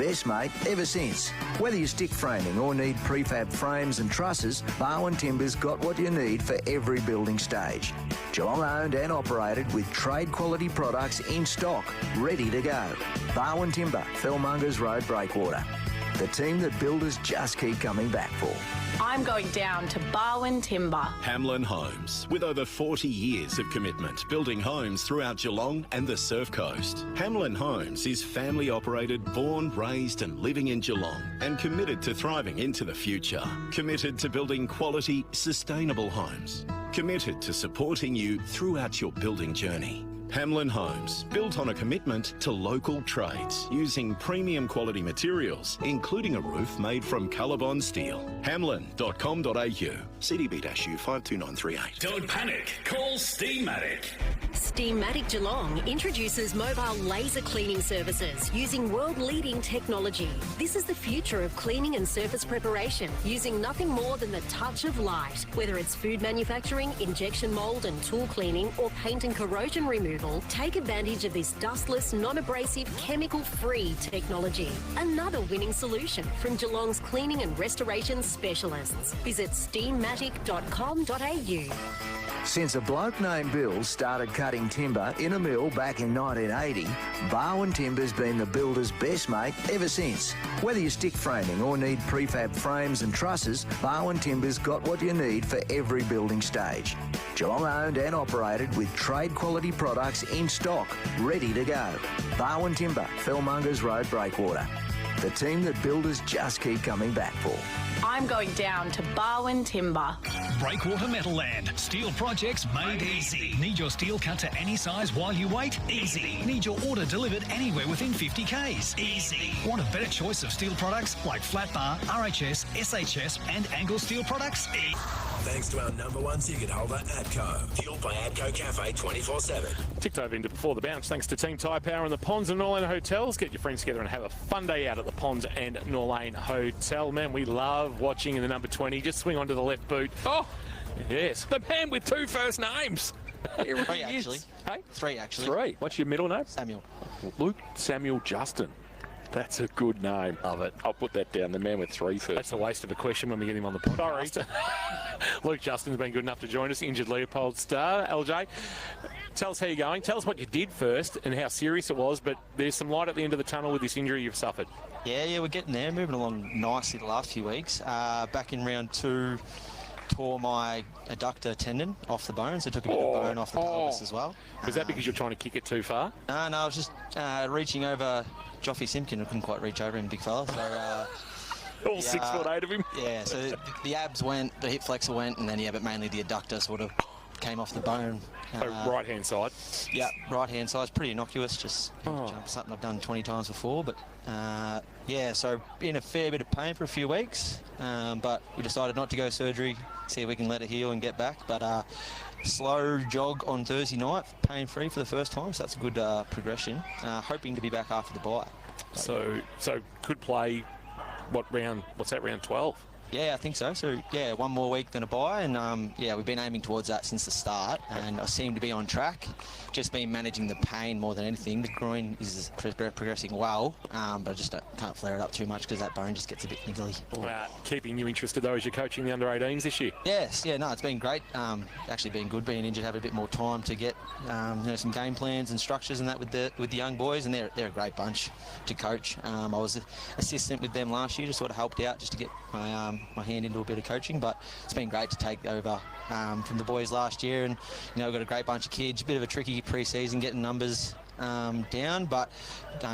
best mate ever since. Whether you stick framing or need prefab frames and trusses, Barwon Timber's got what you need for every building stage. Geelong owned and operated with trade quality products in stock, ready to go. Barwon Timber, Fellmongers Road, Breakwater. The team that builders just keep coming back for. I'm going down to Barwon Timber. Hamlin Homes, with over 40 years of commitment, building homes throughout Geelong and the Surf Coast. Hamlin Homes is family operated, born, raised and living in Geelong, and committed to thriving into the future. Committed to building quality, sustainable homes. Committed to supporting you throughout your building journey. Hamlin Homes, built on a commitment to local trades, using premium quality materials, including a roof made from Colorbond steel. Hamlin.com.au, CDB-U 52938. Don't panic, call Steamatic. Steamatic Geelong introduces mobile laser cleaning services using world-leading technology. This is the future of cleaning and surface preparation, using nothing more than the touch of light. Whether it's food manufacturing, injection mould and tool cleaning, or paint and corrosion removal, take advantage of this dustless, non-abrasive, chemical-free technology. Another winning solution from Geelong's cleaning and restoration specialists. Visit steamatic.com.au. Since a bloke named Bill started cutting timber in a mill back in 1980, Barwon Timber's been the builder's best mate ever since. Whether you stick framing or need prefab frames and trusses, Barwon Timber's got what you need for every building stage. Geelong owned and operated with trade quality products in stock, ready to go. Barwon Timber, Fellmongers Road, Breakwater. The team that builders just keep coming back for. I'm going down to Barwon Timber. Breakwater Metalland. Steel projects made easy. Need your steel cut to any size while you wait? Easy. Need your order delivered anywhere within 50 Ks? Easy. Want a better choice of steel products like flat bar, RHS, SHS and angle steel products? Thanks to our number one ticket holder, ATCO. Fueled by ATCO Cafe 24/7. Ticked over into Before the Bounce thanks to Team Tyre Power and the Ponds and Norlane Hotels. Get your friends together and have a fun day out at the Ponds and Norlane Hotel. Man, we love watching in the number 20. Just swing onto the left boot. Oh, yes. The man with two first names. Three, actually. Hey? Three, actually. Three. What's your middle name? Samuel. Luke Samuel Justin. That's a good name. Love it. I'll put that down. The man with three first. That's a waste of a question when we get him on the podcast. Sorry. Luke Justin's been good enough to join us. Injured Leopold star. LJ, tell us how you're going. Tell us what you did first and how serious it was, but there's some light at the end of the tunnel with this injury you've suffered. Yeah, we're getting there. Moving along nicely the last few weeks. Back in round 2, tore my adductor tendon off the bone, so took a bit of bone off the pelvis as well. Was that because you're trying to kick it too far? No, I was just reaching over Joffy Simpkin. I couldn't quite reach over him, big fella. So, all 6'8" of him. Yeah, so the abs went, the hip flexor went, and then, but mainly the adductor sort of came off the bone. Right-hand side? Yeah, right-hand side. It's pretty innocuous, just something I've done 20 times before. But, so in a fair bit of pain for a few weeks. But we decided not to go surgery, see if we can let it heal and get back. But slow jog on Thursday night, pain-free for the first time, so that's a good progression. Hoping to be back after the bye. So could play, what's that, round 12? Yeah, I think so. So, yeah, one more week than a bye, and, we've been aiming towards that since the start, and I seem to be on track. Just been managing the pain more than anything. The groin is progressing well, but I just can't flare it up too much because that bone just gets a bit niggly. Keeping you interested, though, as you're coaching the under-18s this year? Yes, it's been great. Actually been good being injured, have a bit more time to get some game plans and structures and that with the young boys, and they're a great bunch to coach. I was assistant with them last year, just sort of helped out just to get my hand into a bit of coaching, but it's been great to take over from the boys last year, and we've got a great bunch of kids. Bit of a tricky pre-season getting numbers down, but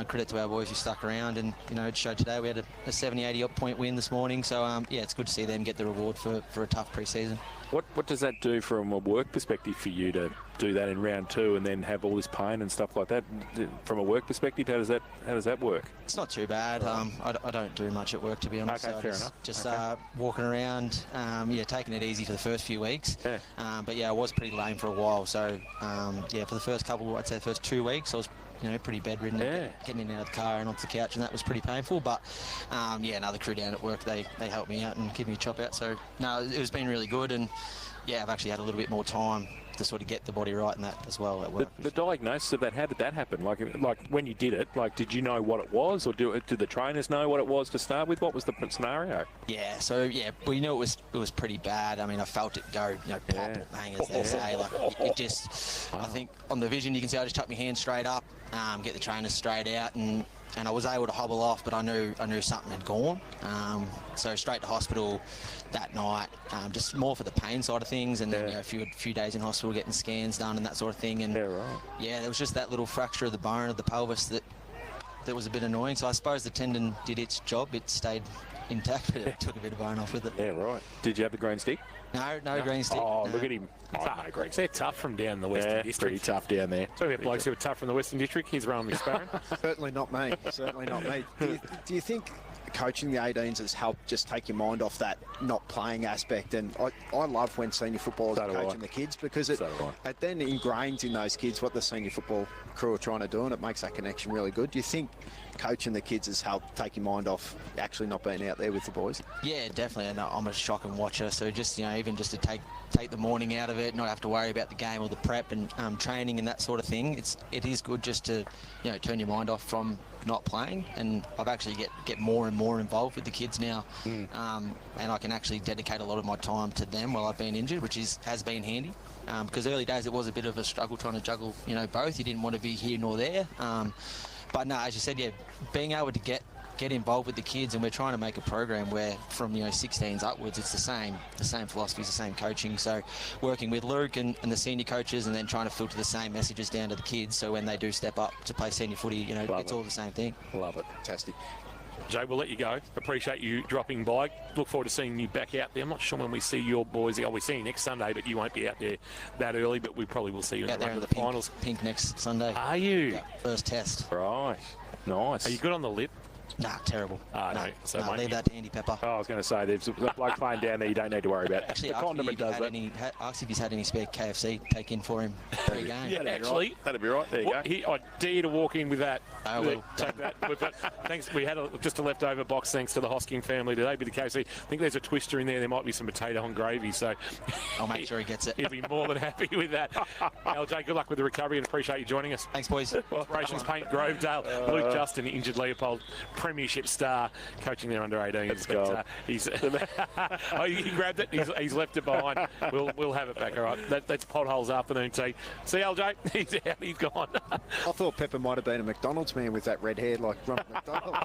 credit to our boys who stuck around, and it showed today. We had a 70-80 point win this morning, so it's good to see them get the reward for a tough pre-season. What does that do from a work perspective for you to do that in round 2 and then have all this pain and stuff like that? From a work perspective, how does that work? It's not too bad. I don't do much at work, to be honest. Okay, fair enough. Just walking around, taking it easy for the first few weeks. Yeah. But I was pretty lame for a while. So for the first couple, I'd say the first 2 weeks, I was pretty bedridden, getting in and out of the car and onto the couch, and that was pretty painful. But another crew down at work, they helped me out and give me a chop out. So no, it was been really good, and I've actually had a little bit more time to sort of get the body right in that as well at work. The diagnosis of that, how did that happen? Like when you did it, did you know what it was, or did the trainers know what it was to start with? What was the scenario? Yeah, so we knew it was pretty bad. I mean, I felt it go, pop, bang, as they say. Like it just, I think on the vision you can see I just tucked my hand straight up, get the trainers straight out, and I was able to hobble off, but I knew something had gone. So straight to hospital that night, just more for the pain side of things, and then a few days in hospital getting scans done and that sort of thing. And there was just that little fracture of the bone of the pelvis that was a bit annoying. So I suppose the tendon did its job. It stayed intact, but it took a bit of bone off with it. Yeah, right. Did you have the green stick? No green stick. Oh, no. Look at him. No green stick. They're tough from down the Western District. Pretty tough down there. So we have blokes who are tough from the Western District. He's Rowan McSparron. Certainly not me. Certainly not me. Do you think coaching the 18s has helped just take your mind off that not playing aspect? And I love when senior footballers are coaching the kids, because it then ingrains in those kids what the senior football crew are trying to do, and it makes that connection really good. Do you think coaching the kids has helped take your mind off actually not being out there with the boys? Yeah, definitely. And I'm a shocking watcher, so just even just to take the morning out of it, not have to worry about the game or the prep and training and that sort of thing. It is good just to turn your mind off from not playing, and I've actually get more and more involved with the kids now, and I can actually dedicate a lot of my time to them while I've been injured, which has been handy. Because early days it was a bit of a struggle trying to juggle both. You didn't want to be here nor there. But no, as you said, being able to get involved with the kids, and we're trying to make a program where from 16s upwards it's the same philosophies, the same coaching. So working with Luke and the senior coaches, and then trying to filter the same messages down to the kids, so when they do step up to play senior footy, it's all the same thing. Love it. Fantastic. Jay, we'll let you go. Appreciate you dropping by. Look forward to seeing you back out there. I'm not sure when we see your boys. We see you next Sunday, but you won't be out there that early. But we probably will see you out there in the finals. Pink next Sunday. Are you? Yeah, first test. Right. Nice. Are you good on the lip? Nah, terrible. No. So leave that to Andy Pepper. I was going to say, there's a bloke playing down there you don't need to worry about. Actually, the condiment does that. Ask if he's had any spare KFC take in for him pre-game. Yeah, actually. That'd be right. There you go. I dare you to walk in with that. I will. Take that. Thanks. We had just a leftover box thanks to the Hosking family today. But the KFC, I think there's a twister in there. There might be some potato and gravy. So I'll make sure he gets it. He'll be more than happy with that. LJ, good luck with the recovery and appreciate you joining us. Thanks, boys. Operations Paint Grovedale. Luke Justin, injured Leopold, premiership star, coaching there under 18s. Let's go. He's he grabbed it. He's left it behind. We'll have it back. All right. That's Potholes afternoon tea. See LJ. He's out. He's gone. I thought Pepper might have been a McDonald's man with that red hair, like Ronald McDonald.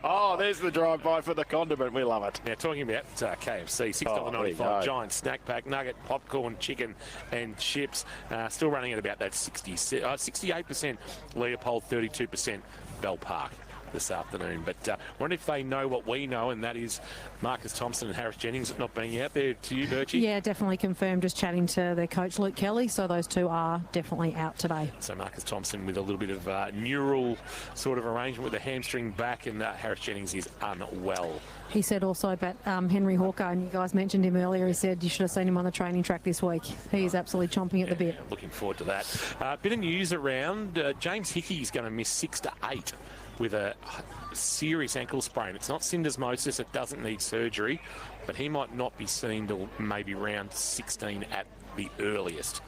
Oh, there's the drive-by for the condiment. We love it. Now, talking about KFC, $6.95 giant snack pack, nugget, popcorn, chicken and chips. Still running at about that 68% Leopold, 32% Bell Park this afternoon. But wonder if they know what we know, and that is Marcus Thompson and Harris Jennings not being out there. To you, Birchie? Yeah, definitely confirmed, just chatting to their coach Luke Kelly, so those two are definitely out today. So Marcus Thompson with a little bit of neural sort of arrangement with the hamstring back, and Harris Jennings is unwell. He said also about Henry Hawker, and you guys mentioned him earlier, he said you should have seen him on the training track this week. He's absolutely chomping at the bit. Looking forward to that. Bit of news around, James Hickey's going to miss 6 to 8 with a serious ankle sprain. It's not syndesmosis, it doesn't need surgery, but he might not be seen till maybe round 16 at the earliest.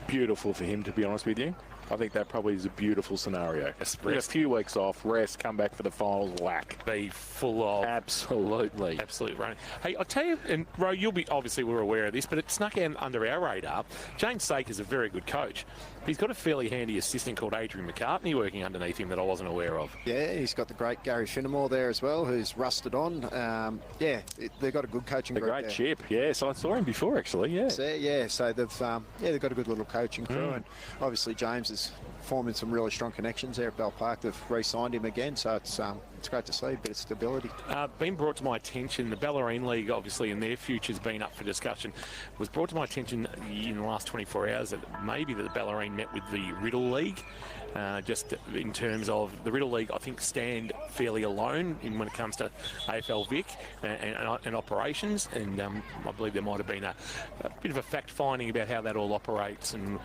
Beautiful for him, to be honest with you. I think that probably is a beautiful scenario. Get a few weeks off, rest, come back for the finals, whack. Be full of... Absolutely running. Hey, I'll tell you, and Ro, we're aware of this, but it snuck in under our radar. James Sake is a very good coach. He's got a fairly handy assistant called Adrian McCartney working underneath him that I wasn't aware of. Yeah, he's got the great Gary Finnemore there as well, who's rusted on. They've got a good coaching group. A great chip, yes. I saw him before, actually, yeah. So they've got a good little coaching crew, and obviously James is forming some really strong connections there at Bell Park. They've re-signed him again, so it's great to see a bit of stability. Been brought to my attention, the Bellarine League, obviously, and their future's been up for discussion, was brought to my attention in the last 24 hours that maybe the Bellarine met with the Riddle League. Just in terms of the Riddle League, I think stand fairly alone when it comes to AFL Vic and operations, and I believe there might have been a bit of a fact-finding about how that all operates and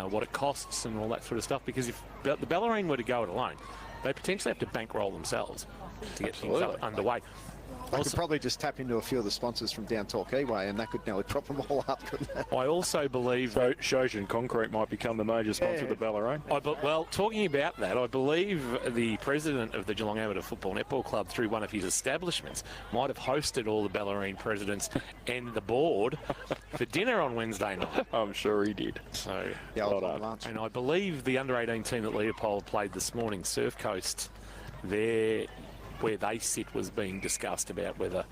what it costs and all that sort of stuff, because if the Bellarine were to go it alone, they potentially have to bankroll themselves. to get things underway. They could probably just tap into a few of the sponsors from down Torquay Way, and that could nearly prop them all up, couldn't it? I also believe Shoshin Concrete might become the major sponsor of the Bellarine. Well, talking about that, I believe the president of the Geelong Amateur Football Netball Club, through one of his establishments, might have hosted all the Bellarine presidents and the board for dinner on Wednesday night. I'm sure he did. So, and I believe the under-18 team that Leopold played this morning, Surf Coast, where they sit was being discussed about whether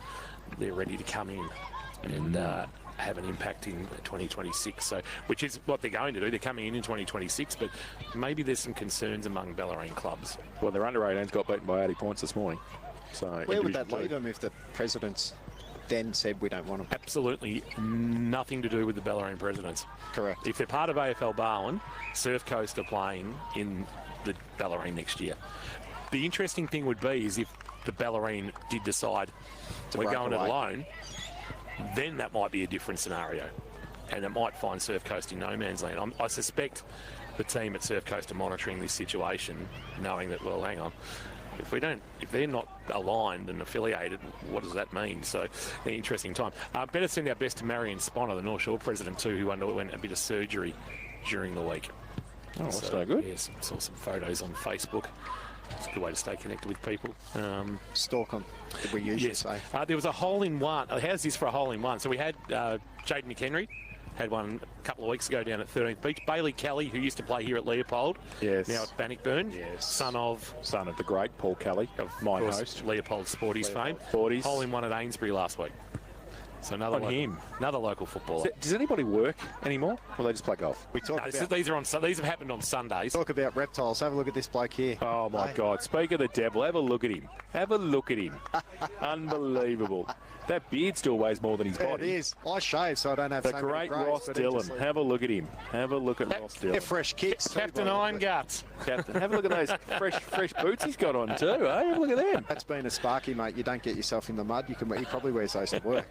they're ready to come in and have an impact in 2026. So, which is what they're going to do. They're coming in 2026, but maybe there's some concerns among Bellarine clubs. Well, their under-18s got beaten by 80 points this morning. So where would that leave them if the presidents then said we don't want them? Absolutely nothing to do with the Bellarine presidents. Correct. If they're part of AFL Barwon, Surf Coast are playing in the Bellarine next year. The interesting thing would be is if the Bellarine did decide we're going it alone, then that might be a different scenario. And it might find Surf Coast in no man's land. I suspect the team at Surf Coast are monitoring this situation, knowing that, well, hang on, if they're not aligned and affiliated, what does that mean? So, an interesting time. Better send our best to Marion Sponner, the North Shore president too, who underwent a bit of surgery during the week. Oh, that's no good. Yes, saw some photos on Facebook. It's a good way to stay connected with people. Stalk them, we usually say. There was a hole-in-one. How's this for a hole-in-one? So we had Jaden McHenry, had one a couple of weeks ago down at 13th Beach. Bailey Kelly, who used to play here at Leopold, yes, now at Bannockburn, yes, son of the great Paul Kelly, of my host, Leopold Sporties fame. Sporties. Hole-in-one at Ainsbury last week. So another local footballer. Does anybody work anymore, or they just play golf? We talk about these have happened on Sundays. Talk about reptiles. Have a look at this bloke here. Oh my God! Speak of the devil. Have a look at him. Have a look at him. Unbelievable. That beard still weighs more than his body. It is. I shave, so I don't have the great Ross Dillon. Have a look at him. Have a look at Ross Dillon. They're fresh kicks. Captain Iron Guts. Captain. Have a look at those fresh boots he's got on too. Eh? Have a look at them. That's been a Sparky, mate. You don't get yourself in the mud. He probably wears those to work.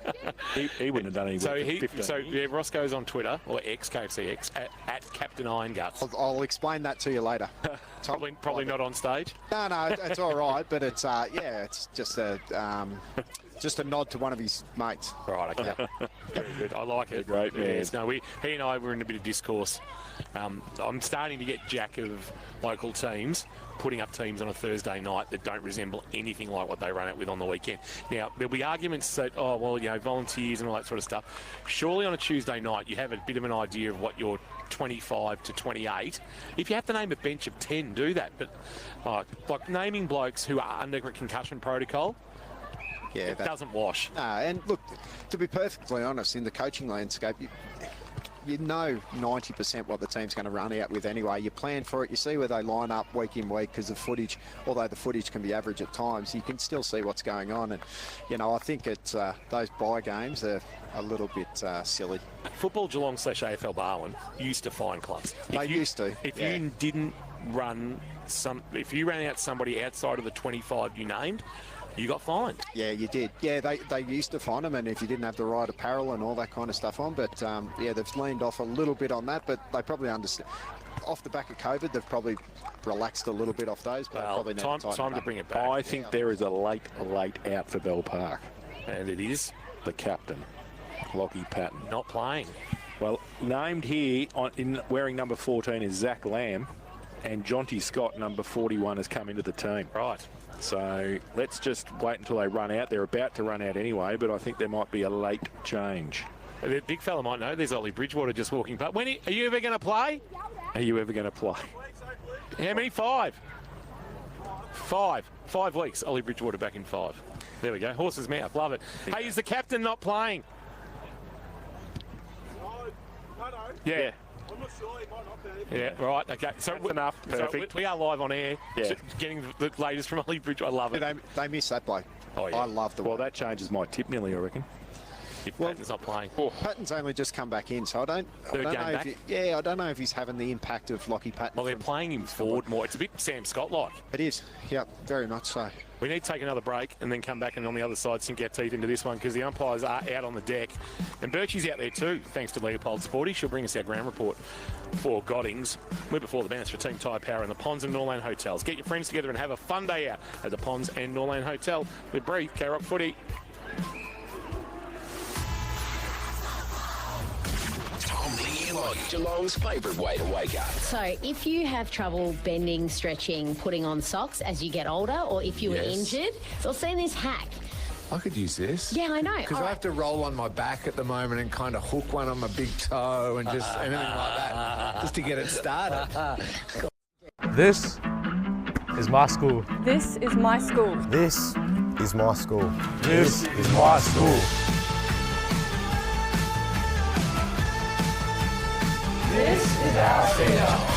He wouldn't have done any work. So Ross goes on Twitter, or X, KFC X, at Captain Iron Guts. I'll explain that to you later. Probably not on stage. No, it's all right, but it's it's just a nod to one of his mates. Right, okay. Very good. I like it. Great man. Yes, no, he and I were in a bit of discourse. I'm starting to get jack of local teams putting up teams on a Thursday night that don't resemble anything like what they run out with on the weekend. Now, there'll be arguments that, volunteers and all that sort of stuff. Surely on a Tuesday night, you have a bit of an idea of what your 25 to 28. If you have to name a bench of 10, do that. But like naming blokes who are under concussion protocol, it doesn't wash. And look, to be perfectly honest, in the coaching landscape, you know 90% what the team's going to run out with anyway. You plan for it. You see where they line up week in week because the footage, although the footage can be average at times, you can still see what's going on. And, I think it's those bye games are a little bit silly. Football Geelong / AFL Barwon used to find clubs. Used to. If you didn't run if you ran out somebody outside of the 25 you named, you got fined. Yeah, you did. Yeah, they used to fine them, and if you didn't have the right apparel and all that kind of stuff on. But, they've leaned off a little bit on that, but they probably understand. Off the back of COVID, they've probably relaxed a little bit off those. But probably time to bring it back. I think there is a late out for Bell Park. And it is? The captain, Lockie Patton. Not playing. Well, named here in wearing number 14 is Zach Lamb, and Jonty Scott, number 41, has come into the team. Right. So let's just wait until they run out. They're about to run out anyway, but I think there might be a late change. The big fella might know. There's Ollie Bridgewater just walking past. Are you ever going to play? Are you ever going to play? How many? 5. 5 weeks. Ollie Bridgewater back in 5. There we go. Horse's mouth. Love it. Hey, is the captain not playing? No. Yeah. I'm not sure. He might not be. Yeah, right. Okay. So that's enough. Perfect. So we are live on air. Yeah. Getting the latest from Ollie Bridgewater. I love it. They miss that bloke. Oh, yeah. I love the Well, that changes my tip nearly, I reckon. if Patton's not playing. Patton's only just come back in, so I don't Third know game if I don't know if he's having the impact of Lockie Patton. Well, they're playing him forward more. It's a bit Sam Scott-like. It is, yeah, very much so. We need to take another break and then come back and on the other side sink our teeth into this one because the umpires are out on the deck. And Birchie's out there too, thanks to Leopold Sporty. She'll bring us our ground report for Goddings. We're before the bounce for Team Tyre Power in the Ponds and Norland Hotels. Get your friends together and have a fun day out at the Ponds and Norland Hotel with Brief, K-Rock Footy. Geelong's favourite way to wake up. So if you have trouble bending, stretching, putting on socks as you get older, or if you were injured, so I've seen this hack. I could use this. Yeah, I know. Because I have to roll on my back at the moment and kind of hook one on my big toe and just anything like that, just to get it started. This is my school. This is my school. This is my school. This is my school. This is our centre.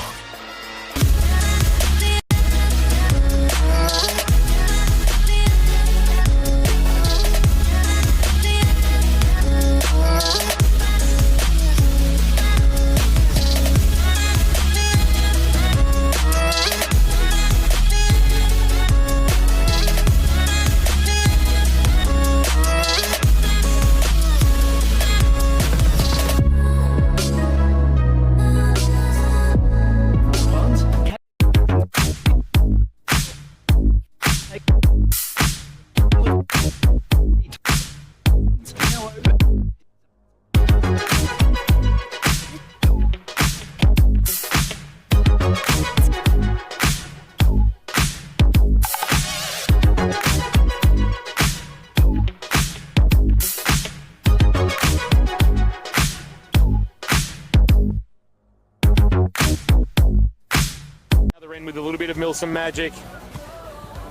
With a little bit of Milsom magic.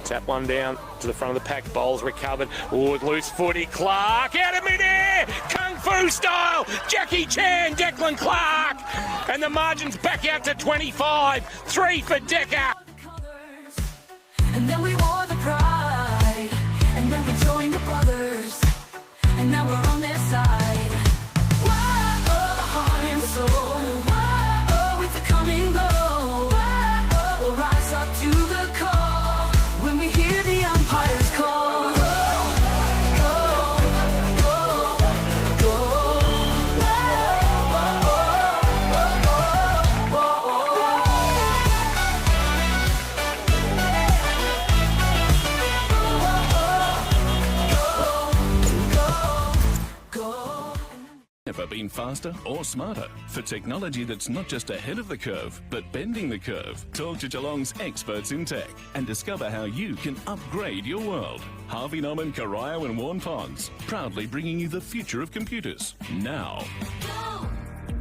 Tap one down to the front of the pack. Bowls recovered. Oh, loose footy. Clark out of midair. Kung Fu style. Jackie Chan, Declan Clark. And the margin's back out to 25. 3 for Decker. And then we wore the pride. And then we joined the brothers. And now we're on their side. Whoa, heart and soul. Whoa, with the coming glow. Rise up to the call when we hear the umpires call. Go, go, go, go. Never been faster or smarter for technology that's not just ahead of the curve, but bending the curve. Talk to Geelong's experts in tech and discover how you can upgrade your world. Harvey Norman, Corio and Warren Ponds, proudly bringing you the future of computers. Now.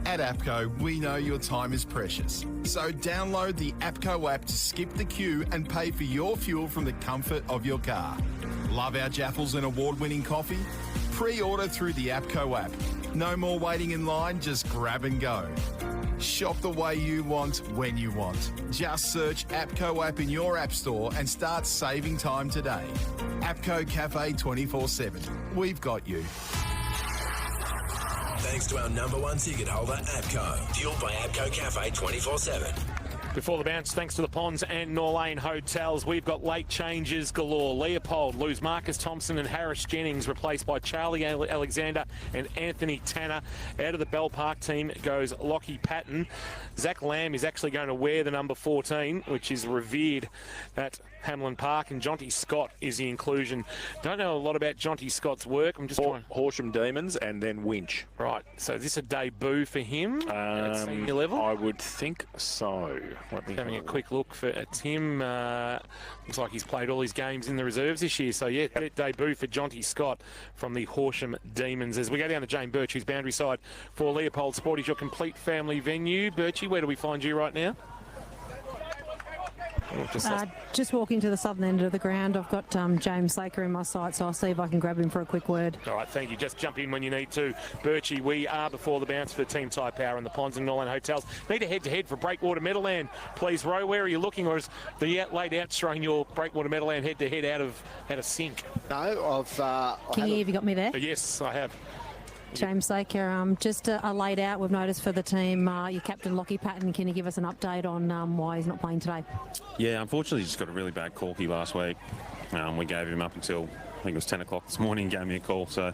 At APCO, we know your time is precious. So download the APCO app to skip the queue and pay for your fuel from the comfort of your car. Love our Jaffles and award-winning coffee? Pre-order through the APCO app. No more waiting in line, just grab and go. Shop the way you want, when you want. Just search APCO app in your app store and start saving time today. APCO Cafe 24/7. We've got you. Thanks to our #1 ticket holder, APCO. Fueled by APCO Cafe 24/7. Before the bounce, thanks to the Ponds and Norlane Hotels, we've got late changes galore. Leopold lose Marcus Thompson and Harris Jennings, replaced by Charlie Alexander and Anthony Tanner. Out of the Bell Park team goes Lockie Patton. Zach Lamb is actually going to wear the number 14, which is revered at Hamlin Park, and Jonty Scott is the inclusion. Don't know a lot about Jonty Scott's work. I'm just Horsham Demons and then Winch. Right, so is this a debut for him at senior level? I would think so. Having a quick look for Tim. Looks like he's played all his games in the reserves this year. So, yeah, debut for Jonty Scott from the Horsham Demons. As we go down to Jane Birch, who's boundary side for Leopold Sport, is your complete family venue. Birchie, where do we find you right now? Just walking to the southern end of the ground. I've got James Slaker in my sight, so I'll see if I can grab him for a quick word. All right, thank you. Just jump in when you need to. Birchie, we are before the bounce for Team Tyre Power and the Ponds and Norland Hotels. Need a head-to-head for Breakwater Meadowland. Please, Ro, where are you looking? Or is the late out showing your Breakwater Meadowland head-to-head out of sync? No, Kingy, have you got me there? Yes, I have. James Saker, just a laid out we've noticed for the team. Your captain Lockie Patton, can you give us an update on why he's not playing today? Yeah, unfortunately he just got a really bad corky last week. We gave him up until, I think it was 10 o'clock this morning, gave me a call. So,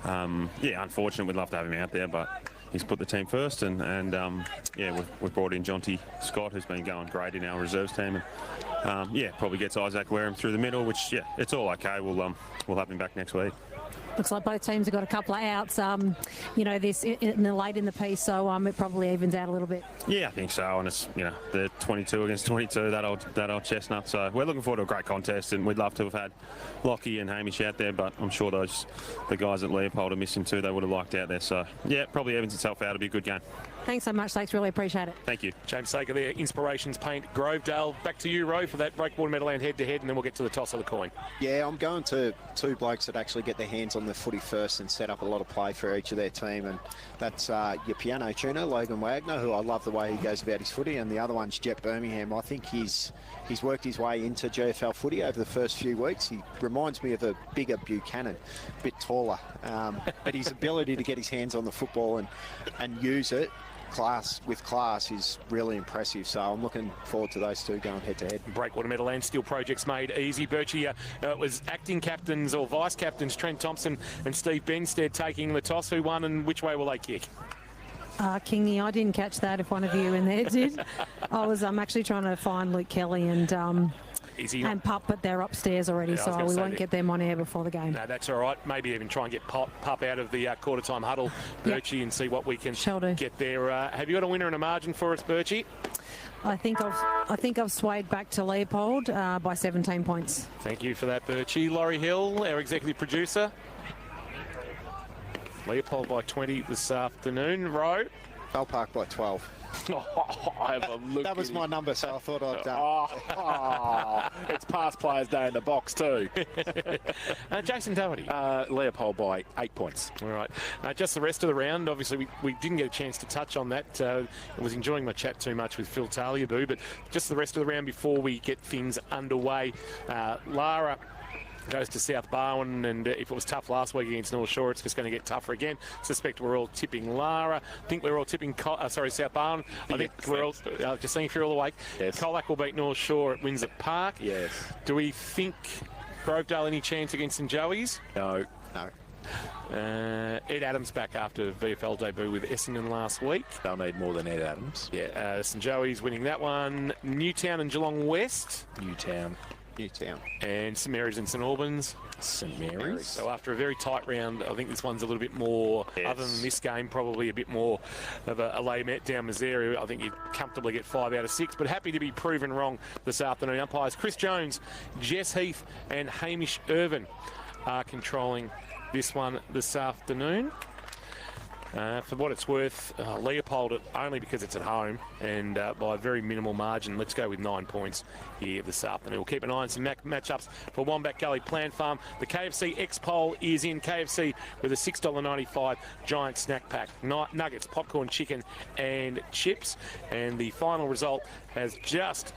yeah, unfortunate. We'd love to have him out there, but he's put the team first. And yeah, we've brought in Jonty Scott, who's been going great in our reserves team. And, yeah, probably gets Isaac Wareham through the middle, which, yeah, it's all okay. We'll have him back next week. Looks like both teams have got a couple of outs, you know, this in the late in the piece, so it probably evens out a little bit. Yeah, I think so, and it's, you know, they're 22 against 22, that old chestnut. So we're looking forward to a great contest, and we'd love to have had Lockie and Hamish out there, but I'm sure the guys at Leopold are missing too. They would have liked out there. So yeah, probably evens itself out. It'll be a good game. Thanks so much, Sakes. Really appreciate it. Thank you. James Saker there, Inspirations Paint, Grovedale. Back to you, Ro, for that Breakwater Meadowland head-to-head, and then we'll get to the toss of the coin. Yeah, I'm going to two blokes that actually get their hands on the footy first and set up a lot of play for each of their team, and that's your piano tuner, Logan Wagner, who I love the way he goes about his footy, and the other one's Jet Birmingham. I think he's worked his way into GFL footy over the first few weeks. He reminds me of a bigger Buchanan, a bit taller, but his ability to get his hands on the football and use it with class is really impressive. So I'm looking forward to those two going head-to-head. Breakwater Meadowland Steel Projects made easy. Birchie, it was acting captains or vice captains Trent Thompson and Steve Benstead taking the toss. Who won and which way will they kick? Kingy, I didn't catch that if one of you in there did. I'm actually trying to find Luke Kelly and Pup, but they're upstairs already, so we won't get them on air before the game. No, that's all right. Maybe even try and get Pup out of the quarter-time huddle, Birchie, and see what we can get there. Have you got a winner and a margin for us, Birchie? I think I've swayed back to Leopold by 17 points. Thank you for that, Birchie. Laurie Hill, our executive producer. Leopold by 20 this afternoon. Rowe. Bell Park by 12. That was my number, so I thought I'd done. It's past players' day in the box too. Jason Doherty. Leopold by 8 points. All right. Just the rest of the round. Obviously, we didn't get a chance to touch on that. I was enjoying my chat too much with Phil Taliaboo, but just the rest of the round before we get things underway. Lara goes to South Barwon, and if it was tough last week against North Shore, it's just going to get tougher again. Suspect we're all tipping Lara. I think we're all tipping South Barwon. I think we're all just seeing if you're all awake. Yes. Colac will beat North Shore at Windsor Park. Yes. Do we think Grovedale any chance against St Joey's? No. Ed Adams back after VFL debut with Essendon last week. They'll need more than Ed Adams. Yeah. St Joey's winning that one. Newtown and Geelong West. Newtown. And St Mary's and St Albans. St Mary's. So after a very tight round, I think this one's a little bit more, other than this game, probably a bit more of a lay met down Missouri. I think you'd comfortably get 5 out of 6, but happy to be proven wrong this afternoon. Umpires Chris Jones, Jess Heath and Hamish Irvin are controlling this one this afternoon. For what it's worth, Leopold, only because it's at home and by a very minimal margin. Let's go with 9 points here this afternoon. We'll keep an eye on some matchups for Wombat Gully Plant Farm. The KFC X-Pole is in. KFC with a $6.95 giant snack pack. Nuggets, popcorn, chicken and chips. And the final result has just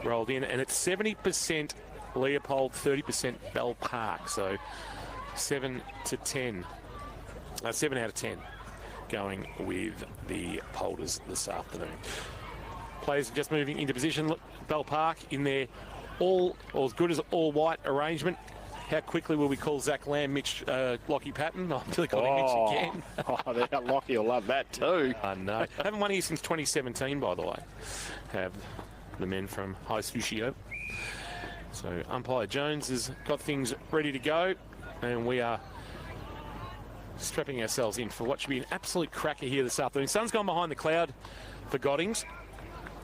rolled in, and it's 70% Leopold, 30% Bell Park. So 7 out of 10. Going with the Polders this afternoon. Players just moving into position. Bell Park in their all as good as all white arrangement. How quickly will we call Zach Lamb, Lockie Patton? I'm really calling Mitch again. Lockie will love that too. I know. Haven't won here since 2017, by the way. Have the men from High Sushio. So umpire Jones has got things ready to go, and we are strapping ourselves in for what should be an absolute cracker here this afternoon. Sun's gone behind the cloud for Goddings,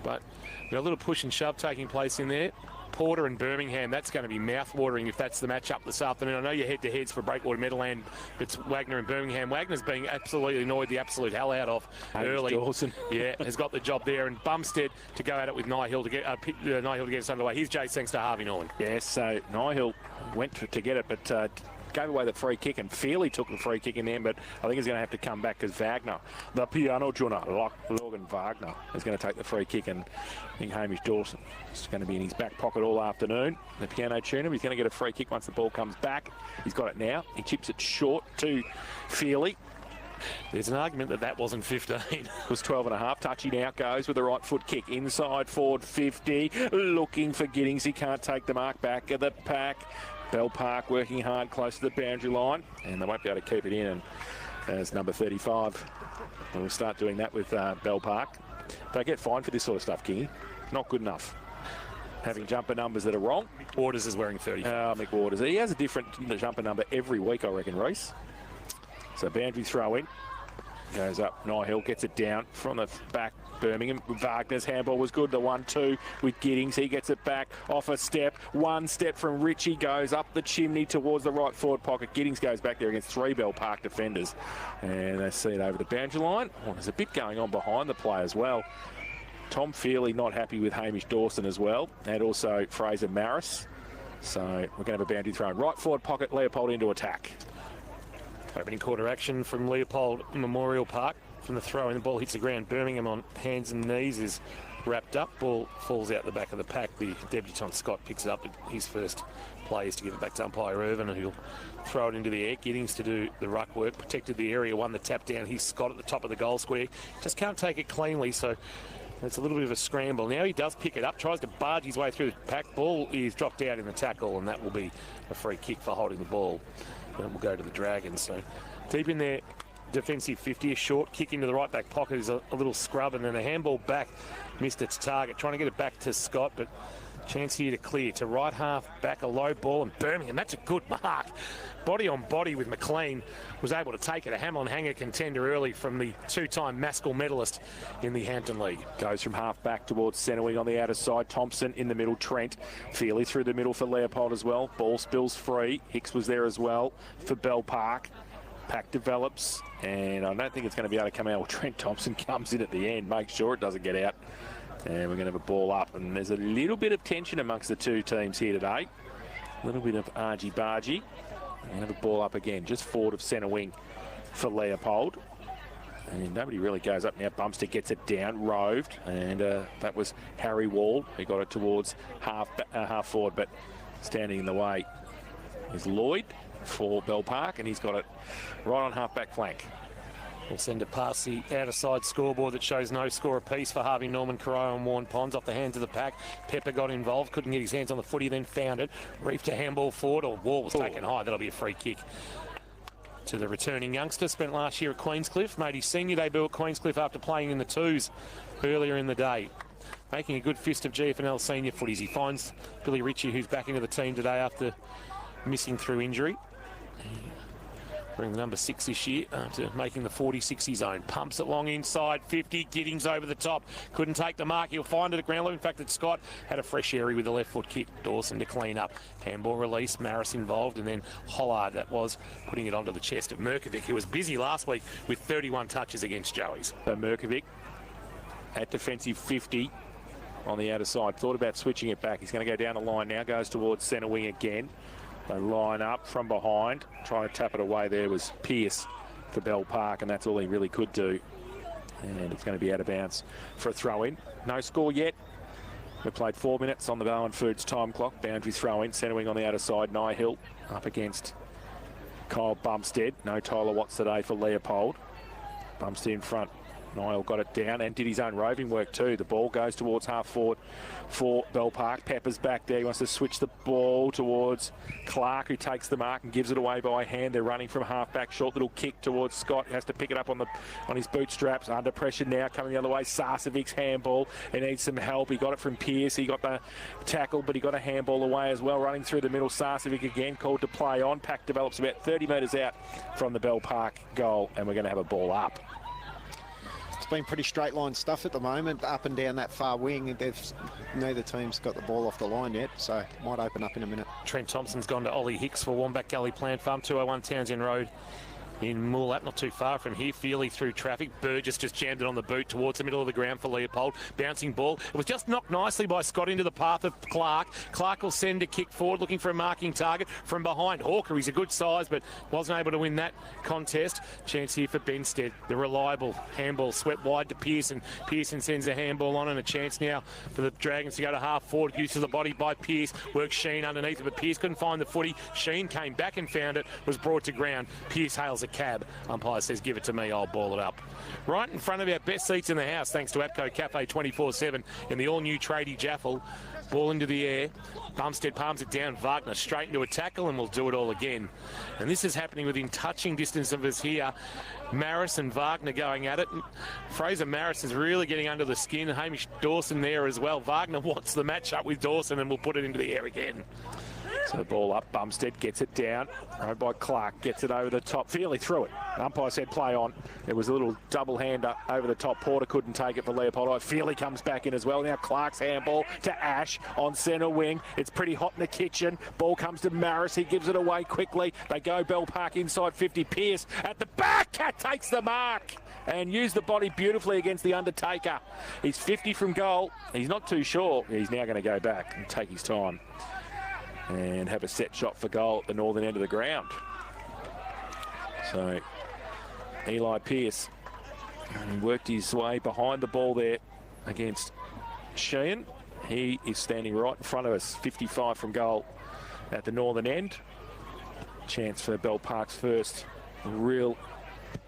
but we've got a little push and shove taking place in there. Porter and Birmingham, that's going to be mouth-watering if that's the matchup this afternoon. I know your head-to-heads for Breakwater Meadowland. It's Wagner and Birmingham. Wagner's being absolutely annoyed the absolute hell out of early. Dawson. Yeah, has got the job there. And Bumstead to go at it with Nigel to get us underway. Here's Jay thanks to Harvey Norman. Yes, so Nigel went to get it, but gave away the free kick, and Feely took the free kick in there, but I think he's going to have to come back because Wagner, the piano tuner, Logan Wagner, is going to take the free kick, and I think Hamish Dawson is going to be in his back pocket all afternoon. The piano tuner, he's going to get a free kick once the ball comes back. He's got it now. He chips it short to Feely. There's an argument that that wasn't 15. It was 12 and a half. Touchy now goes with the right foot kick. Inside forward 50. Looking for Giddings. He can't take the mark. Back of the pack. Bell Park working hard close to the boundary line. And they won't be able to keep it in. And as number 35. And we'll start doing that with Bell Park. They get fined for this sort of stuff, Kingy. Not good enough. Having jumper numbers that are wrong. Waters is wearing 35. Mick Waters. He has a different jumper number every week, I reckon, Reece. So boundary throw in. Goes up. Nihill gets it down from the back. Birmingham. Wagner's handball was good. The 1-2 with Giddings. He gets it back off a step. One step from Richie. Goes up the chimney towards the right forward pocket. Giddings goes back there against 3 Bell Park defenders. And they see it over the boundary line. Oh, there's a bit going on behind the play as well. Tom Feely not happy with Hamish Dawson as well. And also Fraser Maris. So we're going to have a boundary thrown. Right forward pocket. Leopold into attack. Opening quarter action from Leopold Memorial Park. From the throw in, the ball hits the ground. Birmingham on hands and knees is wrapped up. Ball falls out the back of the pack. The debutant Scott picks it up. His first play is to give it back to umpire Irvin, and he'll throw it into the air. Giddings to do the ruck work. Protected the area, won the tap down. He's Scott at the top of the goal square. Just can't take it cleanly, so it's a little bit of a scramble. Now he does pick it up, tries to barge his way through the pack. Ball is dropped out in the tackle, and that will be a free kick for holding the ball. And we'll go to the Dragons. So deep in there. Defensive 50, a short kick into the right back pocket is a little scrub, and then a handball back missed its target. Trying to get it back to Scott, but chance here to clear to right half back, a low ball, and Birmingham. That's a good mark. Body on body with McLean, was able to take it. A Hamlin hanger contender early from the 2-time Maskell medalist in the Hampton League. Goes from half back towards centre wing on the outer side. Thompson in the middle. Trent. Feely through the middle for Leopold as well. Ball spills free. Hicks was there as well for Bell Park. Pack develops, and I don't think it's going to be able to come out. Well, Trent Thompson comes in at the end, makes sure it doesn't get out. And we're going to have a ball up. And there's a little bit of tension amongst the two teams here today. A little bit of argy-bargy. We're going to have a ball up again, just forward of centre wing for Leopold. And nobody really goes up now. Bumster gets it down, roved. And that was Harry Wall, who got it towards half forward, but standing in the way is Lloyd for Bell Park, and he's got it right on half-back flank. We'll send it past the outer-side scoreboard that shows no score apiece for Harvey Norman, Carrillo and Warren Ponds. Off the hands of the pack, Pepper got involved, couldn't get his hands on the footy, then found it. Reefed a handball forward, or Wall was taken high. That'll be a free kick to the returning youngster. Spent last year at Queenscliff, made his senior debut at Queenscliff after playing in the twos earlier in the day. Making a good fist of GFL senior footies. He finds Billy Ritchie, who's back into the team today after missing through injury. Bring the number 6 this year to making the 40-60 zone. Pumps it long inside 50. Giddings over the top. Couldn't take the mark. He'll find it at ground level. In fact, it's Scott. Had a fresh area with the left foot kick. Dawson to clean up. Handball release. Maris involved. And then Hollard, that was, putting it onto the chest of Merkovic, who was busy last week with 31 touches against Joey's. So Merkovic at defensive 50 on the outer side. Thought about switching it back. He's going to go down the line now. Goes towards centre wing again. They line up from behind. Trying to tap it away there was Pearce for Bell Park, and that's all he really could do. And it's going to be out of bounds for a throw-in. No score yet. We've played 4 minutes on the Bowen Foods time clock. Boundary throw-in. Centre wing on the outer side. Nihill up against Kyle Bumstead. No Tyler Watts today for Leopold. Bumstead in front. Niall got it down and did his own roving work too. The ball goes towards half forward for Bell Park. Pepper's back there. He wants to switch the ball towards Clark, who takes the mark and gives it away by hand. They're running from half back. Short little kick towards Scott. He has to pick it up on his bootstraps. Under pressure now, coming the other way. Sasevic's handball. He needs some help. He got it from Pearce. He got the tackle, but he got a handball away as well. Running through the middle. Sasevic again called to play on. Pack develops about 30 metres out from the Bell Park goal, and we're going to have a ball up. It's been pretty straight line stuff at the moment, up and down that far wing. Neither team's got the ball off the line yet, so it might open up in a minute. Trent Thompson's gone to Ollie Hicks for Wombat Gully Plant Farm, 201 Townsend Road in Moolap, not too far from here. Feely through traffic. Burgess just jammed it on the boot towards the middle of the ground for Leopold. Bouncing ball. It was just knocked nicely by Scott into the path of Clark. Clark will send a kick forward, looking for a marking target from behind. Hawker, he's a good size, but wasn't able to win that contest. Chance here for Benstead. The reliable handball swept wide to Pearson. Pearson sends a handball on, and a chance now for the Dragons to go to half forward. Use of the body by Pearce. Works Sheen underneath it, but Pearce couldn't find the footy. Sheen came back and found it. Was brought to ground. Pearce hails a cab. Umpire says, give it to me, I'll ball it up. Right in front of our best seats in the house, thanks to APCO Cafe 24/7 in the all-new tradie Jaffel. Ball into the air. Bumstead palms it down. Wagner straight into a tackle, and we'll do it all again. And this is happening within touching distance of us here. Maris and Wagner going at it. Fraser Maris is really getting under the skin. Hamish Dawson there as well. Wagner wants the match up with Dawson, and we'll put it into the air again. So the ball up, Bumstead gets it down, rode by Clark, gets it over the top. Feely threw it. Umpire said play on. It was a little double-hander over the top. Porter couldn't take it for Leopold. Feely comes back in as well. Now Clark's handball to Ash on centre wing. It's pretty hot in the kitchen. Ball comes to Maris. He gives it away quickly. They go Bell Park inside 50. Pearce at the back. Cat takes the mark and used the body beautifully against the Undertaker. He's 50 from goal. He's not too sure. He's now going to go back and take his time and have a set shot for goal at the northern end of the ground. So Eli Pearce worked his way behind the ball there against Sheehan. He is standing right in front of us, 55 from goal at the northern end. Chance for Bell Park's first real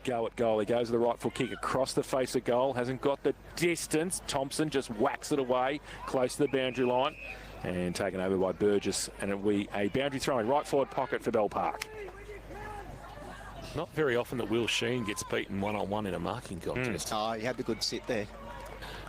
go at goal. He goes with the right foot kick across the face of goal. Hasn't got the distance. Thompson just whacks it away close to the boundary line. And taken over by Burgess, and it'll be a boundary throw in right forward pocket for Bell Park. Not very often that Will Sheen gets beaten one-on-one in a marking contest. Oh, he had the good sit there.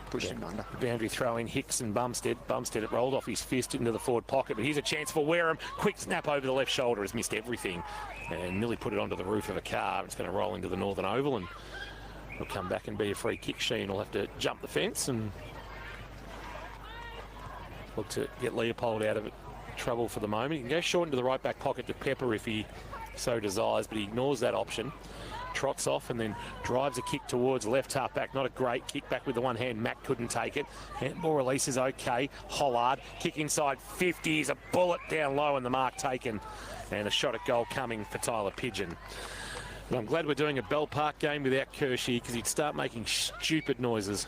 Pushed him under. Boundary throw in, Hicks and Bumstead. Bumstead, it rolled off his fist into the forward pocket, but here's a chance for Wareham. Quick snap over the left shoulder, has missed everything and nearly put it onto the roof of a car. It's going to roll into the Northern Oval, and it'll come back and be a free kick. Sheen will have to jump the fence and look to get Leopold out of trouble for the moment. He can go short into the right back pocket to Pepper if he so desires, but he ignores that option. Trots off and then drives a kick towards left half back. Not a great kick back with the one hand. Mack couldn't take it. Handball release is okay. Hollard kick inside 50. Is a bullet down low and the mark taken. And a shot at goal coming for Tyler Pigeon. But I'm glad we're doing a Bell Park game without Kershey, because he'd start making stupid noises.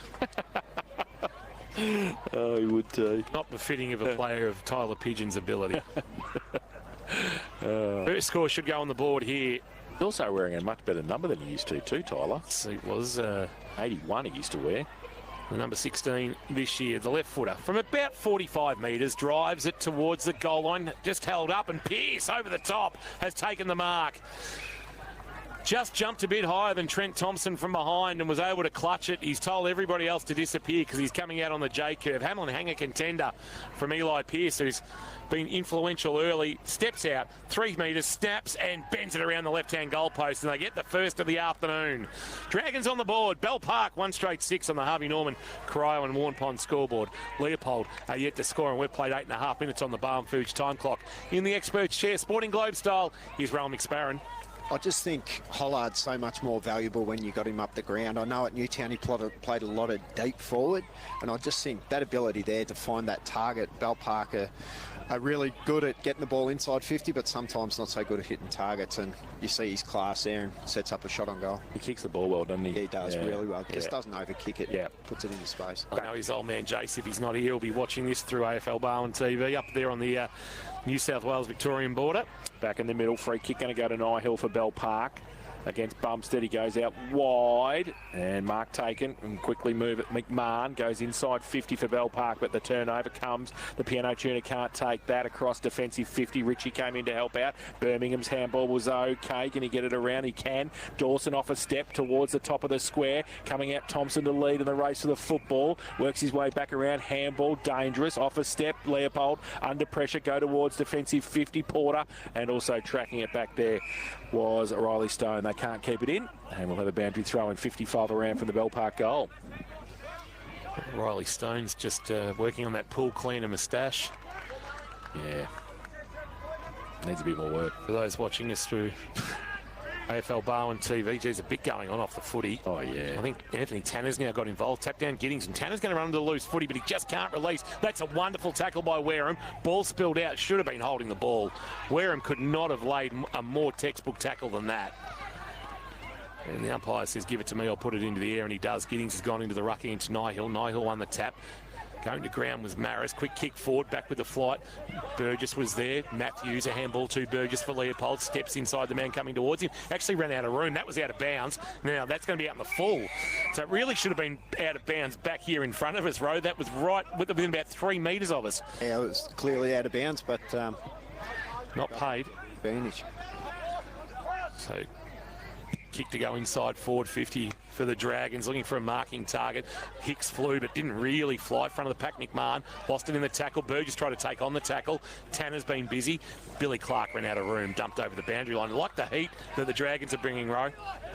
Oh, he would too. Not befitting of a player of Tyler Pigeon's ability. First score should go on the board here. He's also wearing a much better number than he used to too, Tyler. So it was 81 he used to wear. The number 16 this year, the left footer. From about 45 metres, drives it towards the goal line. Just held up, and Pearce over the top has taken the mark. Just jumped a bit higher than Trent Thompson from behind and was able to clutch it. He's told everybody else to disappear because he's coming out on the J-curve. Hamlin Hanger contender from Eli Pearce, who's been influential early, steps out 3 metres, snaps and bends it around the left-hand goalpost, and they get the first of the afternoon. Dragons on the board. Bell Park 1 straight 6 on the Harvey Norman, Cryo and Warren Pond scoreboard. Leopold are yet to score, and we've played 8.5 minutes on the Barham Foods time clock. In the experts' chair, Sporting Globe style, here's Rowan McSparron. I just think Hollard's so much more valuable when you got him up the ground. I know at Newtown he played a lot of deep forward, and I just think that ability there to find that target. Bell Park are really good at getting the ball inside 50, but sometimes not so good at hitting targets, and you see his class there and sets up a shot on goal. He kicks the ball well, doesn't he? Yeah, he does really well. Just doesn't overkick it. Yeah. Puts it into space. I know his old man Jace, if he's not here, he'll be watching this through AFL Barwon TV up there on the New South Wales-Victorian border. Back in the middle, free kick going to go to Nihill for Bell Park. Against Bumstead, he goes out wide, and mark taken, and quickly move it. McMahon goes inside 50 for Bell Park, but the turnover comes. The piano tuner can't take that across defensive 50. Richie came in to help out. Birmingham's handball was okay. Can he get it around? He can. Dawson off a step towards the top of the square. Coming out Thompson to lead in the race for the football. Works his way back around. Handball dangerous. Off a step. Leopold under pressure. Go towards defensive 50. Porter, and also tracking it back there was Riley Stone. They can't keep it in, and we'll have a boundary throw in 55 around from the Bell Park goal. Riley Stone's just working on that pool cleaner moustache. Yeah. Needs a bit more work. For those watching us through AFL Barwon TV, there's a bit going on off the footy. Oh, yeah. I think Anthony Tanner's now got involved. Tap down Giddings, and Tanner's going to run into the loose footy, but he just can't release. That's a wonderful tackle by Wareham. Ball spilled out. Should have been holding the ball. Wareham could not have laid a more textbook tackle than that. And the umpire says, give it to me, I'll put it into the air, and he does. Giddings has gone into the ruck against Nihill. Nihill won the tap. Going to ground was Maris. Quick kick forward, back with the flight. Burgess was there. Matthews, a handball to Burgess for Leopold. Steps inside the man coming towards him. Actually ran out of room. That was out of bounds. Now that's going to be out in the full. So it really should have been out of bounds back here in front of us, Ro. That was right within about 3 metres of us. Yeah, it was clearly out of bounds, but... not paid. Advantage. So... kick to go inside forward 50 for the Dragons, looking for a marking target. Hicks flew but didn't really fly. Front of the pack, McMahon lost it in the tackle. Burgess tried to take on the tackle. Tanner's been busy. Billy Clark ran out of room, dumped over the boundary line. Like the heat that the Dragons are bringing, Ro.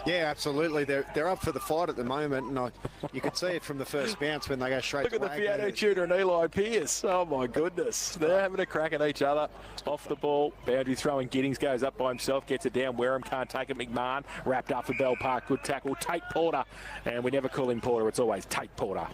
Yeah, absolutely. They're up for the fight at the moment, and you could see it from the first bounce when they go straight to Look at the piano tuner and Eli Pearce. Oh, my goodness. They're having a crack at each other. Off the ball. Boundary throwing. Giddings goes up by himself. Gets it down. Wareham can't take it. McMahon wrapped up for Bell Park. Good tackle. Tate Porter. And we never call him Porter. It's always Tate Porter.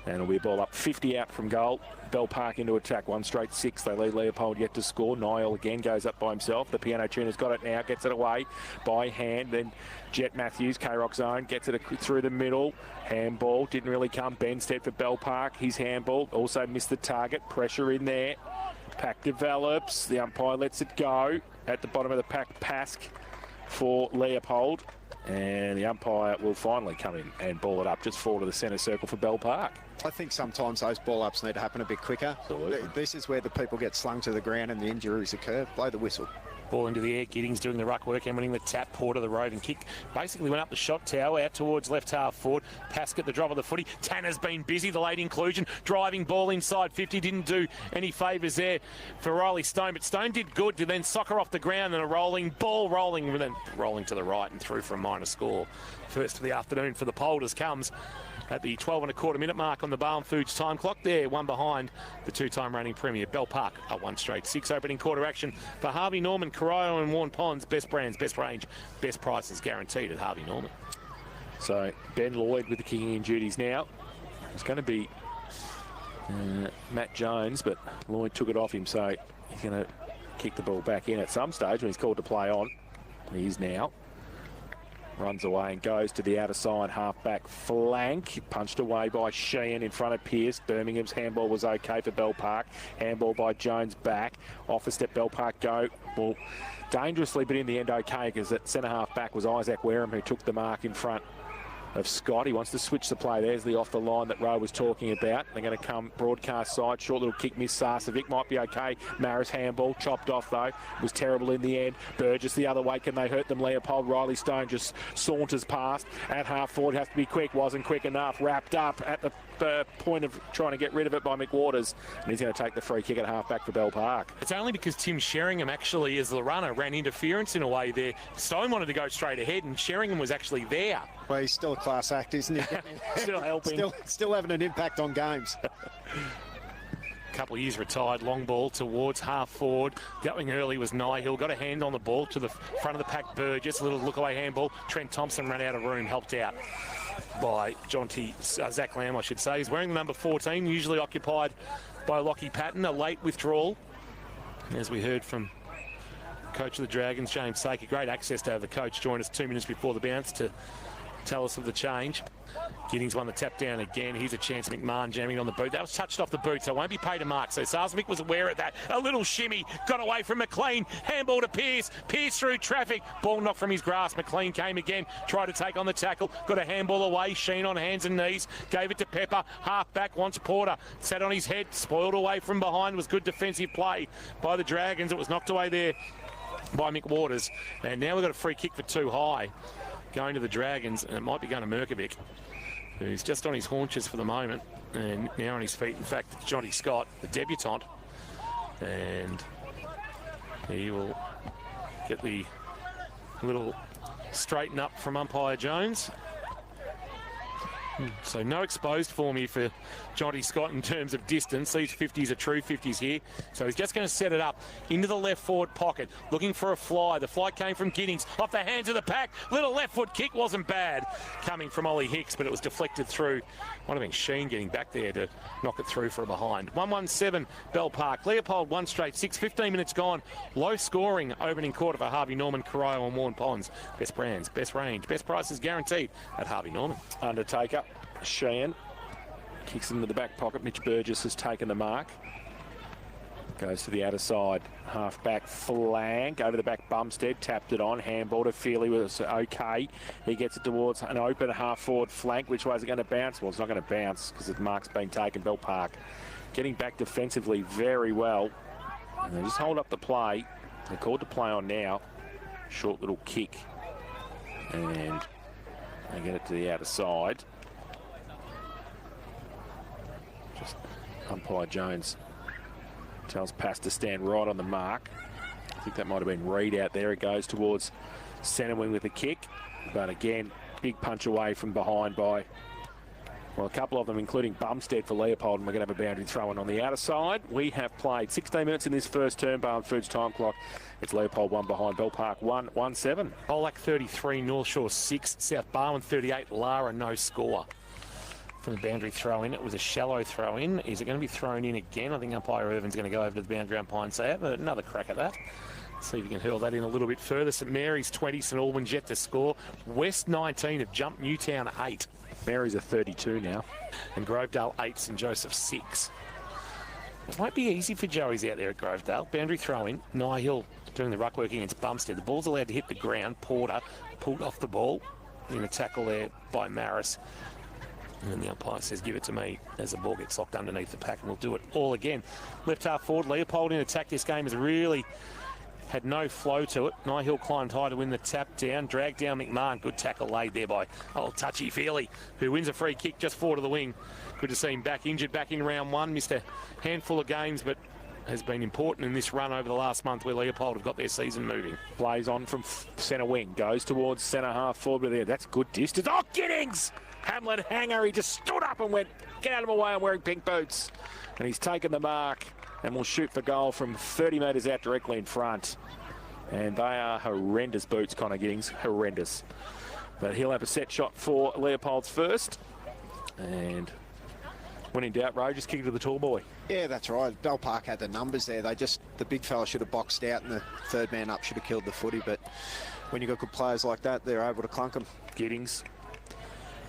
And it'll be a ball up 50 out from goal. Bell Park into attack. 1 straight 6. They lead Leopold yet to score. Niall again goes up by himself. The piano tuner's got it now. Gets it away by hand. Then Jet Matthews, K-Rock zone, gets it through the middle. Handball didn't really come. Benstead for Bell Park. His handball also missed the target. Pressure in there. Pack develops. The umpire lets it go. At the bottom of the pack, Pask for Leopold. And the umpire will finally come in and ball it up just forward to the centre circle for Bell Park. I think sometimes those ball-ups need to happen a bit quicker. Absolutely. This is where the people get slung to the ground and the injuries occur. Blow the whistle. Ball into the air. Giddings doing the ruck work and winning the tap. Porter the roving kick. Basically went up the shot tower out towards left half forward. Pask the drop of the footy. Tanner's been busy. The late inclusion. Driving ball inside 50. Didn't do any favours there for Riley Stone. But Stone did good to then soccer off the ground and a rolling ball rolling then rolling to the right and through for a minor score. First of the afternoon for the Polders comes at the 12 1/4 minute mark on the Barham Foods time clock there, one behind the 2-time reigning premier Bell Park at 1 straight 6. Opening quarter action for Harvey Norman, Corio and Warren Ponds. Best brands, best range, best prices guaranteed at Harvey Norman. So Ben Lloyd with the kicking in duties now. It's going to be Matt Jones, but Lloyd took it off him, so he's going to kick the ball back in at some stage when he's called to play on. He is now. Runs away and goes to the outer side half-back flank. Punched away by Sheehan in front of Pearce. Birmingham's handball was okay for Bell Park. Handball by Jones back. Off a step Bell Park go. Well, dangerously, but in the end okay, because that centre half-back was Isaac Wareham who took the mark in front of Scott. He wants to switch the play. There's the off the line that Rowe was talking about. They're going to come broadcast side. Short little kick miss. Sarcevic might be okay. Maris handball chopped off though. Was terrible in the end. Burgess the other way. Can they hurt them? Leopold. Riley Stone just saunters past. At half forward has to be quick. Wasn't quick enough. Wrapped up at the point of trying to get rid of it by McWaters. And he's going to take the free kick at half back for Bell Park. It's only because Tim Sheringham actually, as the runner, ran interference in a way there. Stone wanted to go straight ahead and Sheringham was actually there. Well, he's still a class act, isn't he? Still helping. Still having an impact on games. Couple of years retired, long ball towards half forward. Going early was Nihill. Got a hand on the ball to the front of the pack. Burgess, a little look away handball. Trent Thompson ran out of room, helped out by Zach Lamb, I should say. He's wearing the number 14, usually occupied by Lockie Patton. A late withdrawal, as we heard from coach of the Dragons, James Saker. Great access to have the coach join us 2 minutes before the bounce to tell us of the change. Giddings won the tap down again. Here's a chance. McMahon jamming on the boot. That was touched off the boot, so it won't be paid a mark. So Sarcevic was aware of that. A little shimmy. Got away from McLean. Handball to Pearce. Pearce through traffic. Ball knocked from his grasp. McLean came again. Tried to take on the tackle. Got a handball away. Sheen on hands and knees. Gave it to Pepper. Half back wants Porter. Sat on his head. Spoiled away from behind. Was good defensive play by the Dragons. It was knocked away there by McWaters. And now we've got a free kick for too high going to the Dragons, and it might be going to Merkovic, who's just on his haunches for the moment and now on his feet. In fact, it's Johnny Scott, the debutant, and he will get the little straighten up from umpire Jones. So no exposed form here for Johnny Scott in terms of distance. These 50s are true 50s here. So he's just going to set it up into the left forward pocket, looking for a fly. The fly came from Giddings, off the hands of the pack. Little left foot kick wasn't bad coming from Ollie Hicks, but it was deflected through. Might have been Sheen getting back there to knock it through for a behind. 1-1-7 Bell Park. Leopold 1 straight 6, 15 minutes gone. Low scoring opening quarter for Harvey Norman, Corio and Warren Ponds. Best brands, best range, best prices guaranteed at Harvey Norman. Undertaker, Sheehan Kicks into the back pocket. Mitch Burgess has taken the mark. Goes to the outer side. Half-back flank. Over the back, Bumstead. Tapped it on. Handball to Feely was okay. He gets it towards an open half-forward flank. Which way is it going to bounce? Well, it's not going to bounce because the mark's been taken. Bell Park getting back defensively very well. And they just hold up the play. They're called to play on now. Short little kick. And they get it to the outer side. Just umpire Jones tells Pass to stand right on the mark. I think that might have been Reed out there. It goes towards centre wing with a kick. But again, big punch away from behind by, well, a couple of them, including Bumstead for Leopold. And we're going to have a boundary throw-in on the outer side. We have played 16 minutes in this first term. Barwon Foods time clock. It's Leopold 1 behind, Bell Park 1-1-7. Bolac 33, North Shore 6, South Barwon 38, Lara no score. From the boundary throw-in, it was a shallow throw-in. Is it going to be thrown in again? I think umpire Irvin's going to go over to the boundary umpire and say, have another crack at that. See if you can hurl that in a little bit further. St Mary's 20, St Albans yet to score. West 19 have jumped Newtown 8. Mary's a 32 now. And Grovedale 8, St Joseph 6. It won't be easy for Joey's out there at Grovedale. Boundary throw-in, Hill doing the ruck work against Bumstead. The ball's allowed to hit the ground. Porter pulled off the ball in a tackle there by Maris. And then the umpire says, give it to me, as the ball gets locked underneath the pack, and we'll do it all again. Left half forward, Leopold in attack. This game has really had no flow to it. Hill climbed high to win the tap down, dragged down McMahon. Good tackle laid there by old Touchy Feely, who wins a free kick just forward of the wing. Good to see him back injured, back in round one. Missed a handful of games, but has been important in this run over the last month where Leopold have got their season moving. Plays on from centre wing, goes towards centre half forward there. That's good distance. Oh, Giddings! Hamlin hanger, he just stood up and went, get out of my way, I'm wearing pink boots. And he's taken the mark and will shoot for goal from 30 metres out directly in front. And they are horrendous boots, Connor Giddings, horrendous. But he'll have a set shot for Leopold's first. And when in doubt, Ro, just kick it to the tall boy. Yeah, that's right. Bell Park had the numbers there. The big fella should have boxed out and the third man up should have killed the footy. But when you've got good players like that, they're able to clunk them. Giddings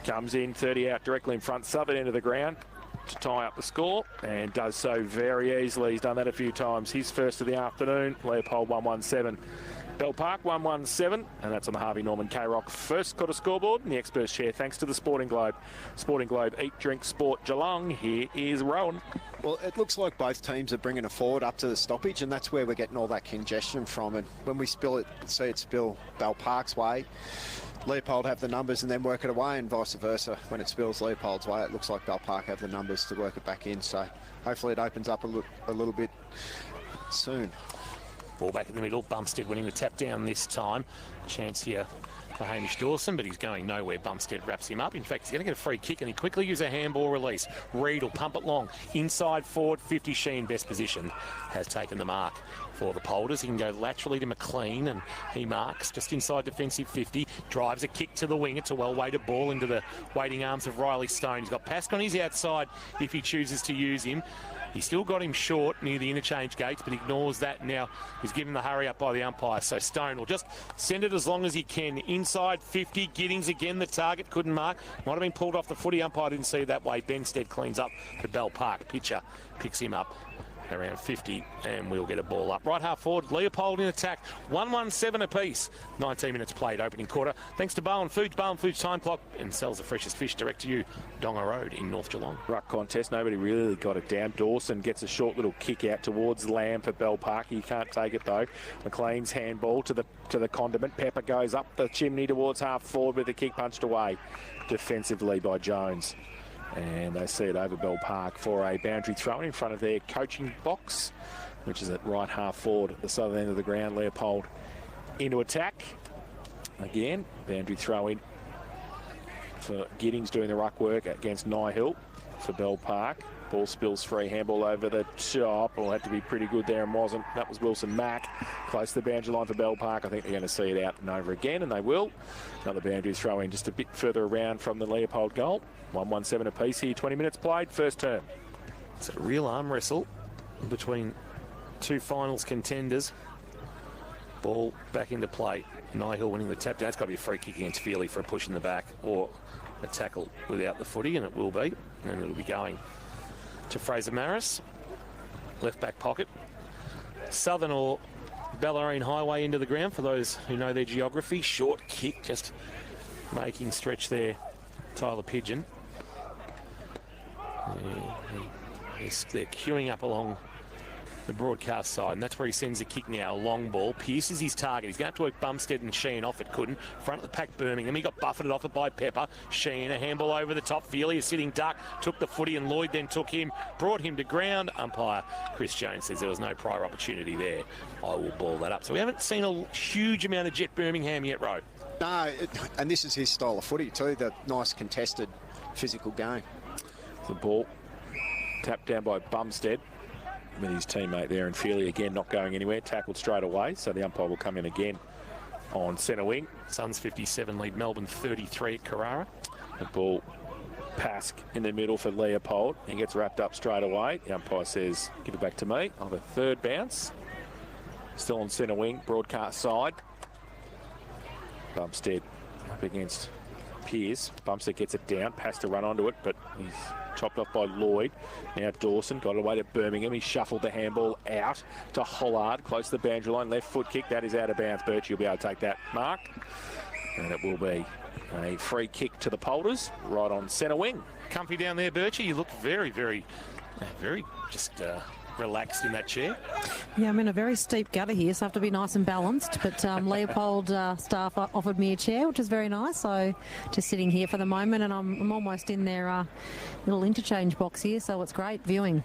comes in, 30 out directly in front, southern end of the ground to tie up the score, and does so very easily. He's done that a few times. His first of the afternoon. Leopold 1-1-7. Bell Park 1-1-7, and that's on the Harvey Norman K-Rock first quarter scoreboard and the experts chair thanks to the Sporting Globe. Sporting Globe, Eat, Drink, Sport, Geelong. Here is Rowan. Well, it looks like both teams are bringing it forward up to the stoppage, and that's where we're getting all that congestion from. And when we see it spill Bell Park's way, Leopold have the numbers and then work it away, and vice versa. When it spills Leopold's way, it looks like Bell Park have the numbers to work it back in. So hopefully it opens up a little bit soon. Ball back in the middle. Bumstead winning the tap down this time. Chance here for Hamish Dawson, but he's going nowhere. Bumstead wraps him up. In fact, he's going to get a free kick, and he quickly uses a handball release. Reed will pump it long. Inside forward, 50 Sheen, best position, has taken the mark for the Polders. He can go laterally to McLean, and he marks just inside defensive 50. Drives a kick to the wing. It's a well-weighted ball into the waiting arms of Riley Stone. He's got Pask on his outside if he chooses to use him. He's still got him short near the interchange gates, but ignores that. Now he's given the hurry up by the umpire. So Stone will just send it as long as he can. Inside 50, Giddings again, the target, couldn't mark. Might have been pulled off the footy. Umpire didn't see it that way. Benstead cleans up the Bell Park. Pitcher picks him up around 50, and we'll get a ball up. Right half forward, Leopold in attack. 1-1-7 apiece. 19 minutes played, opening quarter. Thanks to Barwon Foods. Barwon Foods time clock and sells the freshest fish direct to you. Donga Road in North Geelong. Ruck contest, nobody really got it down. Dawson gets a short little kick out towards Lamb for Bell Park. He can't take it though. McLean's handball to the condiment. Pepper goes up the chimney towards half forward with the kick punched away defensively by Jones. And they see it over Bell Park for a boundary throw in front of their coaching box, which is at right half forward at the southern end of the ground. Leopold into attack. Again, boundary throw in for Giddings doing the ruck work against Hill for Bell Park. Ball spills free, handball over the top. Will have to be pretty good there and wasn't. That was Wilson Mack. Close to the boundary line for Bell Park. I think they're going to see it out and over again, and they will. Another boundary throw in just a bit further around from the Leopold goal. 1-1-7 apiece here, 20 minutes played, first term. It's a real arm wrestle between two finals contenders. Ball back into play. Hill winning the tap down. It's got to be a free kick against Feely for a push in the back, or a tackle without the footy, and it will be. And it'll be going to Fraser Maris. Left back pocket. Southern or Ballerine Highway into the ground for those who know their geography. Short kick, just making stretch there. Tyler Pigeon. They're queuing up along the broadcast side, and that's where he sends the kick now. A long ball. Pierces his target. He's going to have to work Bumstead and Sheehan off it. Couldn't. Front of the pack, Birmingham. He got buffeted off it by Pepper. Sheehan, a handball over the top. Feely, a sitting duck. Took the footy, and Lloyd then took him. Brought him to ground. Umpire Chris Jones says there was no prior opportunity there. I will ball that up. So we haven't seen a huge amount of Jet Birmingham yet, Ro. No, and this is his style of footy too. The nice contested physical game. The ball tapped down by Bumstead with his teammate there, and Feely again not going anywhere, tackled straight away, so the umpire will come in again on centre wing. Suns 57 lead Melbourne 33 at Carrara. The ball Pask in the middle for Leopold. He gets wrapped up straight away. The umpire says, give it back to me. On the third bounce. Still on centre wing, broadcast side. Bumstead up against Pearce. Bumstead gets it down, has to run onto it, but he's chopped off by Lloyd. Now Dawson got it away to Birmingham. He shuffled the handball out to Hollard, close to the boundary line. Left foot kick, that is out of bounds. Birch, you'll be able to take that mark. And it will be a free kick to the Polders, right on centre wing. Comfy down there, Birchie. You look very just relaxed in that chair. Yeah, I'm in a very steep gutter here, so I have to be nice and balanced. But Leopold staff offered me a chair, which is very nice. So just sitting here for the moment, and I'm almost in their little interchange box here, so it's great viewing.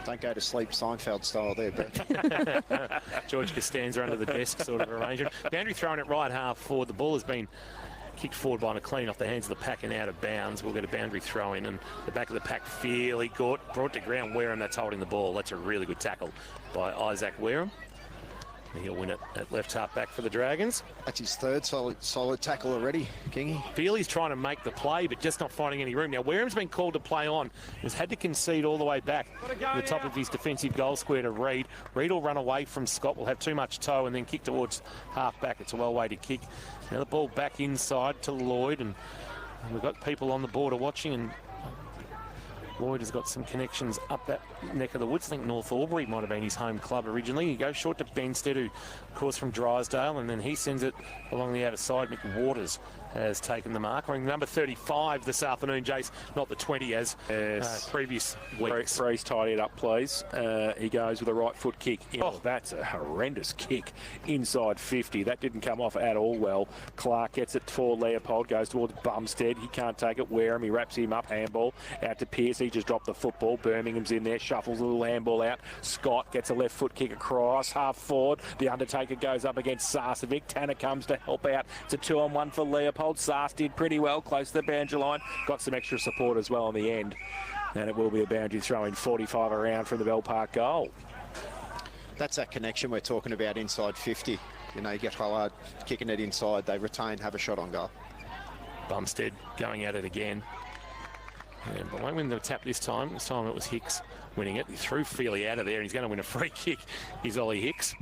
Don't go to sleep Seinfeld style there, but George Costanza under the desk sort of arrangement. Boundary throwing it right half forward. The ball has been kicked forward by McLean off the hands of the pack and out of bounds. We'll get a boundary throw in, and the back of the pack fairly brought to ground. Wareham, that's holding the ball. That's a really good tackle by Isaac Wareham. He'll win it at left half back for the Dragons. That's his third solid tackle already, Kingy. Feely's trying to make the play, but just not finding any room. Now, Wareham's been called to play on. He's had to concede all the way back to the top of his defensive goal square to Reid. Reid will run away from Scott, will have too much toe, and then kick towards half back. It's a well-weighted kick. Now the ball back inside to Lloyd, and we've got people on the border watching, and Lloyd has got some connections up that neck of the woods. I think North Albury might have been his home club originally. He goes short to Benstead, who, of course, from Drysdale, and then he sends it along the outer side. Mick Waters has taken the mark. Wearing number 35 this afternoon, Jace, not the 20 as previous weeks. Freeze, tidy it up, please. He goes with a right foot kick. Oh, that's a horrendous kick inside 50. That didn't come off at all well. Clark gets it for Leopold, goes towards Bumstead. He can't take it. Wareham, he wraps him up. Handball out to Pearce. He just dropped the football. Birmingham's in there, shuffles a little handball out. Scott gets a left foot kick across, half forward. The Undertaker goes up against Sarcevic. Tanner comes to help out. It's a 2-on-1 for Leopold. Sars did pretty well, close to the boundary line. Got some extra support as well on the end. And it will be a boundary throw in 45 around from the Bell Park goal. That's that connection we're talking about inside 50. You know, you get Hollard kicking it inside, they retain, have a shot on goal. Bumstead going at it again. And but won't win the tap this time. This time it was Hicks winning it. He threw Feely out of there, and he's going to win a free kick. He's Ollie Hicks.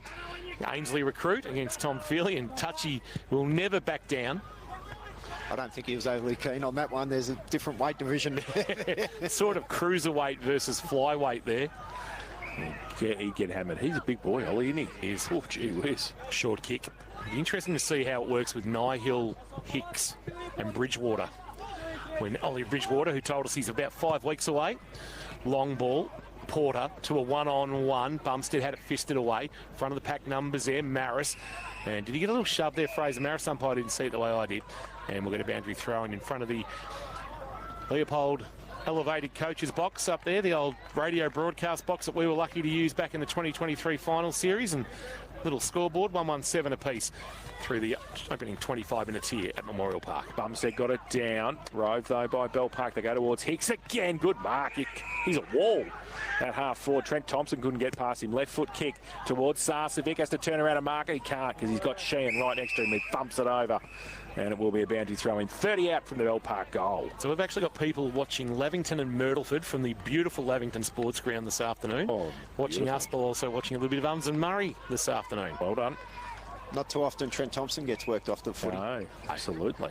Ainsley recruit against Tom Feely, and Touchy will never back down. I don't think he was overly keen on that one. There's a different weight division. Sort of cruiserweight versus flyweight there. Yeah, he'd get hammered. He's a big boy, Ollie, isn't he? He is. Oh, gee whiz. Short kick. It'll be interesting to see how it works with Nihill, Hicks and Bridgewater. When Ollie Bridgewater, who told us he's about 5 weeks away, long ball, Porter to a one-on-one. Bumstead had it fisted away. Front of the pack numbers there, Maris. And did he get a little shove there, Fraser Maris? Umpire didn't see it the way I did. And we'll get a boundary throw in front of the Leopold elevated coaches box up there, the old radio broadcast box that we were lucky to use back in the 2023 final series. And little scoreboard, 117 apiece through the opening 25 minutes here at Memorial Park. Bumstead got it down. Rove, though, by Bell Park. They go towards Hicks again. Good mark. He's a wall. At half forward, Trent Thompson couldn't get past him. Left foot kick towards Sarcevic. Has to turn around and mark it. He can't because he's got Sheehan right next to him. He thumps it over. And it will be a boundary throw in 30 out from the Bell Park goal. So we've actually got people watching Lavington and Myrtleford from the beautiful Lavington Sports Ground this afternoon. Oh, watching us, but also watching a little bit of Uns and Murray this afternoon. Well done. Not too often Trent Thompson gets worked off the footy. No, absolutely.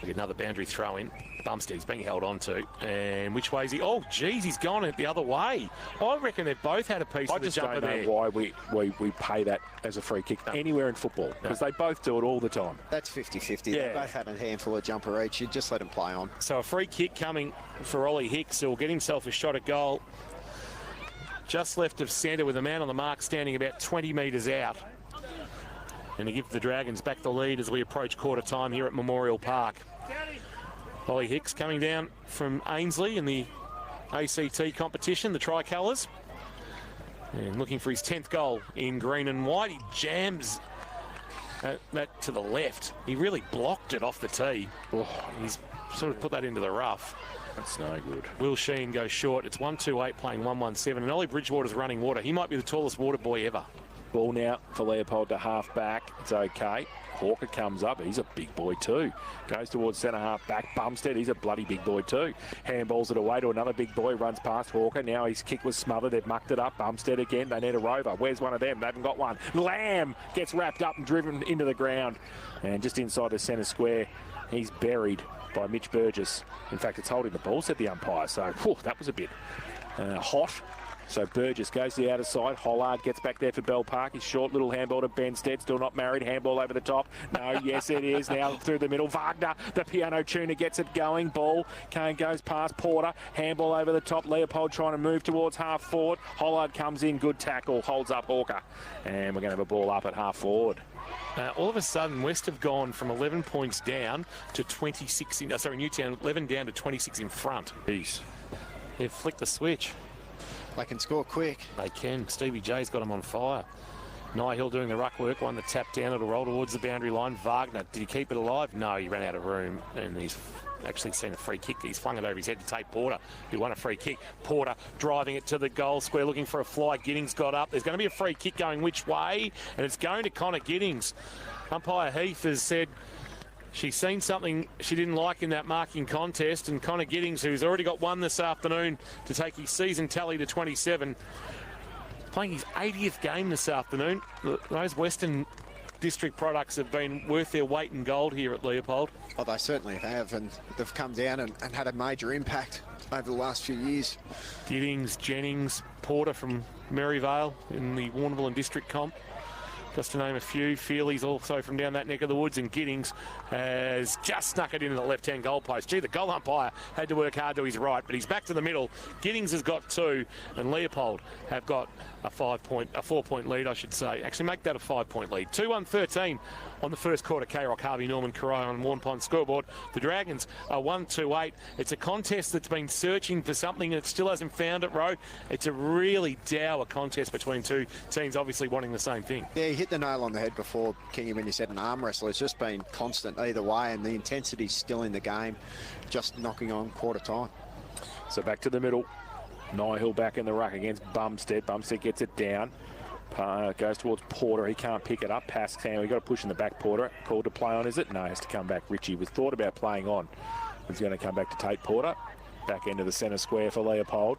Another boundary throw in. Bumstead's being held on to. And which way is he? Oh, geez, he's gone it the other way. I reckon they've both had a piece of the jumper there. I just don't know why we pay that as a free kick anywhere in football, because they both do it all the time. That's 50-50. Yeah. They both had a handful of jumper each. You just let them play on. So a free kick coming for Ollie Hicks, who will get himself a shot at goal. Just left of centre with a man on the mark standing about 20 metres out. And to give the Dragons back the lead as we approach quarter time here at Memorial Park. Ollie Hicks coming down from Ainsley in the ACT competition, the Tricolours. And looking for his 10th goal in green and white. He jams that to the left. He really blocked it off the tee. Oh, he's sort of put that into the rough. That's no good. Will Sheen goes short. It's 1-2-8 playing 1-1-7. And Ollie Bridgewater's running water. He might be the tallest water boy ever. Ball now for Leopold to half back. It's okay. Hawker comes up. He's a big boy too. Goes towards centre half back. Bumstead, he's a bloody big boy too. Handballs it away to another big boy. Runs past Hawker. Now his kick was smothered. They've mucked it up. Bumstead again. They need a rover. Where's one of them? They haven't got one. Lamb gets wrapped up and driven into the ground. And just inside the centre square, he's buried by Mitch Burgess. In fact, it's holding the ball, said the umpire. So, whew, that was a bit hot. So Burgess goes to the outer side. Hollard gets back there for Bell Park. His short little handball to Benstead. Still not married. Handball over the top. No, yes it is. Now through the middle. Wagner, the piano tuner, gets it going. Ball. Kane goes past Porter. Handball over the top. Leopold trying to move towards half forward. Hollard comes in. Good tackle. Holds up Hawker. And we're going to have a ball up at half forward. All of a sudden, West have gone from 11 points down to 26 in... Newtown 11 down to 26 in front. Peace. They've flicked the switch. They can score quick. They can. Stevie J's got them on fire. Nyhill doing the ruck work. One the tap down. It'll roll towards the boundary line. Wagner, did he keep it alive? No, he ran out of room. And he's actually seen a free kick. He's flung it over his head to Tate Porter, who won a free kick. Porter driving it to the goal square, looking for a fly. Giddings got up. There's going to be a free kick going which way? And it's going to Connor Giddings. Umpire Heath has said she's seen something she didn't like in that marking contest, and Connor Giddings, who's already got one this afternoon to take his season tally to 27, playing his 80th game this afternoon. Those Western District products have been worth their weight in gold here at Leopold. Oh, they certainly have, and they've come down and had a major impact over the last few years. Giddings, Jennings, Porter from Maryvale in the Warrnambool and District comp. Just to name a few. Feely's also from down that neck of the woods, and Giddings has just snuck it into the left-hand goal post. Gee, the goal umpire had to work hard to his right, but he's back to the middle. Giddings has got 2, and Leopold have got a 4-point lead, I should say. Actually, make that a 5-point lead. 2-1-13 on the first quarter. K-Rock, Harvey Norman, Corai on Warren Pond scoreboard. The Dragons are 1-2-8. It's a contest that's been searching for something that still hasn't found it, Ro. It's a really dour contest between two teams, obviously wanting the same thing. Yeah, you hit the nail on the head before, Kingy, when you said an arm wrestle. It's just been constant either way, and the intensity's still in the game, just knocking on quarter time. So back to the middle. Nyhill back in the ruck against Bumstead. Bumstead gets it down. Goes towards Porter. He can't pick it up. Pass down. We've got to push in the back. Porter called to play on, is it? No, has to come back. Richie was thought about playing on. He's going to come back to Tate Porter. Back into the centre square for Leopold.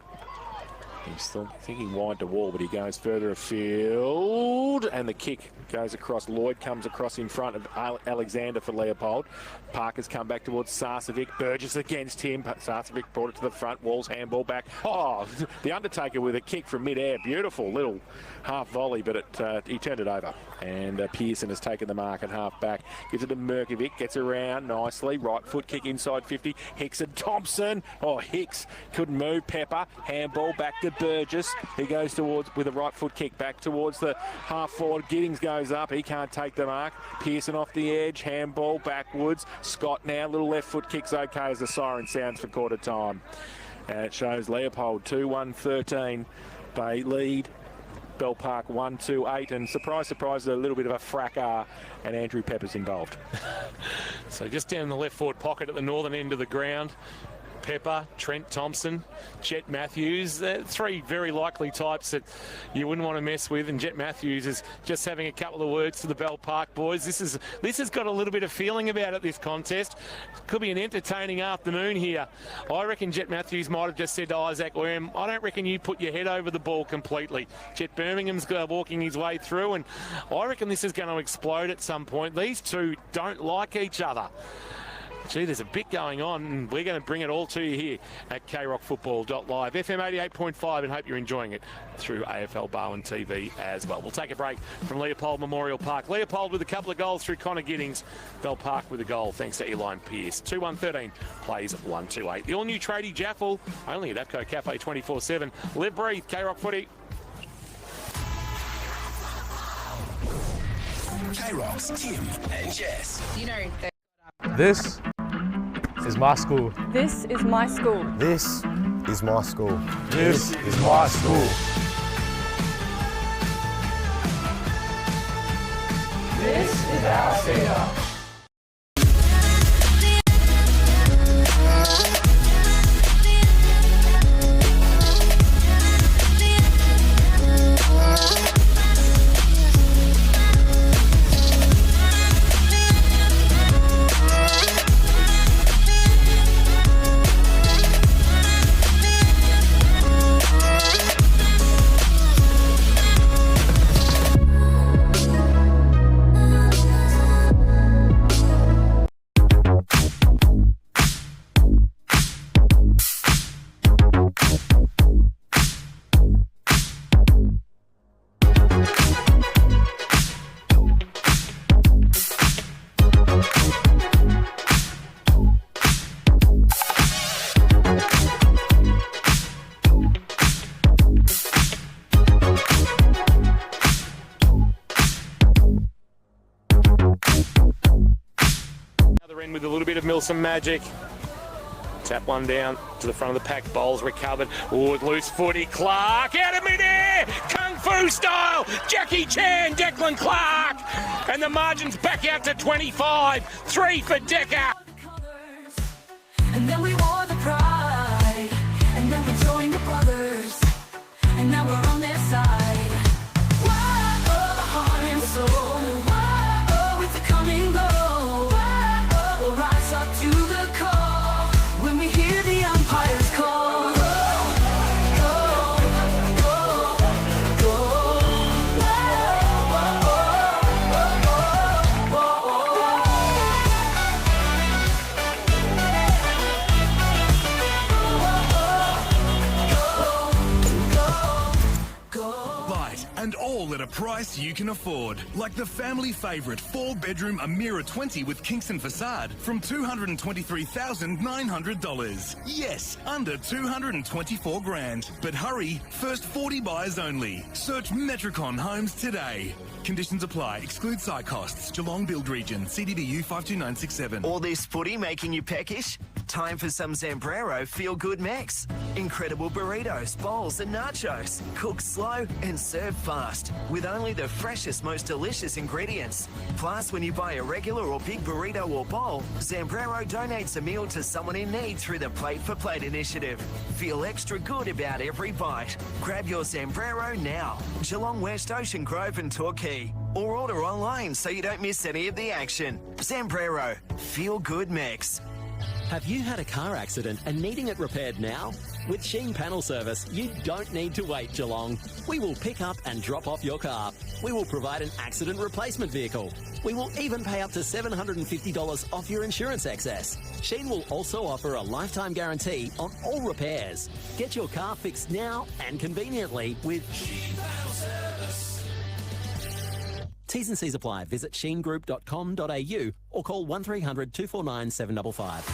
He's still thinking wide to wall, but he goes further afield, and the kick goes across. Lloyd comes across in front of Alexander for Leopold. Parker's come back towards Sarcevic. Burgess against him. Sarcevic brought it to the front. Walls handball back. Oh, the Undertaker with a kick from mid-air. Beautiful little half volley, but he turned it over. And Pearson has taken the mark at half back. Gives it to Merkovic. Gets around nicely. Right foot kick inside 50. Hicks and Thompson. Oh, Hicks couldn't move. Pepper. Handball back to Burgess. He goes towards with a right foot kick back towards the half forward. Giddings goes up. He can't take the mark. Pearson off the edge. Handball backwards. Scott now. Little left foot kick's okay as the siren sounds for quarter time. And it shows Leopold 2-1-13. They lead. Bell Park 1-2-8, and surprise, surprise, a little bit of a fracas, and Andrew Pepper's involved. So just down in the left forward pocket at the northern end of the ground, Pepper, Trent Thompson, Jet Matthews. Three very likely types that you wouldn't want to mess with, and Jet Matthews is just having a couple of words to the Bell Park boys. This has got a little bit of feeling about it, this contest. Could be an entertaining afternoon here. I reckon Jet Matthews might have just said to Isaac Worm, I don't reckon you put your head over the ball completely. Jet Birmingham's walking his way through, and I reckon this is going to explode at some point. These two don't like each other. Gee, there's a bit going on, and we're going to bring it all to you here at krockfootball.live, FM 88.5, and hope you're enjoying it through AFL Barwon TV as well. We'll take a break from Leopold Memorial Park. Leopold with a couple of goals through Connor Giddings. Bell Park with a goal thanks to Eli Pearce. 2-1-13 plays 1-2-8. The all-new tradie Jaffel, only at APCO Cafe 24/7. Live, breathe, K-Rock footy. K-Rock's Tim and Jess. You know, This is my school. This is my school. This is my school. This is my school. This is our centre. With a little bit of Milsom magic. Tap one down to the front of the pack. Bowls recovered. Oh, loose footy. Clark out of midair. Kung Fu style. Jackie Chan, Declan Clark. And the margin's back out to 25. 3 for Decker. And then we wore the pride. And then we joined the brothers. And now we're on their side. Whoa, the heart and soul. Whoa, it's a coming glow. We'll rise up to the call when we hear the umpires call. Go, go, go, go. Light and all at a price you can afford. Like the family favourite 4-bedroom Amira 20 with Kingston facade from $223,900. Yes, under 224 grand. But hurry, first 40 buyers only. Search Metricon Homes today. Conditions apply. Exclude site costs. Geelong Build Region. CDDU 52967. All this footy making you peckish? Time for some Zambrero feel-good mix. Incredible burritos, bowls and nachos. Cooked slow and served fast. With only the freshest, most delicious ingredients. Plus, when you buy a regular or big burrito or bowl, Zambrero donates a meal to someone in need through the Plate for Plate initiative. Feel extra good about every bite. Grab your Zambrero now. Geelong West, Ocean Grove and Torquay. Or order online so you don't miss any of the action. Zambrero, feel good mix. Have you had a car accident and needing it repaired now? With Sheen Panel Service, you don't need to wait, Geelong. We will pick up and drop off your car. We will provide an accident replacement vehicle. We will even pay up to $750 off your insurance excess. Sheen will also offer a lifetime guarantee on all repairs. Get your car fixed now and conveniently with Sheen Panel Service. T's and C's apply. Visit sheengroup.com.au or call 1300 249 755.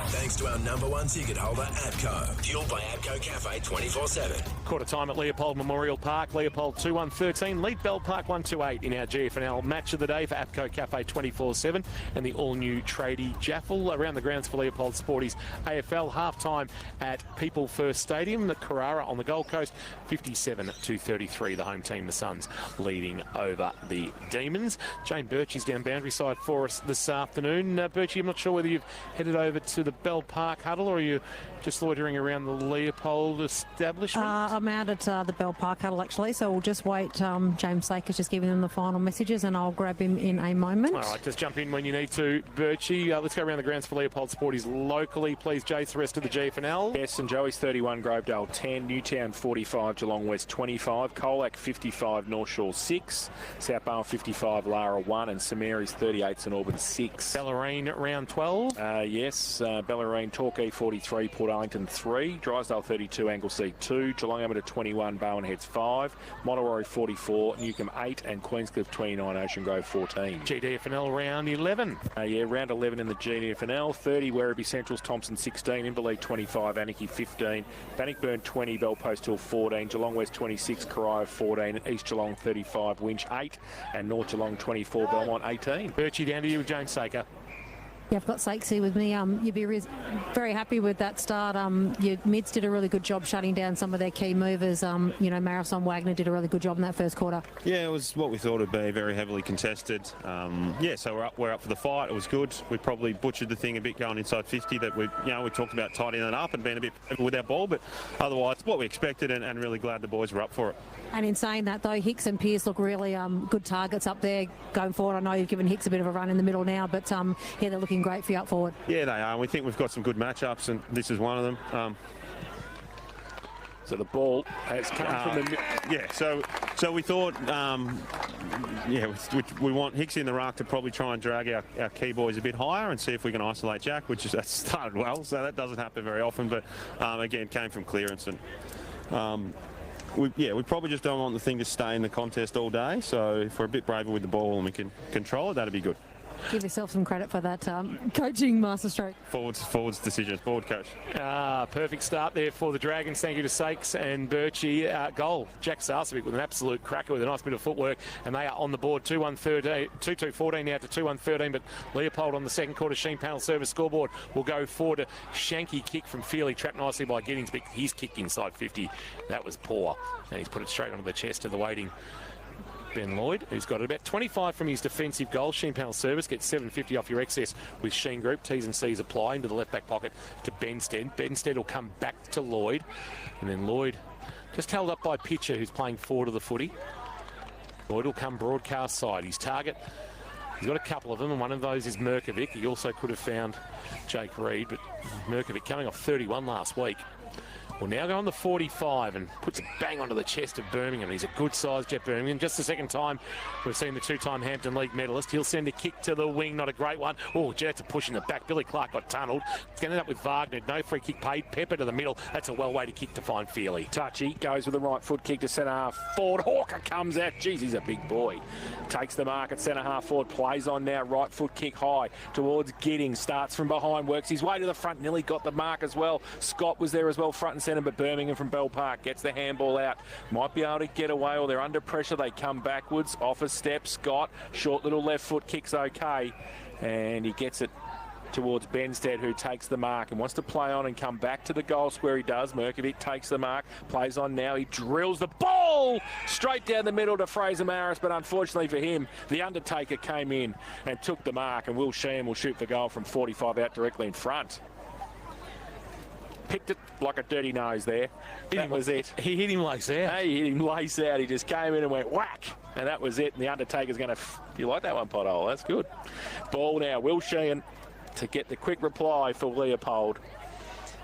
Thanks to our #1 ticket holder, APCO. Fueled by APCO Cafe 24/7. Quarter time at Leopold Memorial Park. Leopold 2-1-13. Lead Bell Park 1-2-8 in our GFL match of the day for APCO Cafe 24/7 and the all-new tradie Jaffel around the grounds for Leopold Sporties AFL. Half-time at People First Stadium at Carrara on the Gold Coast. 57-33. The home team, the Suns, leading over the Demons. Jane Birchie's down boundary side for us this afternoon. Birchie, I'm not sure whether you've headed over to the Bell Park huddle, or are you just loitering around the Leopold establishment? I'm out at the Bell Park huddle, actually, so we'll just wait. James Saker's just giving them the final messages, and I'll grab him in a moment. All right, just jump in when you need to, Birchie. Let's go around the grounds for Leopold Sporties locally, please, Jace, the rest of the GFNL. Yes, St Joey's 31, Grovedale 10, Newtown 45, Geelong West 25, Colac 55, North Shore 6, South Barwon 55, Lara 1, and St Mary's 38, St Albans 6. Bellarine round 12? Yes, Bellarine, Torquay 43, Port Arlington 3, Drysdale 32, Anglesea 2, Geelong Amateur 21, Barwon Heads 5, Monterey 44, Newcombe 8, and Queenscliff 29, Ocean Grove 14. GDFNL round 11. Round 11 in the GDFNL, 30, Werribee Central's Thompson 16, Inverleigh 25, Anarchy 15, Bannockburn 20, Bellpost Hill 14, Geelong West 26, Corio 14, East Geelong 35, Winch 8, and North Geelong 24, Belmont 18. Birchie, down to you with James Saker. Yeah, I've got Sakes here with me. You'd be very happy with that start. Your mids did a really good job shutting down some of their key movers. Marisol Wagner did a really good job in that first quarter. Yeah, it was what we thought it'd be, very heavily contested. So we're up for the fight. It was good. We probably butchered the thing a bit going inside 50. That we talked about tidying it up and being a bit with our ball, but otherwise what we expected, and really glad the boys were up for it. And in saying that, though, Hicks and Pearce look really good targets up there going forward. I know you've given Hicks a bit of a run in the middle now, but they're looking great for you up forward. Yeah, they are. We think we've got some good matchups, and this is one of them. So the ball has come from the... Yeah, so we thought, we want Hicks in the ruck to probably try and drag our key boys a bit higher and see if we can isolate Jack, that started well, so that doesn't happen very often, but again, came from clearance. And we probably just don't want the thing to stay in the contest all day, so if we're a bit braver with the ball and we can control it, that'd be good. Give yourself some credit for that coaching masterstroke. Forwards decision. Forward coach. Perfect start there for the Dragons. Thank you to Sakes and Birchie. Goal. Jack Sarcevic with an absolute cracker with a nice bit of footwork, and they are on the board. 2-1-13, 2-2-14 now to 2-1-13, but Leopold on the second quarter. Sheen panel service scoreboard will go forward. A shanky kick from Feely, trapped nicely by Giddings, but he's kicked inside 50. That was poor, and he's put it straight onto the chest of the waiting Ben Lloyd, who's got about 25 from his defensive goal. Sheen panel service gets $7.50 off your excess with Sheen Group. T's and C's apply into the left back pocket to Benstead. Benstead will come back to Lloyd, and then Lloyd just held up by Pitcher, who's playing forward of the footy. Lloyd will come broadcast side. His target, he's got a couple of them, and one of those is Merkovic. He also could have found Jake Reed, but Merkovic coming off 31 last week will now go on the 45 and puts a bang onto the chest of Birmingham. He's a good size, Jet Birmingham. Just the second time we've seen the two-time Hampton League medalist. He'll send a kick to the wing, not a great one. Oh, Jets are pushing it back. Billy Clark got tunnelled. It's going to end up with Wagner. No free kick paid. Pepper to the middle. That's a well-weighted kick to find Feely. Touchy goes with the right foot kick to centre half forward. Hawker comes out. Jeez, he's a big boy. Takes the mark at centre half forward. Plays on now. Right foot kick high towards Giddings. Starts from behind. Works his way to the front. Nearly got the mark as well. Scott was there as well, front and centre, but Birmingham from Bell Park gets the handball out. Might be able to get away, or they're under pressure. They come backwards. Off a step. Scott. Short little left foot kick's okay. And he gets it towards Benstead, who takes the mark and wants to play on and come back to the goal square. He does. Merkovic takes the mark, plays on now. He drills the ball straight down the middle to Fraser Maris, but unfortunately for him, the Undertaker came in and took the mark, and Will Sheehan will shoot for goal from 45 out directly in front. Picked it like a dirty nose there. That was it. He hit him lace out. He hit him lace out. He just came in and went whack. And that was it. And the Undertaker's going to... You like that one, Pothole? That's good. Ball now. Will Sheehan to get the quick reply for Leopold.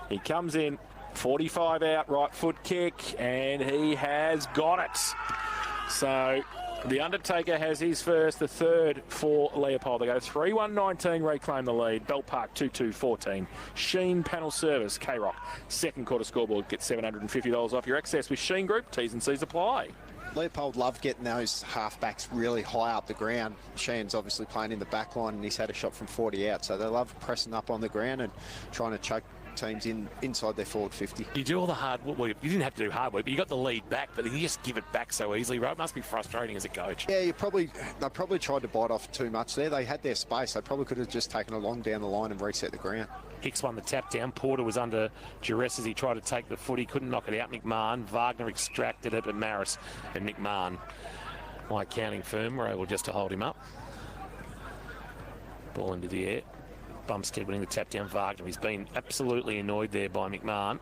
He comes in. 45 out. Right foot kick. And he has got it. So... The Undertaker has his first, the third for Leopold. They go 3-1-19, reclaim the lead. Bell Park 2-2-14. Sheen panel service, K-Rock. Second quarter scoreboard, get $750 off your excess with Sheen Group. T's and C's apply. Leopold love getting those halfbacks really high up the ground. Sheen's obviously playing in the back line, and he's had a shot from 40 out. So they love pressing up on the ground and trying to choke teams inside their forward 50. You do all the hard work. Well, you didn't have to do hard work, but you got the lead back, but you just give it back so easily, right? It must be frustrating as a coach. Yeah, they probably tried to bite off too much there. They had their space. They probably could have just taken a long down the line and reset the ground. Hicks won the tap down. Porter was under duress as he tried to take the footy. Couldn't knock it out. McMahon. Wagner extracted it, but Maris and McMahon, my accounting firm, were able just to hold him up. Ball into the air. Bumstead winning the tap down Wagner. He's been absolutely annoyed there by McMahon.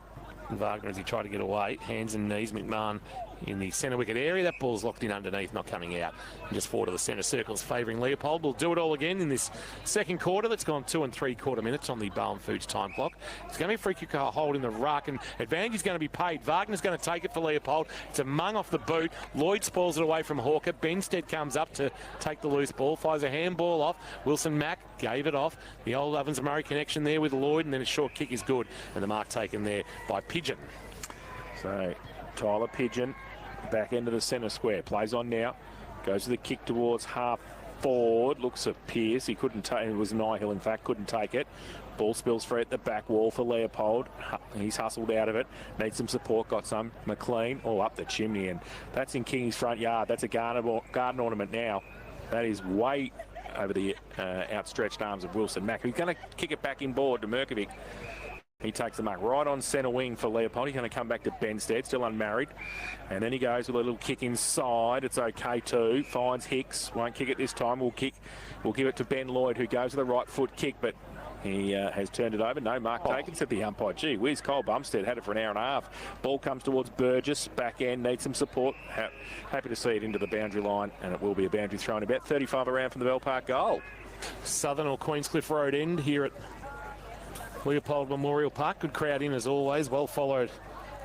And Wagner, as he tried to get away, hands and knees, McMahon in the centre wicket area. That ball's locked in underneath, not coming out. And just forward to the centre circles, favouring Leopold. We'll do it all again in this second quarter. That's gone 2 3/4 minutes on the Bowen Foods time clock. It's going to be a free kick hold in the ruck, and advantage is going to be paid. Wagner's going to take it for Leopold. It's a mung off the boot. Lloyd spoils it away from Hawker. Benstead comes up to take the loose ball, fires a handball off. Wilson Mack gave it off. The old Ovens Murray connection there with Lloyd, and then a short kick is good. And the mark taken there by Pigeon. So Tyler Pigeon, back end of the centre square, plays on now, goes to the kick towards half forward, looks at Pearce, he couldn't take it, was Nihill in fact, couldn't take it. Ball spills free at the back wall for Leopold. He's hustled out of it, needs some support, got some. McLean, up the chimney, and that's in King's front yard. That's a garden ornament now. That is way over the outstretched arms of Wilson Mack. He's going to kick it back inboard to Merkovic. He takes the mark right on centre wing for Leopold. He's going to come back to Benstead, still unmarried. And then he goes with a little kick inside. It's okay too. Finds Hicks. Won't kick it this time. We'll give it to Ben Lloyd, who goes with a right foot kick, but he has turned it over. No mark taken, said the umpire. Gee whiz, Cole Bumstead had it for an hour and a half. Ball comes towards Burgess. Back end, needs some support. Happy to see it into the boundary line, and it will be a boundary throw in about 35 around from the Bell Park goal. Southern or Queenscliff Road end here at Leopold Memorial Park. Good crowd in as always. Well followed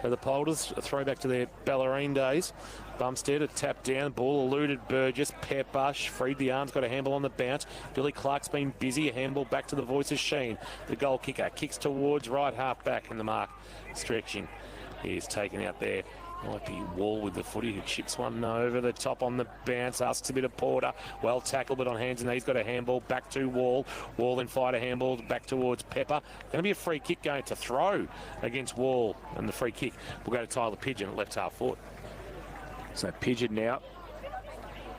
by the Polders. A throwback to their Ballerine days. Bumstead, a tap down. Ball eluded Burgess. Peppush freed the arms. Got a handball on the bounce. Billy Clark's been busy. A handball back to the voice of Sheen. The goal kicker kicks towards right half back, and the mark stretching. He is taken out there. Might be Wall with the footy, who chips one over the top on the bounce, asks a bit of Porter. Well tackled, but on hands and knees, got a handball back to Wall. Wall then fired a handball back towards Pepper. Going to be a free kick going to throw against Wall, and the free kick will go to Tyler Pigeon at left half forward. So Pigeon now,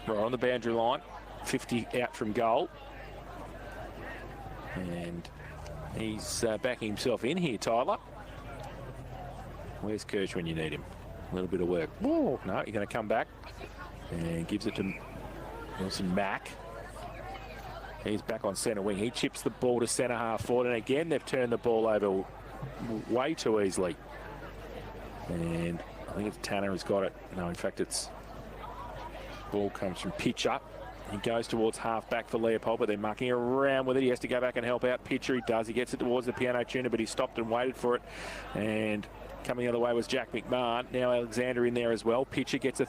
right on the boundary line, 50 out from goal. And he's backing himself in here, Tyler. Where's Kirsch when you need him? A little bit of work. Whoa. No, he's going to come back and gives it to Wilson Mack. He's back on centre wing. He chips the ball to centre half forward, and again they've turned the ball over way too easily. And I think it's Tanner who's got it. No, in fact it's ball comes from pitch up. He goes towards half back for Leopold, but they're mucking around with it. He has to go back and help out Pitcher. He does. He gets it towards the piano tuner, but he stopped and waited for it. And coming the other way was Jack McMahon. Now Alexander in there as well. Pitcher gets a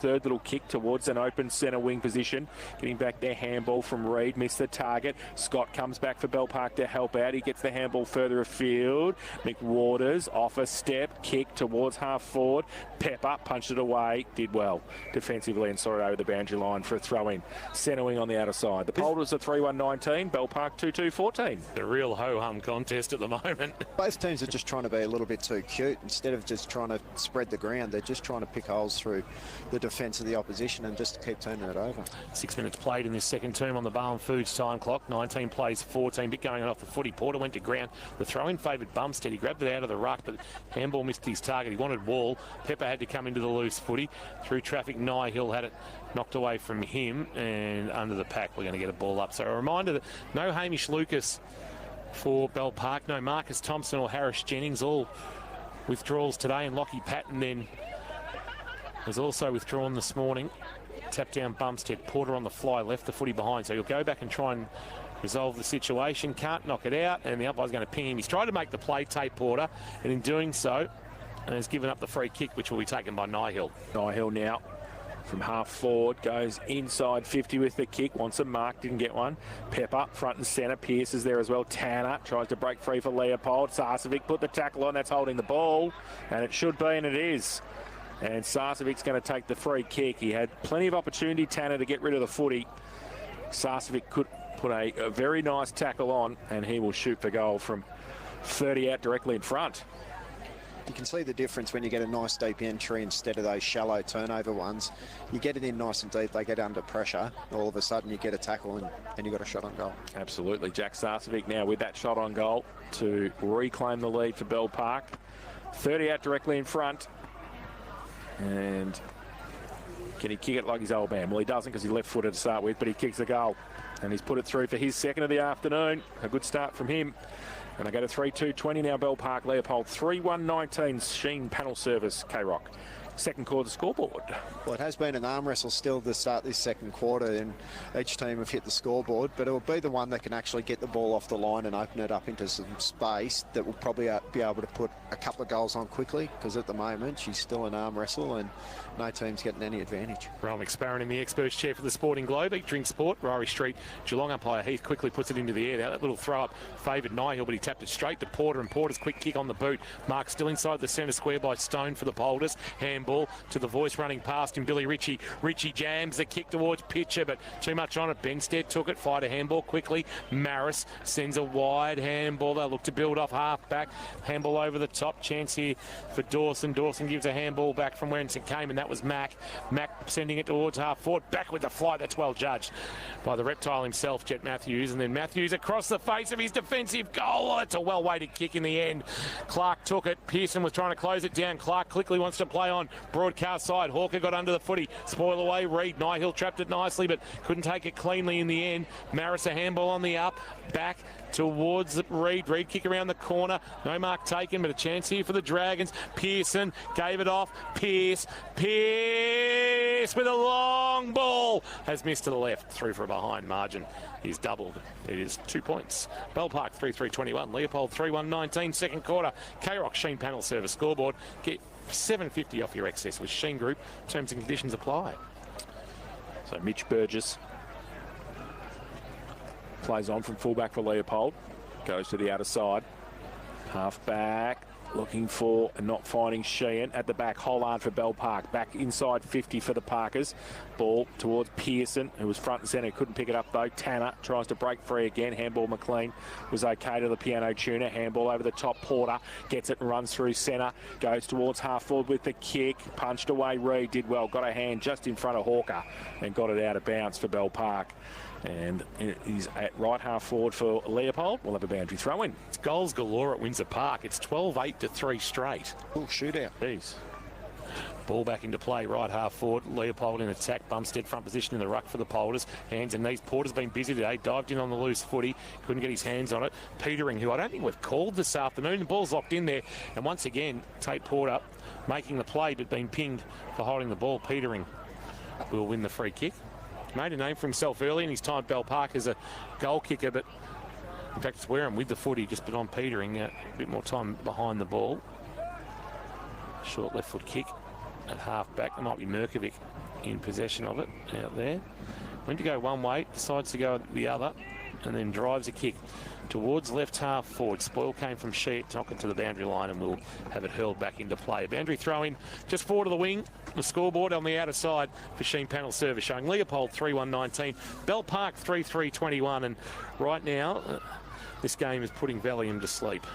third little kick towards an open centre wing position. Getting back there, handball from Reid. Missed the target. Scott comes back for Bell Park to help out. He gets the handball further afield. McWaters off a step. Kick towards half forward. Pepper punched it away. Did well defensively and saw it over the boundary line for a throw-in. Centre wing on the outer side. The Polders are 3-1-19. Bell Park 2-2-14. The real ho-hum contest at the moment. Both teams are just trying to be a little bit too cute. Instead of just trying to spread the ground, they're just trying to pick holes through the defence of the opposition and just keep turning it over. 6 minutes played in this second term on the Bowen Foods time clock. 19 plays, 14. Bit going on off the footy. Porter went to ground. The throw-in favoured Bumstead. He grabbed it out of the ruck, but handball missed his target. He wanted Wall. Pepper had to come into the loose footy. Through traffic, Nihill had it knocked away from him, and under the pack we're going to get a ball up. So a reminder that no Hamish Lucas for Bell Park, no Marcus Thompson or Harris Jennings, all withdrawals today, and Lockie Patton then was also withdrawn this morning. Tap down Bumstead. Porter on the fly, left the footy behind. So he'll go back and try and resolve the situation. Can't knock it out, and the umpire's going to ping him. He's tried to make the play, Tate Porter, and in doing so, has given up the free kick, which will be taken by Nihill. Nihill now from half forward, goes inside 50 with the kick, wants a mark, didn't get one. Pepper, front and centre, Pearce is there as well. Tanner tries to break free for Leopold. Sarcevic put the tackle on, that's holding the ball, and it should be, and it is. And Sarcevic's going to take the free kick. He had plenty of opportunity, Tanner, to get rid of the footy. Sarcevic could put a very nice tackle on, and he will shoot for goal from 30 out directly in front. You can see the difference when you get a nice deep entry instead of those shallow turnover ones. You get it in nice and deep, they get under pressure. All of a sudden you get a tackle and you've got a shot on goal. Absolutely. Jack Sarcevic now with that shot on goal to reclaim the lead for Bell Park. 30 out directly in front. And can he kick it like his old man? Well, he doesn't because he's left-footed to start with, but he kicks the goal. And he's put it through for his second of the afternoon. A good start from him. And I go to 3-2-20 now, Bell Park, Leopold. 3-1-19, Sheen panel service, K-Rock. Second quarter scoreboard. Well, it has been an arm wrestle still to start this second quarter, and each team have hit the scoreboard, but it will be the one that can actually get the ball off the line and open it up into some space that will probably be able to put a couple of goals on quickly, because at the moment she's still an arm wrestle and no team's getting any advantage. Rowan McSparron in the experts chair for the Sporting Globe. Eat, drink, sport. Ryrie Street. Geelong umpire Heath quickly puts it into the air. That little throw up favoured Nihill, but he tapped it straight to Porter, and Porter's quick kick on the boot. Mark still inside the centre square by Stone for the Polders. Handball to the voice running past him, Billy Ritchie. Ritchie jams the kick towards Pitcher, but too much on it. Benstead took it, fired a handball quickly. Maris sends a wide handball. They'll look to build off half back. Handball over the top. Chance here for Dawson. Dawson gives a handball back from where it came, and that was Mack. Mack sending it towards half forward. Back with the fly. That's well judged by the reptile himself, Jet Matthews. And then Matthews across the face of his defensive goal. Oh, it's a well-weighted kick in the end. Clark took it. Pearson was trying to close it down. Clark quickly wants to play on broadcast side. Hawker got under the footy. Spoil away. Reed. Nihill trapped it nicely, but couldn't take it cleanly in the end. Maris a handball on the up. Back towards Reed. Reed kick around the corner. No mark taken, but a chance here for the Dragons. Pearson gave it off. Pierce with a long ball. Has missed to the left. Through for a behind margin. He's doubled. It is 2 points. Bell Park 3-3-21. Leopold 3-1-19. Second quarter. K-Rock Sheen panel service scoreboard. Get $7.50 off your excess with Sheen Group. Terms and conditions apply. So Mitch Burgess plays on from fullback for Leopold. Goes to the outer side. Half back. Looking for and not finding Sheehan at the back. Hollard for Bell Park. Back inside 50 for the Parkers. Ball towards Pearson, who was front and centre. Couldn't pick it up though. Tanner tries to break free again. Handball McLean was okay to the piano tuner. Handball over the top. Porter gets it and runs through centre. Goes towards half forward with the kick. Punched away. Reed did well. Got a hand just in front of Hawker and got it out of bounds for Bell Park. And he's at right half forward for Leopold. We'll have a boundary throw in. It's goals galore at Windsor Park. It's 12-8 to 3 straight. Cool shootout. Jeez. Ball back into play, right half forward. Leopold in attack. Bumstead front position in the ruck for the Polders. Hands and knees. Porter's been busy today. Dived in on the loose footy. Couldn't get his hands on it. Petering, who I don't think we've called this afternoon. The ball's locked in there. And once again, Tate Porter making the play but being pinged for holding the ball. Petering will win the free kick. Made a name for himself early in his time at Bell Park as a goal kicker, but in fact it's Wareham with the footy, just been on Petering. A bit more time behind the ball. Short left foot kick at half back. There might be Merkovic in possession of it out there. Went to go one way, decides to go the other, and then drives a kick towards left half forward. Spoil came from Sheet, knock it to the boundary line, and we'll have it hurled back into play. Boundary throw in just forward of the wing. The scoreboard on the outer side for Sheen panel service showing Leopold 3-1-19, Bell Park 3-3-21, and right now this game is putting Valium to sleep.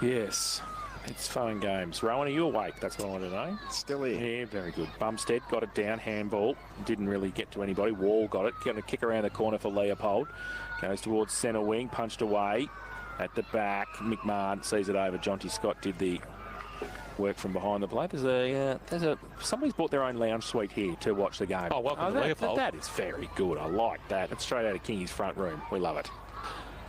Yes, it's fun games. Rowan, are you awake? That's what I want to know. Still here. Yeah, very good. Bumstead got it down, handball. Didn't really get to anybody. Wall got it. Going to kick around the corner for Leopold. Goes towards centre wing, punched away at the back. McMahon sees it over. Jonty Scott did the work from behind the plate. Somebody's bought their own lounge suite here to watch the game. Oh, welcome to Leopold. That is very good. I like that. It's straight out of Kingy's front room. We love it.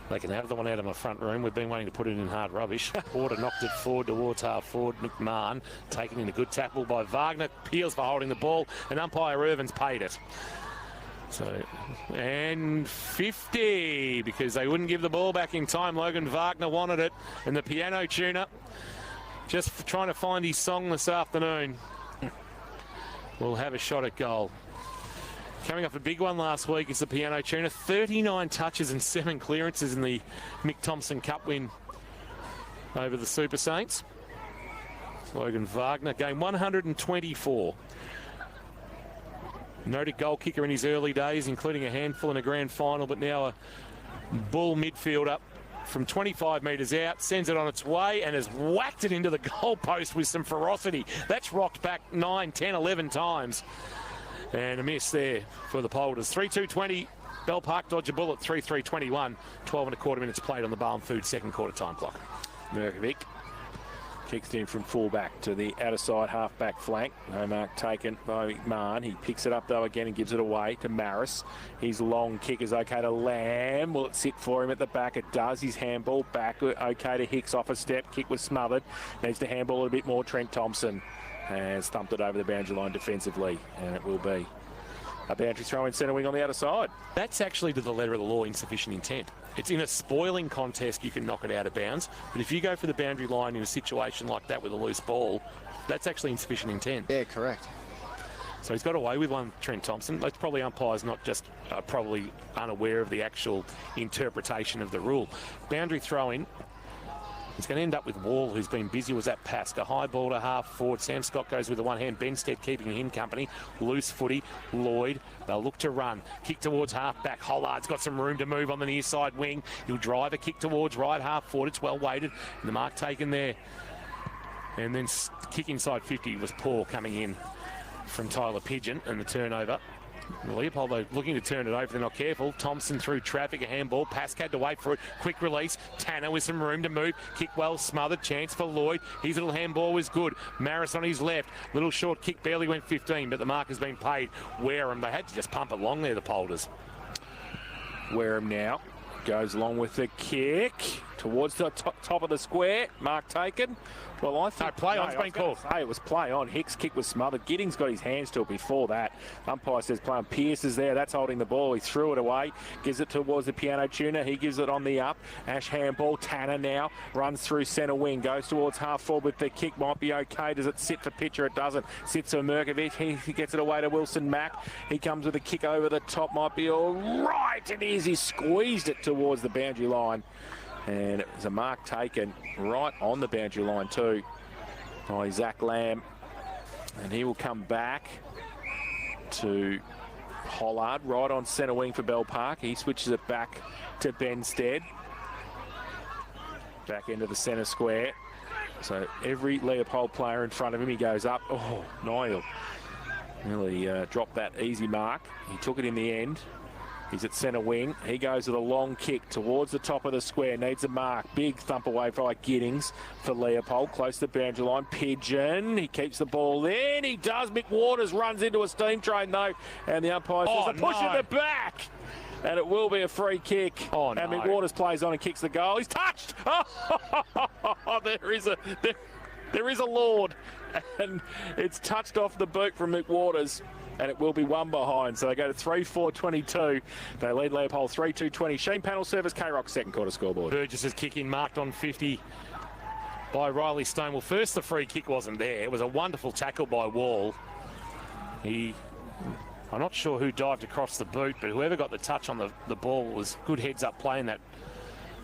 They can have the one out of my front room. We've been waiting to put it in hard rubbish. Porter knocked it forward towards half forward. McMahon taken in a good tackle by Wagner. Peels for holding the ball, and umpire Irvin's paid it. So, and 50, because they wouldn't give the ball back in time. Logan Wagner wanted it, and the piano tuner just trying to find his song this afternoon. We'll have a shot at goal. Coming off a big one last week is the piano tuner. 39 touches and 7 clearances in the Mick Thompson Cup win over the Super Saints. Logan Wagner, game 124. Noted goal kicker in his early days, including a handful in a grand final, but now a bull midfielder from 25 metres out, sends it on its way and has whacked it into the goalpost with some ferocity. That's rocked back 9, 10, 11 times. And a miss there for the Polders. 3-2-20. Bell Park dodge a bullet. 3-3-21. 12 and a quarter minutes played on the Barham Food second quarter time clock. Merkovic Kicks in from fullback to the outer side half-back flank. No mark taken by McMahon. He picks it up, though, again and gives it away to Maris. His long kick is okay to Lamb. Will it sit for him at the back? It does. His handball back. Okay to Hicks off a step. Kick was smothered. Needs to handball a bit more. Trent Thompson has thumped it over the boundary line defensively, and it will be a boundary throw in centre wing on the outer side. That's actually to the letter of the law insufficient intent. It's in a spoiling contest you can knock it out of bounds, but if you go for the boundary line in a situation like that with a loose ball, that's actually insufficient intent. Yeah, correct. So he's got away with one, Trent Thompson. That's probably umpires not just probably unaware of the actual interpretation of the rule. Boundary throw-in. It's going to end up with Wall, who's been busy, was at Pask. A high ball to half forward. Sam Scott goes with the one hand. Benstead keeping him company. Loose footy. Lloyd. They'll look to run. Kick towards half back. Hollard's got some room to move on the near side wing. He'll drive a kick towards right half forward. It's well weighted. And the mark taken there. And then kick inside 50 was poor coming in from Tyler Pigeon, and the turnover. Leopold, though, looking to turn it over. They're not careful. Thompson through traffic, a handball. Pask had to wait for it. Quick release. Tanner with some room to move. Kick well smothered. Chance for Lloyd. His little handball was good. Maris on his left. Little short kick barely went 15, but the mark has been paid. Wareham, they had to just pump it long there, the Polders. Wareham now goes along with the kick towards the top of the square. Mark taken. Well, I think... No, play on. It's been called. It was play on. Hicks' kick was smothered. Giddings got his hands to it before that. Umpire says play on. Pearce is there. That's holding the ball. He threw it away. Gives it towards the piano tuner. He gives it on the up. Ash handball. Tanner now runs through centre wing. Goes towards half forward with the kick. Might be okay. Does it sit for Pitcher? It doesn't. Sits for Merkovich. He gets it away to Wilson Mack. He comes with a kick over the top. Might be all right. It is. He squeezed it towards the boundary line. And it was a mark taken right on the boundary line too by Zach Lamb. And he will come back to Hollard right on centre wing for Bell Park. He switches it back to Benstead. Back into the centre square. So every Leopold player in front of him, he goes up. Oh, Niall really dropped that easy mark. He took it in the end. He's at centre wing. He goes with a long kick towards the top of the square. Needs a mark. Big thump away for Giddings for Leopold. Close to the boundary line. Pigeon. He keeps the ball in. He does. Mick Waters runs into a steam train though. And the umpire says a push in the back. And it will be a free kick. Oh, no. And Mick Waters plays on and kicks the goal. He's touched. Oh, there is a Lord. And it's touched off the boot from Mick Waters. And it will be one behind. So they go to 3-4-22. They lead Leopold 3-2-20. Sheen Panel Service, K-Rock, second quarter scoreboard. Burgess's kick in marked on 50 by Riley Stone. Well, first the free kick wasn't there. It was a wonderful tackle by Wall. I'm not sure who dived across the boot, but whoever got the touch on the ball was good heads-up play in that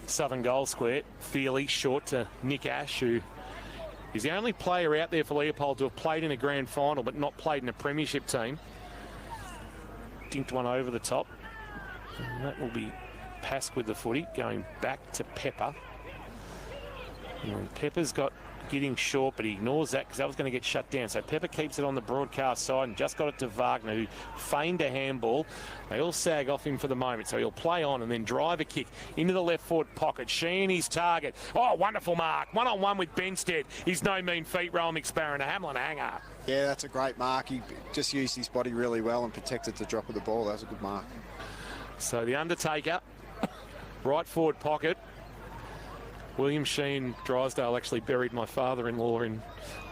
southern goal square. Feely short to Nick Ash, who is the only player out there for Leopold to have played in a grand final but not played in a premiership team. Dinked one over the top. And that will be Pask with the footy, going back to Pepper. And Pepper's got getting short, but he ignores that because that was going to get shut down. So Pepper keeps it on the broadcast side and just got it to Wagner, who feigned a handball. They all sag off him for the moment, so he'll play on and then drive a kick into the left forward pocket. Sheen, his target. Oh, wonderful mark. One-on-one with Benstead. He's no mean feat. Rowan McSparrow, a Hamlin hanger. Yeah, that's a great mark. He just used his body really well and protected the drop of the ball. That was a good mark. So the Undertaker, right forward pocket. William Sheen Drysdale actually buried my father-in-law in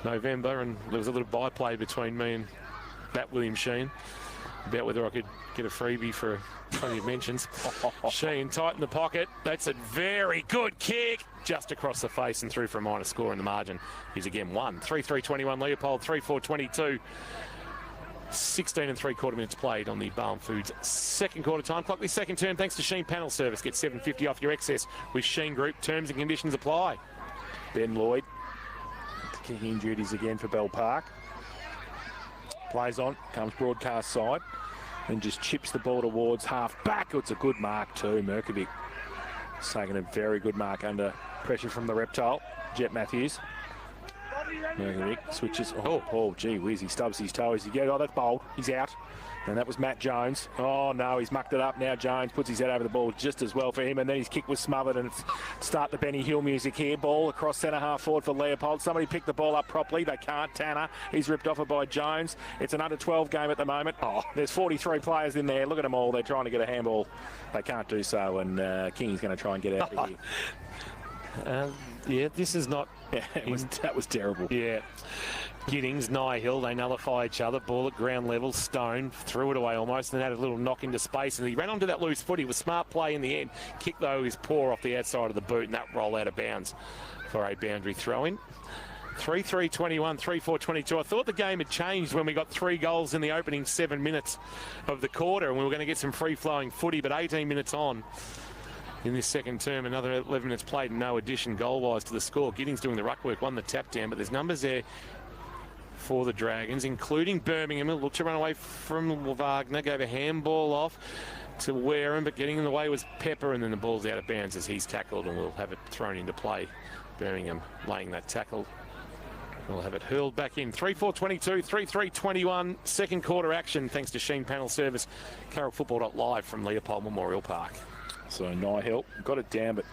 November, and there was a little byplay between me and that William Sheen about whether I could get a freebie for plenty of mentions. Sheen tightened the pocket. That's a very good kick. Just across the face and through for a minor score, in the margin is again 1. 3-3-21 Leopold, 3-4-22. 16 3/4 minutes played on the Balm Foods second quarter time clock. This second term, thanks to Sheen Panel Service. Get $7.50 off your excess with Sheen Group. Terms and conditions apply. Ben Lloyd kicking duties again for Bell Park. Plays on, comes broadcast side, and just chips the ball towards half back. It's a good mark too. Merkovic has taken a very good mark under pressure from the Reptile. Jet Matthews. Merkovic switches. Oh, gee whiz, he stubs his toe as he goes. Oh, that's bold. He's out. And that was Matt Jones. Oh, no, he's mucked it up now. Jones puts his head over the ball just as well for him. And then his kick was smothered. And it's start the Benny Hill music here. Ball across centre half forward for Leopold. Somebody picked the ball up properly. They can't. Tanner. He's ripped off it by Jones. It's an under-12 game at the moment. Oh, there's 43 players in there. Look at them all. They're trying to get a handball. They can't do so. And King's going to try and get out of here. Yeah, this is not... Yeah, that was terrible. Yeah. Giddings, Nihil, they nullify each other. Ball at ground level. Stone threw it away almost and had a little knock into space. And he ran onto that loose foot. He was smart play in the end. Kick, though, his paw off the outside of the boot and that roll out of bounds for a boundary throw-in. 3-3-21, 3-4-22. I thought the game had changed when we got 3 goals in the opening 7 minutes of the quarter and we were going to get some free-flowing footy, but 18 minutes on in this second term, another 11 minutes played, no addition goal-wise to the score. Giddings doing the ruck work, won the tap down, but there's numbers there for the Dragons, including Birmingham. It looked to run away from Wagner, gave a handball off to Wareham, but getting in the way was Pepper, and then the ball's out of bounds as he's tackled, and we'll have it thrown into play. Birmingham laying that tackle. We'll have it hurled back in. 3-4-22, 3-3-21. Second quarter action thanks to Sheen Panel Service. Carolfootball.live from Leopold Memorial Park. So Nihil got it down, but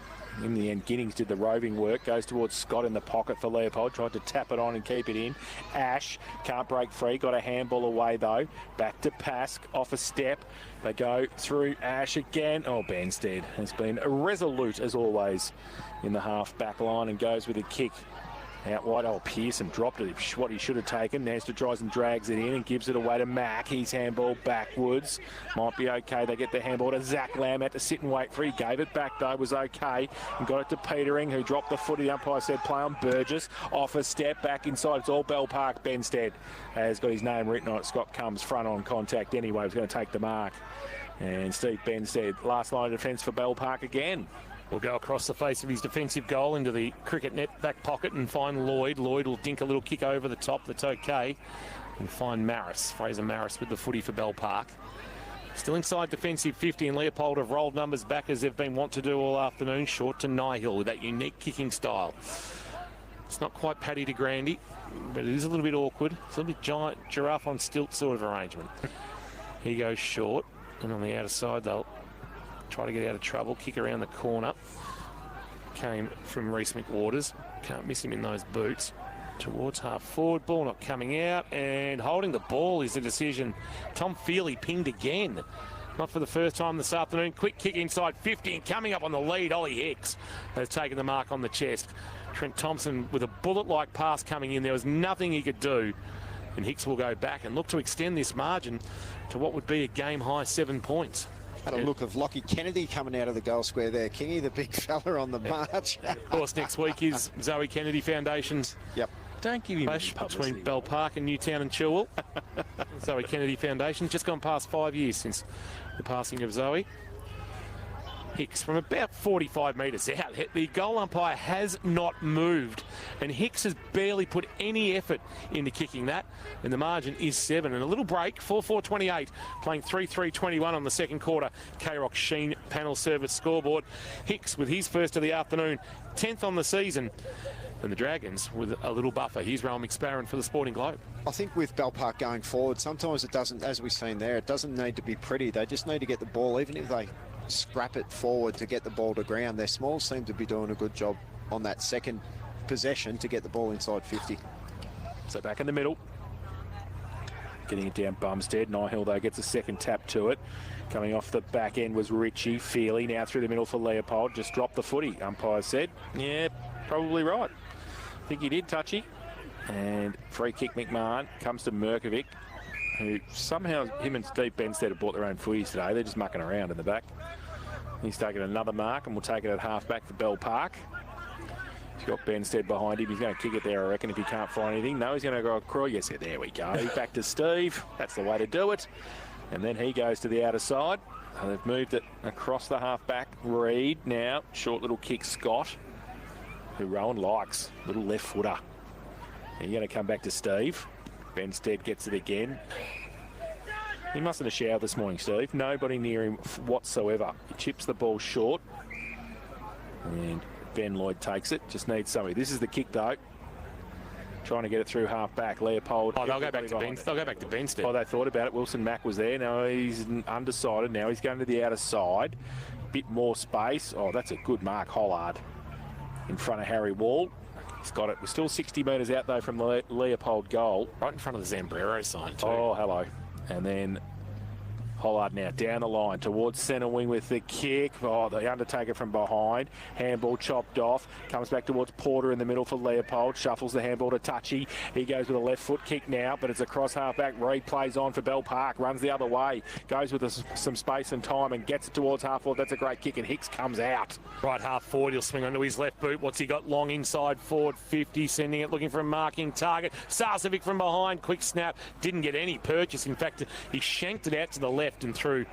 in the end, Giddings did the roving work. Goes towards Scott in the pocket for Leopold. Tried to tap it on and keep it in. Ash can't break free. Got a handball away, though. Back to Pask. Off a step. They go through Ash again. Oh, Benstead has been resolute, as always, in the half-back line and goes with a kick. Out wide, Pearson dropped it, what he should have taken. Nanster tries and drags it in and gives it away to Mack. He's handball backwards. Might be okay. They get the handball to Zach Lamb. Had to sit and wait for it. He gave it back, though. Was okay. And got it to Petering, who dropped the footy. The umpire said play on Burgess. Off a step back inside. It's all Bell Park. Benstead has got his name written on it. Scott comes front on contact anyway. He's going to take the mark. And Steve Benstead, last line of defence for Bell Park again. Will go across the face of his defensive goal into the cricket net back pocket and find Lloyd. Lloyd will dink a little kick over the top. That's okay. And find Maris. Fraser Maris with the footy for Bell Park. Still inside defensive 50, and Leopold have rolled numbers back as they've been wont to do all afternoon. Short to Nihil with that unique kicking style. It's not quite Paddy de Grande, but it is a little bit awkward. It's a little bit giant giraffe on stilt sort of arrangement. He goes short, and on the outer side they'll try to get out of trouble. Kick around the corner. Came from Reece McWaters. Can't miss him in those boots. Towards half forward. Ball not coming out. And holding the ball is the decision. Tom Feely pinged again. Not for the first time this afternoon. Quick kick inside 50 and coming up on the lead. Ollie Hicks has taken the mark on the chest. Trent Thompson with a bullet-like pass coming in. There was nothing he could do. And Hicks will go back and look to extend this margin to what would be a game-high 7 points. Had a look of Lockie Kennedy coming out of the goal square there. Kingy, the big fella on the march. Of course, next week is Zoe Kennedy Foundation's Don't give him clash between Bell Park and Newtown and Chilwell. Zoe Kennedy Foundation, just gone past 5 years since the passing of Zoe. Hicks from about 45 metres out. The goal umpire has not moved, and Hicks has barely put any effort into kicking that, and the margin is 7. And a little break, 4-4-28, playing 3-3-21 on the second quarter. K-Rock Sheen Panel Service scoreboard. Hicks with his first of the afternoon, 10th on the season. And the Dragons with a little buffer. Here's Rowan McSparron for the Sporting Globe. I think with Bell Park going forward, sometimes it doesn't, as we've seen there, it doesn't need to be pretty. They just need to get the ball, even if they scrap it forward to get the ball to ground. Their smalls seem to be doing a good job on that second possession to get the ball inside 50. So back in the middle. Getting it down Bumstead. Nihil, though, gets a second tap to it. Coming off the back end was Richie. Feely now through the middle for Leopold. Just dropped the footy, umpire said. Yeah, probably right. I think he did, Touchy. And free kick McMahon comes to Merkovic, who somehow him and Steve Benstead have bought their own footies today. They're just mucking around in the back. He's taken another mark, and we'll take it at half-back for Bell Park. He's got Benstead behind him. He's going to kick it there, I reckon, if he can't find anything. No, he's going to go across. Yes, there we go. Back to Steve. That's the way to do it. And then he goes to the outer side. And they've moved it across the half-back. Reed now. Short little kick, Scott, who Rowan likes. Little left footer. And you're going to come back to Steve. Benstead gets it again. He mustn't have showered this morning, Steve. Nobody near him whatsoever. He chips the ball short. And Ben Lloyd takes it. Just needs somebody. This is the kick, though. trying to get it through half back. Leopold. Oh, they'll go back to Ben. They'll go back to Benstead. Oh, they thought about it. Wilson Mack was there. Now he's undecided. Now he's going to the outer side. Bit more space. Oh, that's a good mark. Hollard in front of Harry Wall. He's got it. We're still 60 metres out, though, from the Leopold goal. Right in front of the Zambrero sign, too. Oh, hello. And then Hollard now down the line towards centre wing with the kick. Oh, the Undertaker from behind. Handball chopped off. Comes back towards Porter in the middle for Leopold. Shuffles the handball to Touchy. He goes with a left foot kick now, but it's across half back. Reed plays on for Bell Park. Runs the other way. Goes with some space and time and gets it towards half forward. That's a great kick, and Hicks comes out. Right half forward, he'll swing onto his left boot. What's he got? Long inside forward, 50, sending it, looking for a marking target. Sarcevic from behind, quick snap. Didn't get any purchase. In fact, he shanked it out to the left and through.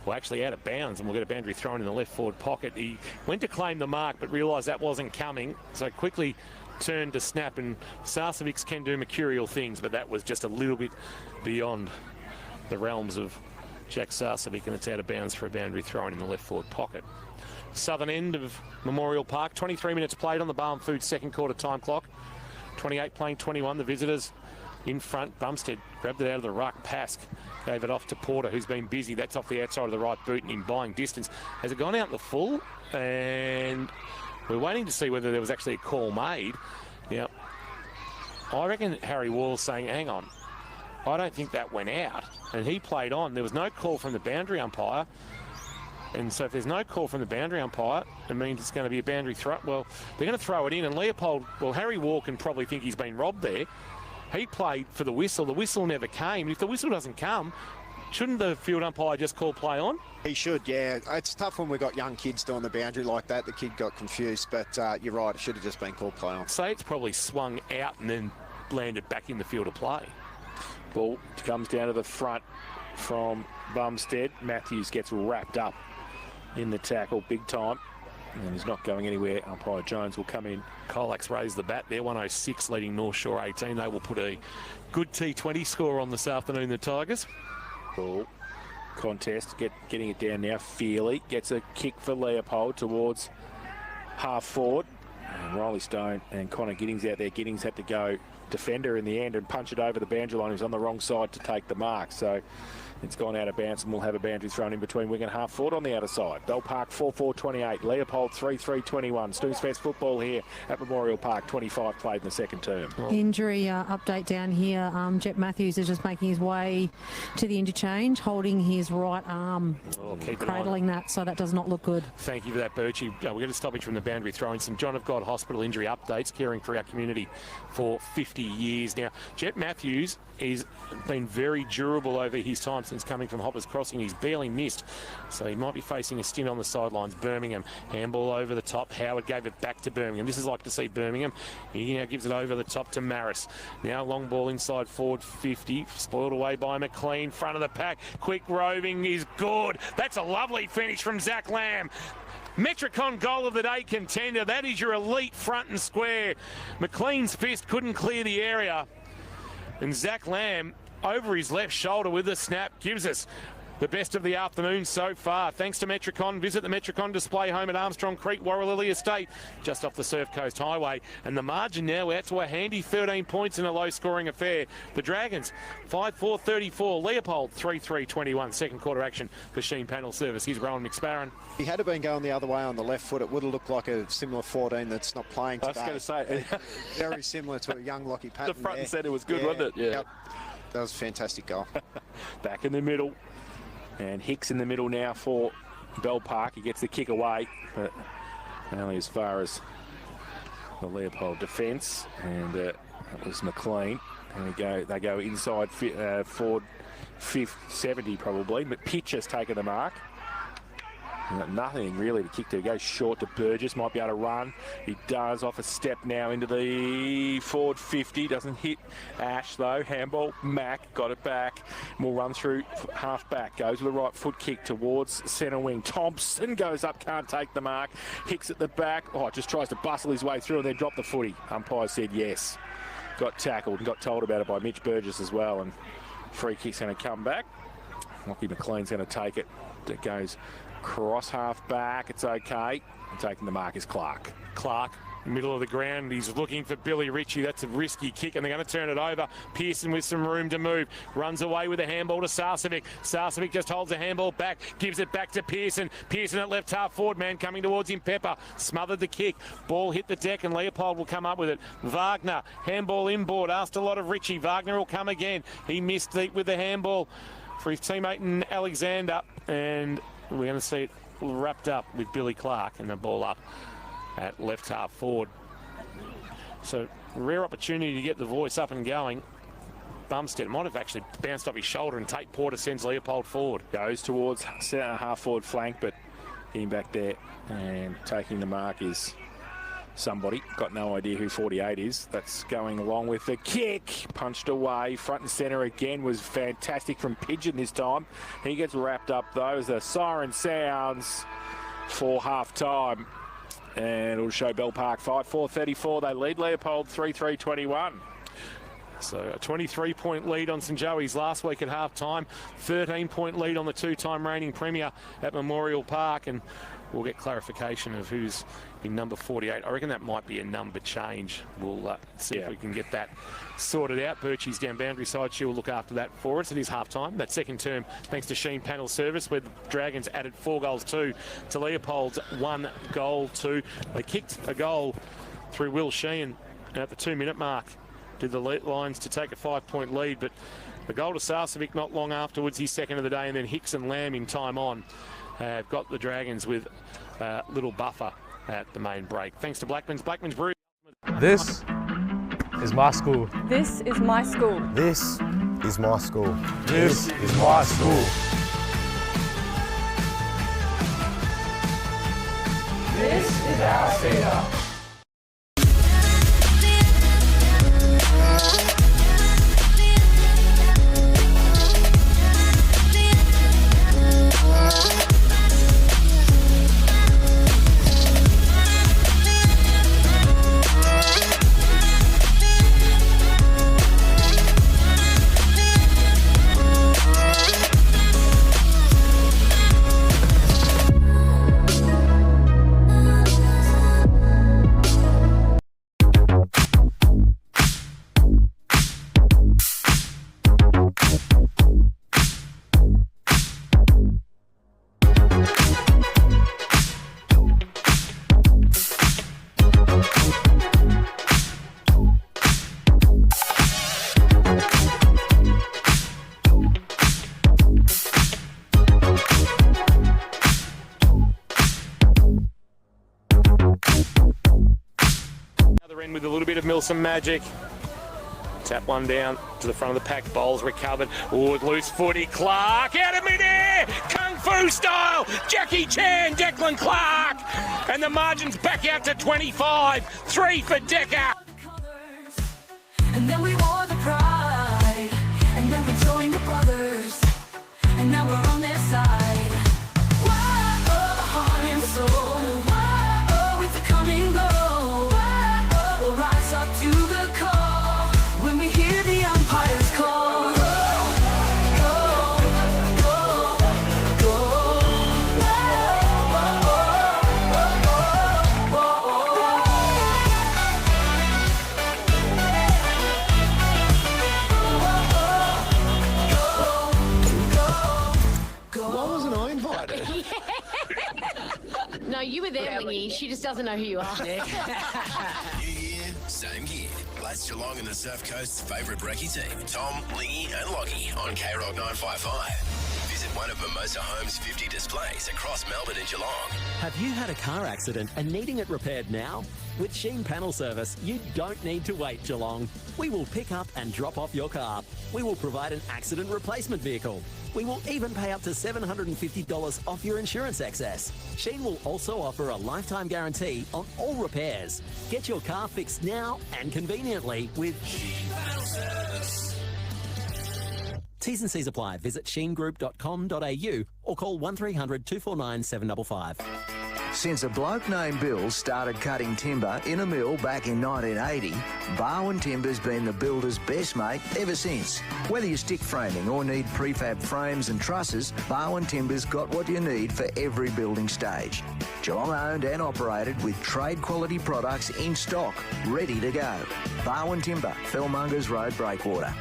Well, actually out of bounds, and we'll get a boundary thrown in the left forward pocket. He went to claim the mark, but realised that wasn't coming, so quickly turned to snap, and Sarcevic can do mercurial things, but that was just a little bit beyond the realms of Jack Sarcevic, and it's out of bounds for a boundary thrown in the left forward pocket. Southern end of Memorial Park, 23 minutes played on the Barham Foods second quarter time clock. 28 playing 21, the visitors in front. Bumstead grabbed it out of the ruck. Pask gave it off to Porter, who's been busy. That's off the outside of the right boot and in buying distance. Has it gone out the full? And we're waiting to see whether there was actually a call made. Now, I reckon Harry Wall's saying, hang on, I don't think that went out. And he played on. There was no call from the boundary umpire. And so if there's no call from the boundary umpire, it means it's going to be a boundary throw. Well, they're going to throw it in. And Leopold, well, Harry Wall can probably think he's been robbed there. He played for the whistle. The whistle never came. If the whistle doesn't come, shouldn't the field umpire just call play on? He should, yeah. It's tough when we've got young kids doing the boundary like that. The kid got confused, but you're right. It should have just been called play on. Say it's probably swung out and then landed back in the field of play. Ball comes down to the front from Bumstead. Matthews gets wrapped up in the tackle big time. And he's not going anywhere. Umpire Jones will come in. Colax raised the bat there, 106 leading North Shore 18. They will put a good T20 score on this afternoon, the Tigers. Ball contest, getting it down now. Feely gets a kick for Leopold towards half forward. And Riley Stone and Connor Giddings out there. Giddings had to go defender in the end and punch it over the boundary line. He was on the wrong side to take the mark. So it's gone out of bounds, and we'll have a boundary thrown in between wing and half forward on the outer side. Bell Park 4-4-28. Leopold 3-3-21. Stooms Fest football here at Memorial Park. 25 played in the second term. Injury update down here. Jet Matthews is just making his way to the interchange, holding his right arm, cradling that, so that does not look good. Thank you for that, Birchie. We're going to stoppage from the boundary throwing. Some John of God Hospital injury updates, caring for our community for 50 years now. Jet Matthews has been very durable over his time since coming from Hoppers Crossing. He's barely missed, so he might be facing a stint on the sidelines. Birmingham, handball over the top. Howard gave it back to Birmingham. This is like to see Birmingham. He now gives it over the top to Maris. Now long ball inside forward 50. Spoiled away by McLean. Front of the pack. Quick roving is good. That's a lovely finish from Zach Lamb. Metricon goal of the day contender. That is your elite front and square. McLean's fist couldn't clear the area. And Zach Lamb over his left shoulder with a snap gives us the best of the afternoon so far. Thanks to Metricon. Visit the Metricon display home at Armstrong Creek, Warralilly Estate, just off the Surf Coast Highway. And the margin now out to a handy 13 points in a low-scoring affair. The Dragons, 5-4-34. Leopold, 3-3-21. Second quarter action for Sheen Panel Service. Here's Rowan McSparron. If he had been going the other way on the left foot, it would have looked like a similar 14 that's not playing today. I was going to say. Very similar to a young Lockie Patton. The front and centre was good, wasn't it? Yeah. Yep. That was a fantastic goal. Back in the middle. And Hicks in the middle now for Bell Park. He gets the kick away, but only as far as the Leopold defence. And that was McLean. And they go inside forward 70 probably. But Pitch has taken the mark. Nothing really to kick to. He goes short to Burgess. Might be able to run. He does off a step now into the forward 50. Doesn't hit Ash though. Handball. Mack got it back. We'll run through half back. Goes with a right foot kick towards centre wing. Thompson goes up. Can't take the mark. Hicks at the back. Oh, just tries to bustle his way through and then drop the footy. Umpire said yes. Got tackled and got told about it by Mitch Burgess as well. And free kick's going to come back. Lockie McLean's going to take it. It goes cross half back. It's okay. And taking the mark is Clark. Clark Middle of the ground, he's looking for Billy Ritchie. That's a risky kick, and they're going to turn it over. Pearson with some room to move. Runs away with a handball to Sarcevic. Sarcevic just holds the handball back, gives it back to Pearson. Pearson at left half forward, man coming towards him. Pepper smothered the kick. Ball hit the deck, and Leopold will come up with it. Wagner, handball inboard, asked a lot of Ritchie. Wagner will come again. He missed deep with the handball for his teammate in Alexander, and we're going to see it wrapped up with Billy Clark and the ball up at left half forward. So rare opportunity to get the voice up and going. Bumstead might have actually bounced off his shoulder, and Tate Porter sends Leopold forward. Goes towards centre half forward flank, but getting back there and taking the mark is somebody. Got no idea who 48 is. That's going along with the kick. Punched away. Front and centre again was fantastic from Pigeon this time. He gets wrapped up though as the siren sounds for half time. And it'll show Bell Park 5-4-34. They lead Leopold 3-3-21. So a 23-point lead on St Joey's last week at half-time. 13-point lead on the two-time reigning premier at Memorial Park. And we'll get clarification of who's in number 48. I reckon that might be a number change. We'll see if we can get that sorted out. Birchie's down boundary side. She'll look after that for us. It is half-time. That second term, thanks to Sheen Panel Service, where the Dragons added 4 goals to Leopold's 1 goal to. They kicked a goal through Will Sheehan at the 2-minute mark. Did the Lions to take a 5-point lead, but the goal to Sarcevic not long afterwards, his second of the day, and then Hicks and Lamb in time on have got the Dragons with a little buffer at the main break. Thanks to Blackman's Brew. This is my school. This is my school. This is my school. This is my school. This is our stadium. With a little bit of Milsom magic. Tap one down to the front of the pack. Bowles recovered. Oh, loose footy. Clark out of midair. Kung Fu style. Jackie Chan, Declan Clark. And the margin's back out to 25. 3 for Decker. And then we wore the pride. And then we joined the brothers. And now we're on their side. Whoa, heart and soul. Whoa, with the coming glow. Rise up to the call when we hear the umpire's call. Go, go, go, go. Why wasn't I invited? No, you were there, Lingy. She just doesn't know who you are. New year, same gear. Blast Geelong and the Surf Coast's favourite brekkie team, Tom, Lingy and Lockie on K-Rock 955. Visit one of Mimosa Homes' 50 displays across Melbourne and Geelong. Have you had a car accident and needing it repaired now? With Sheen Panel Service, you don't need to wait, Geelong. We will pick up and drop off your car. We will provide an accident replacement vehicle. We will even pay up to $750 off your insurance excess. Sheen will also offer a lifetime guarantee on all repairs. Get your car fixed now and conveniently with Sheen Panel Service. T's and C's apply. Visit sheengroup.com.au or call 1300 249 755. Since a bloke named Bill started cutting timber in a mill back in 1980, Barwon Timber's been the builder's best mate ever since. Whether you're stick framing or need prefab frames and trusses, Barwon Timber's got what you need for every building stage. Geelong owned and operated with trade quality products in stock, ready to go. Barwon Timber, Fellmongers Road, Breakwater.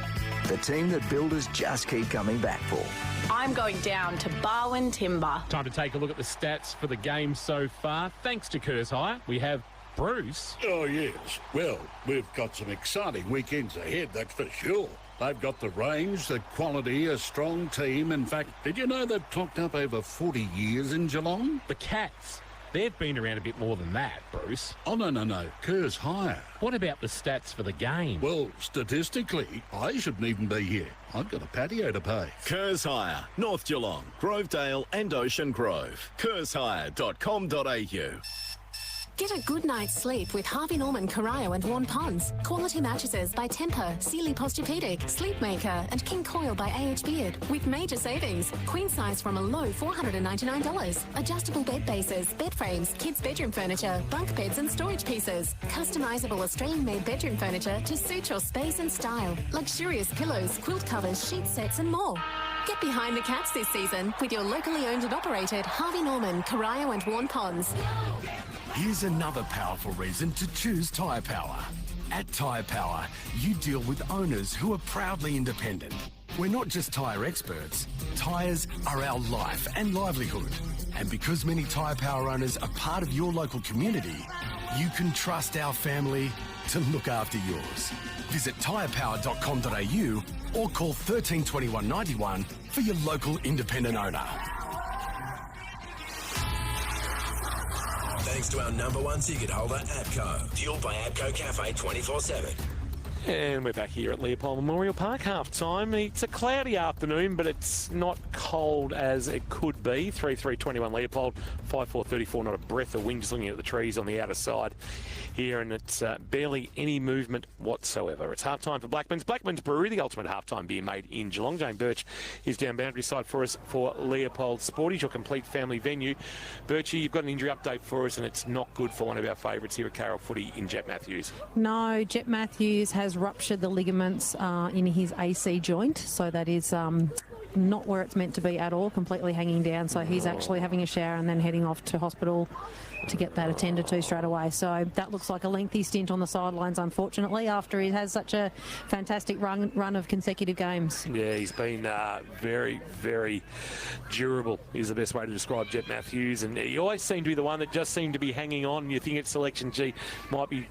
The team that builders just keep coming back for. I'm going down to Barwon Timber. Time to take a look at the stats for the game so far. Thanks to Kerrs Hire, we have Bruce. Oh, yes. Well, we've got some exciting weekends ahead, that's for sure. They've got the range, the quality, a strong team. In fact, did you know they've clocked up over 40 years in Geelong? The Cats. They've been around a bit more than that, Bruce. Oh, no. Kerrs Hire. What about the stats for the game? Well, statistically, I shouldn't even be here. I've got a patio to pay. Kerrs Hire, North Geelong, Grovedale and Ocean Grove. KersHire.com.au. Get a good night's sleep with Harvey Norman, Corio and Warn Ponds. Quality mattresses by Tempur, Sealy Posturepedic, Sleepmaker and King Coil by AH Beard with major savings. Queen size from a low $499. Adjustable bed bases, bed frames, kids' bedroom furniture, bunk beds and storage pieces. Customizable Australian-made bedroom furniture to suit your space and style. Luxurious pillows, quilt covers, sheet sets and more. Get behind the Cats this season with your locally owned and operated Harvey Norman, Corio and Warn Ponds. Here's another powerful reason to choose Tyre Power. At Tyre Power, you deal with owners who are proudly independent. We're not just tyre experts. Tyres are our life and livelihood. And because many Tyre Power owners are part of your local community, you can trust our family to look after yours. Visit tyrepower.com.au or call 13 21 91 for your local independent owner. Thanks to our #1 ticket holder, APCO. Fueled by APCO Cafe 24/7. And we're back here at Leopold Memorial Park, half-time. It's a cloudy afternoon, but it's not cold as it could be. 3-3-21 Leopold, 5-4-34, not a breath of wind, just looking at the trees on the outer side here, and it's barely any movement whatsoever. It's half-time for Blackman's Brewery, the ultimate half-time beer made in Geelong. Jane Birch is down boundary side for us for Leopold Sporties, your complete family venue. Birchie, you've got an injury update for us, and it's not good for one of our favourites here at Carroll Footy in Jet Matthews. No, Jet Matthews has ruptured the ligaments in his AC joint, so that is not where it's meant to be at all, completely hanging down. So he's actually having a shower and then heading off to hospital to get that attended to straight away. So that looks like a lengthy stint on the sidelines, unfortunately, after he has such a fantastic run of consecutive games. Yeah, he's been very, very durable is the best way to describe Jet Matthews, and he always seemed to be the one that just seemed to be hanging on. You think at selection, Jet might be,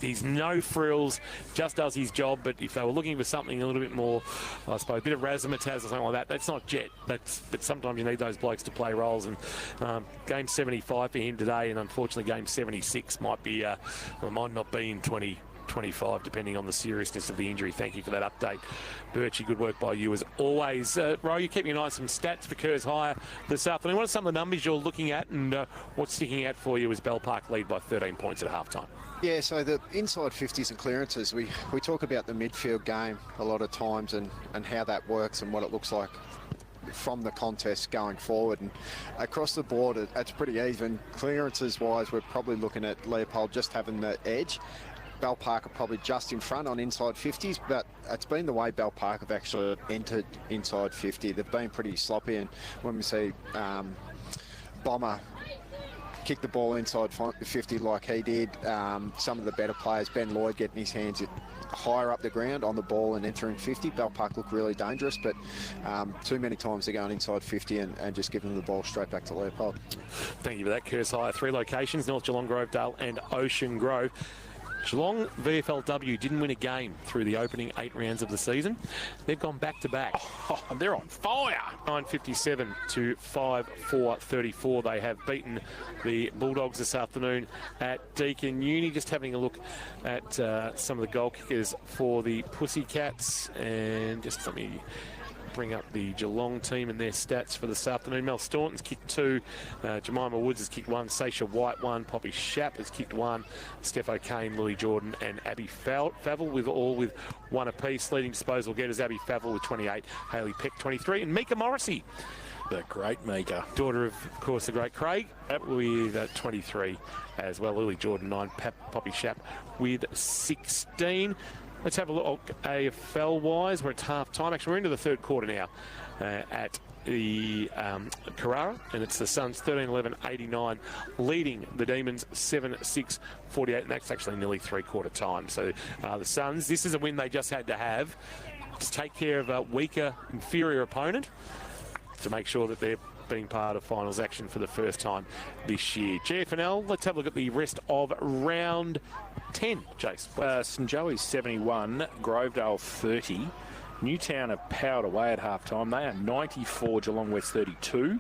he's no frills, just does his job, but if they were looking for something a little bit more, I suppose, a bit of razzmatazz or something like that, that's not Jet. But sometimes you need those blokes to play roles, and game 75 for him today, and unfortunately game 76 might be, might not be in 2025, depending on the seriousness of the injury. Thank you for that update, Birchie. Good work by you as always. Ro, you're keeping an eye on some stats for Kerrs Hire this afternoon. What are some of the numbers you're looking at, and what's sticking out for you as Bell Park lead by 13 points at halftime? Yeah, so the inside 50s and clearances, we talk about the midfield game a lot of times and how that works and what it looks like from the contest going forward, and across the board it's pretty even. Clearances wise, we're probably looking at Leopold just having the edge. Bell Park are probably just in front on inside 50s, but it's been the way Bell Park have actually entered inside 50. They've been pretty sloppy, and when we see Bomber kick the ball inside 50 like he did, some of the better players, Ben Lloyd getting his hands higher up the ground on the ball and entering 50. Bell Park look really dangerous, but too many times they're going inside 50 and just giving the ball straight back to Leopold. Thank you for that, Kerrs Hire. 3 locations, North Geelong, Grovedale and Ocean Grove. Geelong VFLW didn't win a game through the opening 8 rounds of the season. They've gone back-to-back. Oh, they're on fire. 9:57 to 5-4-34. They have beaten the Bulldogs this afternoon at Deakin Uni. Just having a look at some of the goal kickers for the Pussycats, and just let me bring up the Geelong team and their stats for this afternoon. Mel Staunton's kicked 2, Jemima Woods has kicked 1, Saisha White 1, Poppy Shapp has kicked 1, Steph O'Kane, Lily Jordan and Abby Favell with 1 apiece. Leading disposal getters, Abby Favell with 28, Hayley Peck 23, and Mika Morrissey The great maker. Daughter of course, the great Craig, with 23 as well. Lily Jordan, 9. Poppy Shapp with 16. Let's have a look AFL-wise. We're at half-time. Actually, we're into the third quarter now at the Carrara, and it's the Suns 13-11-89 leading the Demons 7-6-48, and that's actually nearly three-quarter time. So the Suns, this is a win they just had to have to take care of a weaker, inferior opponent to make sure that they're being part of finals action for the first time this year. GFL, let's have a look at the rest of round 10, Jace. St Joey's 71, Grovedale 30. Newtown have powered away at half-time. They are 94, Geelong West 32.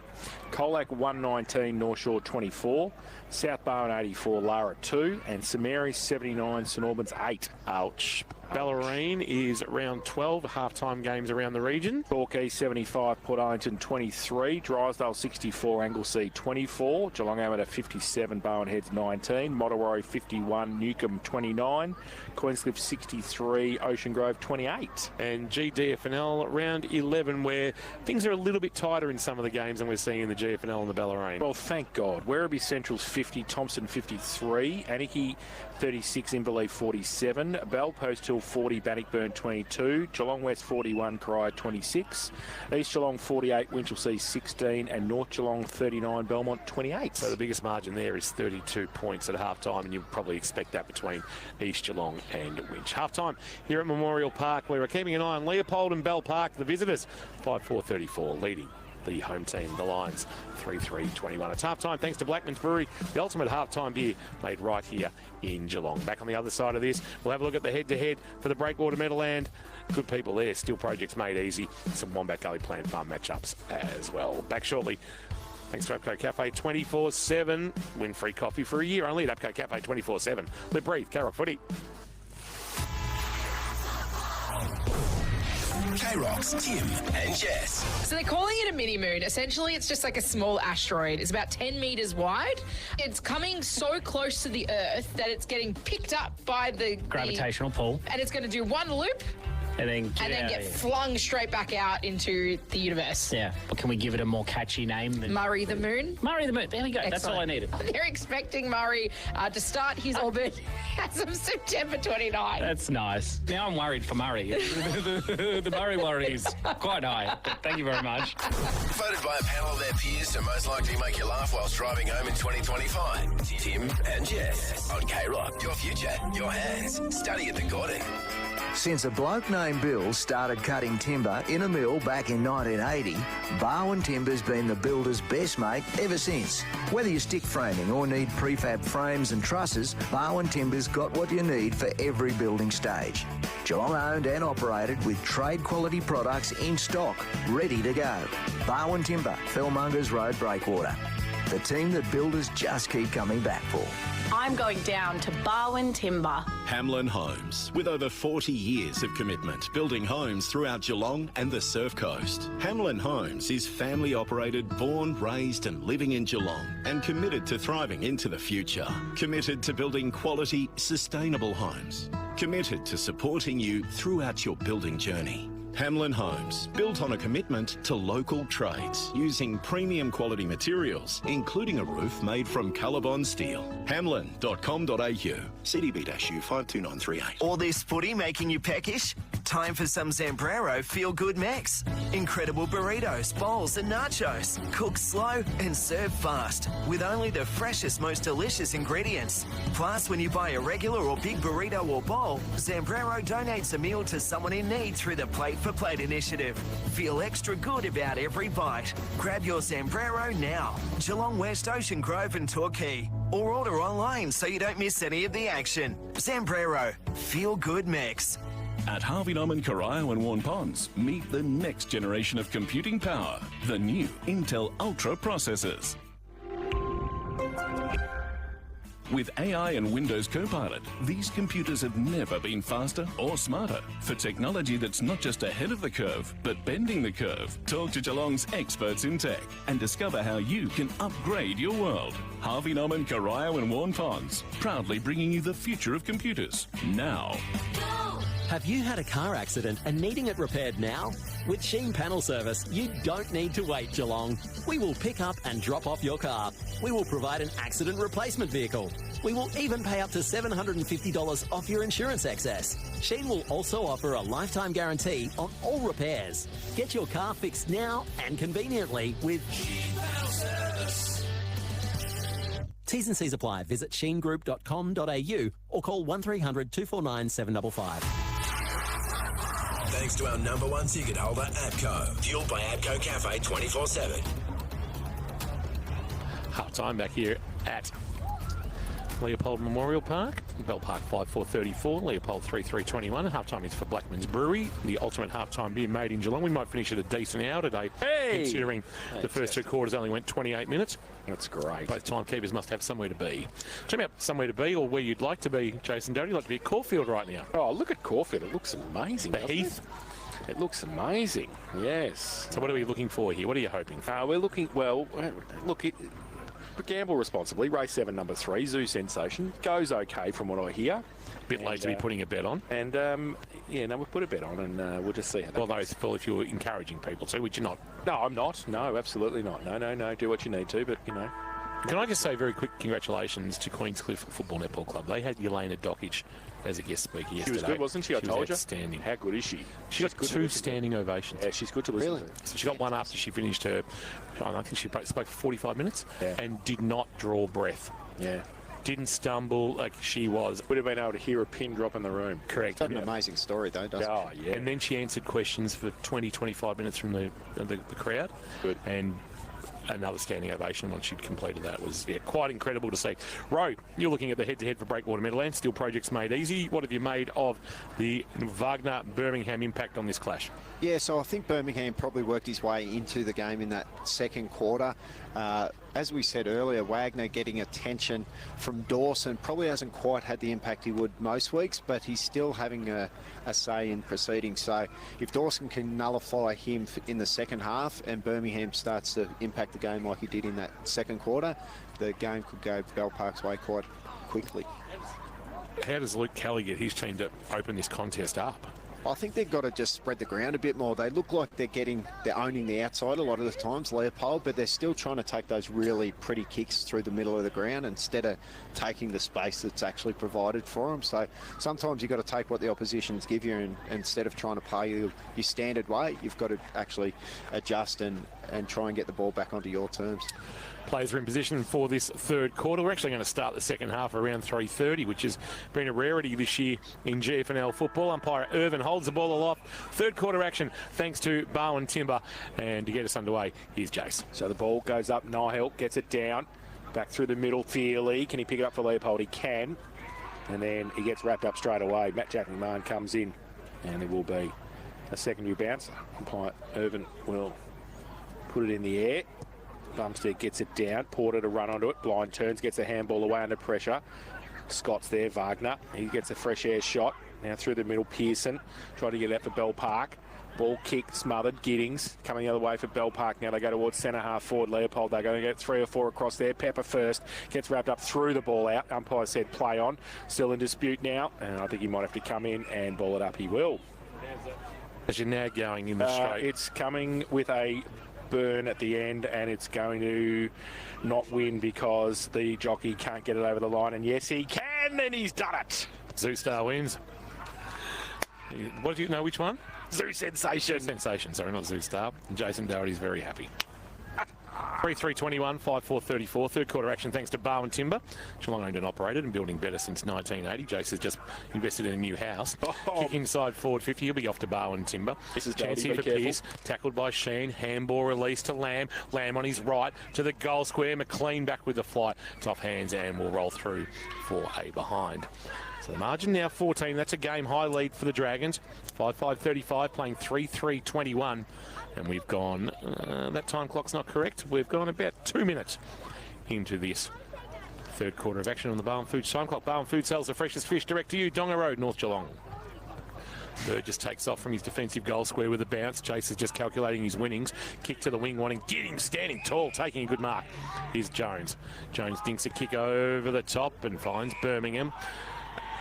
Colac 119, North Shore 24. South Barwon 84, Lara 2. And St Mary's 79, St Albans 8. Ouch. Bellarine is round 12, half-time games around the region. Torquay 75, Port Arlington 23, Drysdale 64, Anglesea 24, Geelong Amateur 57, Barwon Heads 19, Motterwarry 51, Newcombe 29, Queenscliff 63, Ocean Grove 28. And GDFNL round 11, where things are a little bit tighter in some of the games than we're seeing in the GFNL and the Bellarine. Well, thank God. Werribee Central's 50, Thompson 53, Anarchy 36, Inverleigh 47, Bell Post Hill 40, Bannockburn 22, Geelong West 41, Carrara 26, East Geelong 48, Winchelsea 16, and North Geelong 39, Belmont 28. So the biggest margin there is 32 points at half-time, and you'll probably expect that between East Geelong and Winch. Half-time here at Memorial Park, where we're keeping an eye on Leopold and Bell Park, the visitors, 5-4-34, leading the home team, the Lions, 3-3-21. It's half-time thanks to Blackman's Brewery, the ultimate half-time beer made right here in Geelong. Back on the other side of this, we'll have a look at the head-to-head for the Breakwater Meadowland. Good people there. Steel Projects made easy. Some Wombat Gully Plant Farm matchups as well. Back shortly. Thanks to APCO Cafe 24/7. Win free coffee for a year only at APCO Cafe 24/7. Live, breathe, Carrock Footy. K-Rock's Tim and Jess. So they're calling it a mini-moon. Essentially, it's just like a small asteroid. It's about 10 metres wide. It's coming so close to the Earth that it's getting picked up by the gravitational pull. And it's going to do one loop and then get flung straight back out into the universe. Yeah. But can we give it a more catchy name than Murray the Moon? Murray the Moon. There we go. Excellent. That's all I needed. They're expecting Murray to start his orbit as of September 29. That's nice. Now I'm worried for Murray. The Murray worry is quite high. Thank you very much. Voted by a panel of their peers to most likely make you laugh whilst driving home in 2025. Tim and Jess on K-Rock. Your future, your hands. Study at the Gordon. Since a bloke named Bill started cutting timber in a mill back in 1980, Barwon Timber's been the builder's best mate ever since. Whether you're stick framing or need prefab frames and trusses, Barwon Timber's got what you need for every building stage. Geelong owned and operated with trade quality products in stock, ready to go. Barwon Timber, Fellmongers Road, Breakwater. The team that builders just keep coming back for. I'm going down to Barwon Timber. Hamlin Homes, with over 40 years of commitment, building homes throughout Geelong and the Surf Coast. Hamlin Homes is family operated, born, raised and living in Geelong, and committed to thriving into the future. Committed to building quality, sustainable homes. Committed to supporting you throughout your building journey. Hamlin Homes, built on a commitment to local trades, using premium quality materials, including a roof made from Colorbond steel. Hamlin.com.au, CDB-U 52938. All this footy making you peckish? Time for some Zambrero feel-good mix. Incredible burritos, bowls and nachos. Cook slow and serve fast with only the freshest, most delicious ingredients. Plus, when you buy a regular or big burrito or bowl, Zambrero donates a meal to someone in need through the Plate for Plate initiative. Feel extra good about every bite. Grab your Zambrero now. Geelong West, Ocean Grove and Torquay. Or order online so you don't miss any of the action. Zambrero, feel good mix. At Harvey Norman, Corio and Warren Ponds, meet the next generation of computing power, the new Intel Ultra processors. With AI and Windows Copilot, these computers have never been faster or smarter. For technology that's not just ahead of the curve, but bending the curve, talk to Geelong's experts in tech and discover how you can upgrade your world. Harvey Norman, Corio and Warren Ponds, proudly bringing you the future of computers, now. Have you had a car accident and needing it repaired now? With Sheen Panel Service, you don't need to wait, Geelong. We will pick up and drop off your car. We will provide an accident replacement vehicle. We will even pay up to $750 off your insurance excess. Sheen will also offer a lifetime guarantee on all repairs. Get your car fixed now and conveniently with Sheen Panel Service. T's and C's apply. Visit sheengroup.com.au or call 1300 249 755. Thanks to our #1 ticket holder, APCO. Fueled by APCO Cafe 24/7. Half time back here at Leopold Memorial Park. Bell Park 5-4-34, Leopold 3-3-21. Half-time is for Blackman's Brewery, the ultimate half-time beer made in Geelong. We might finish at a decent hour today, considering the first two quarters only went 28 minutes. That's great. Both timekeepers must have somewhere to be. Tell me about somewhere to be, or where you'd like to be, Jason Doty. You'd like to be at Caulfield right now. Oh, look at Caulfield. It looks amazing. The Heath. It looks amazing, yes. So what are we looking for here? What are you hoping for? We're looking, well, look, gamble responsibly. Race 7, number 3, Zoo Sensation. Goes okay from what I hear. Bit late to be putting a bet on. And, we'll put a bet on and we'll just see how that goes. Well, those Phil, if you were encouraging people to, which you're not. No, I'm not. No, absolutely not. No. Do what you need to, but, Can I just say very quick congratulations to Queenscliff Football Netball Club. They had Yelena Dokic as a guest speaker yesterday. She was good, wasn't she? I told you. Outstanding. How good is she? She got 2 standing ovations. Yeah, she's good to listen to. So she got one after she finished her, I think she spoke for 45 minutes and did not draw breath. Yeah. Didn't stumble like she was. Would have been able to hear a pin drop in the room. Correct. That's an amazing story, though, doesn't it? Oh, yeah. And then she answered questions for 20-25 minutes from the crowd. Good. And another standing ovation once she'd completed that. It was quite incredible to see. Ro, you're looking at the head-to-head for Breakwater Meadowlands. Still projects made easy. What have you made of the Wagner-Birmingham impact on this clash? Yeah, so I think Birmingham probably worked his way into the game in that second quarter. As we said earlier, Wagner getting attention from Dawson probably hasn't quite had the impact he would most weeks, but he's still having a say in proceedings. So if Dawson can nullify him in the second half and Birmingham starts to impact the game like he did in that second quarter, the game could go Bell Park's way quite quickly. How does Luke Kelly get his team to open this contest up? I think they've got to just spread the ground a bit more. They look like they're owning the outside a lot of the times, Leopold, but they're still trying to take those really pretty kicks through the middle of the ground instead of taking the space that's actually provided for them. So sometimes you've got to take what the oppositions give you, and instead of trying to play your standard way, you've got to actually adjust and try and get the ball back onto your terms. Players are in position for this third quarter. We're actually going to start the second half around 3:30, which has been a rarity this year in GFL football. Umpire Irvin holds the ball aloft. Third quarter action thanks to Barwon Timber. And to get us underway, here's Jace. So the ball goes up. Nihel gets it down. Back through the middle, Fearley. Can he pick it up for Leopold? He can. And then he gets wrapped up straight away. Matt Jackman comes in. And there will be a secondary bounce. Umpire Irvin will put it in the air. Bumstead gets it down. Porter to run onto it. Blind turns, gets a handball away under pressure. Scott's there, Wagner. He gets a fresh air shot. Now through the middle, Pearson. Trying to get out for Bell Park. Ball kicked, smothered. Giddings coming the other way for Bell Park. Now they go towards centre half forward. Leopold, they're going to get 3 or 4 across there. Pepper first. Gets wrapped up through the ball out. Umpire said play on. Still in dispute now. And I think he might have to come in and ball it up. He will. As you're now going in the straight. It's coming with a burn at the end, and it's going to not win because the jockey can't get it over the line. And yes, he can, and he's done it. Zoo Star wins. What do you know? Which one? Zoo Sensation. Sensation. Sorry, not Zoo Star. And Jason Doherty's very happy. 3-3-21, 5-4-34. Third quarter action thanks to Barwon Timber. Geelong owned and operated and building better since 1980. Jace has just invested in a new house. Kick inside forward 50. He'll be off to Barwon Timber. This is chance here for Pearce. Tackled by Sheen. Handball release to Lamb. Lamb on his right to the goal square. McLean back with the flight. It's off hands and will roll through for a behind. So the margin now 14. That's a game high lead for the Dragons. 5-5-35 playing 3-3-21. And we've gone, that time clock's not correct, we've gone about 2 minutes into this third quarter of action on the Barwon Foods time clock. Barwon Foods sells the freshest fish direct to you, Donga Road, North Geelong. Bird just takes off from his defensive goal square with a bounce. Chase is just calculating his winnings. Kick to the wing, wanting get him standing tall, taking a good mark. Here's Jones. Jones dinks a kick over the top and finds Birmingham.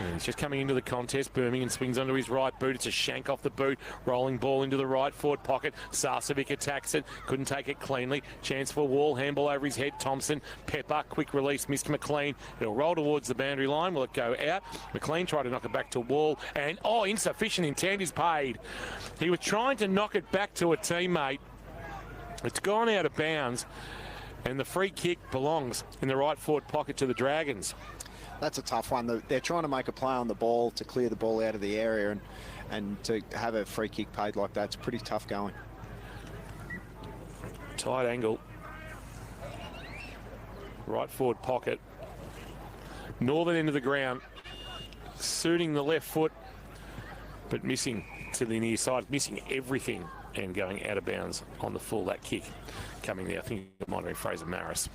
And he's just coming into the contest. Birmingham swings onto his right boot. It's a shank off the boot. Rolling ball into the right forward pocket. Sarcevic attacks it. Couldn't take it cleanly. Chance for Wall. Handball over his head. Thompson. Pepper. Quick release. Missed McLean. It'll roll towards the boundary line. Will it go out? McLean tried to knock it back to Wall. And, insufficient intent is paid. He was trying to knock it back to a teammate. It's gone out of bounds. And the free kick belongs in the right forward pocket to the Dragons. That's a tough one. They're trying to make a play on the ball to clear the ball out of the area, and to have a free kick paid like that, it's pretty tough going. Tight angle. Right forward pocket. Northern end of the ground. Suiting the left foot, but missing to the near side. Missing everything and going out of bounds on the full. That kick coming there. I think it might have been Fraser Maris.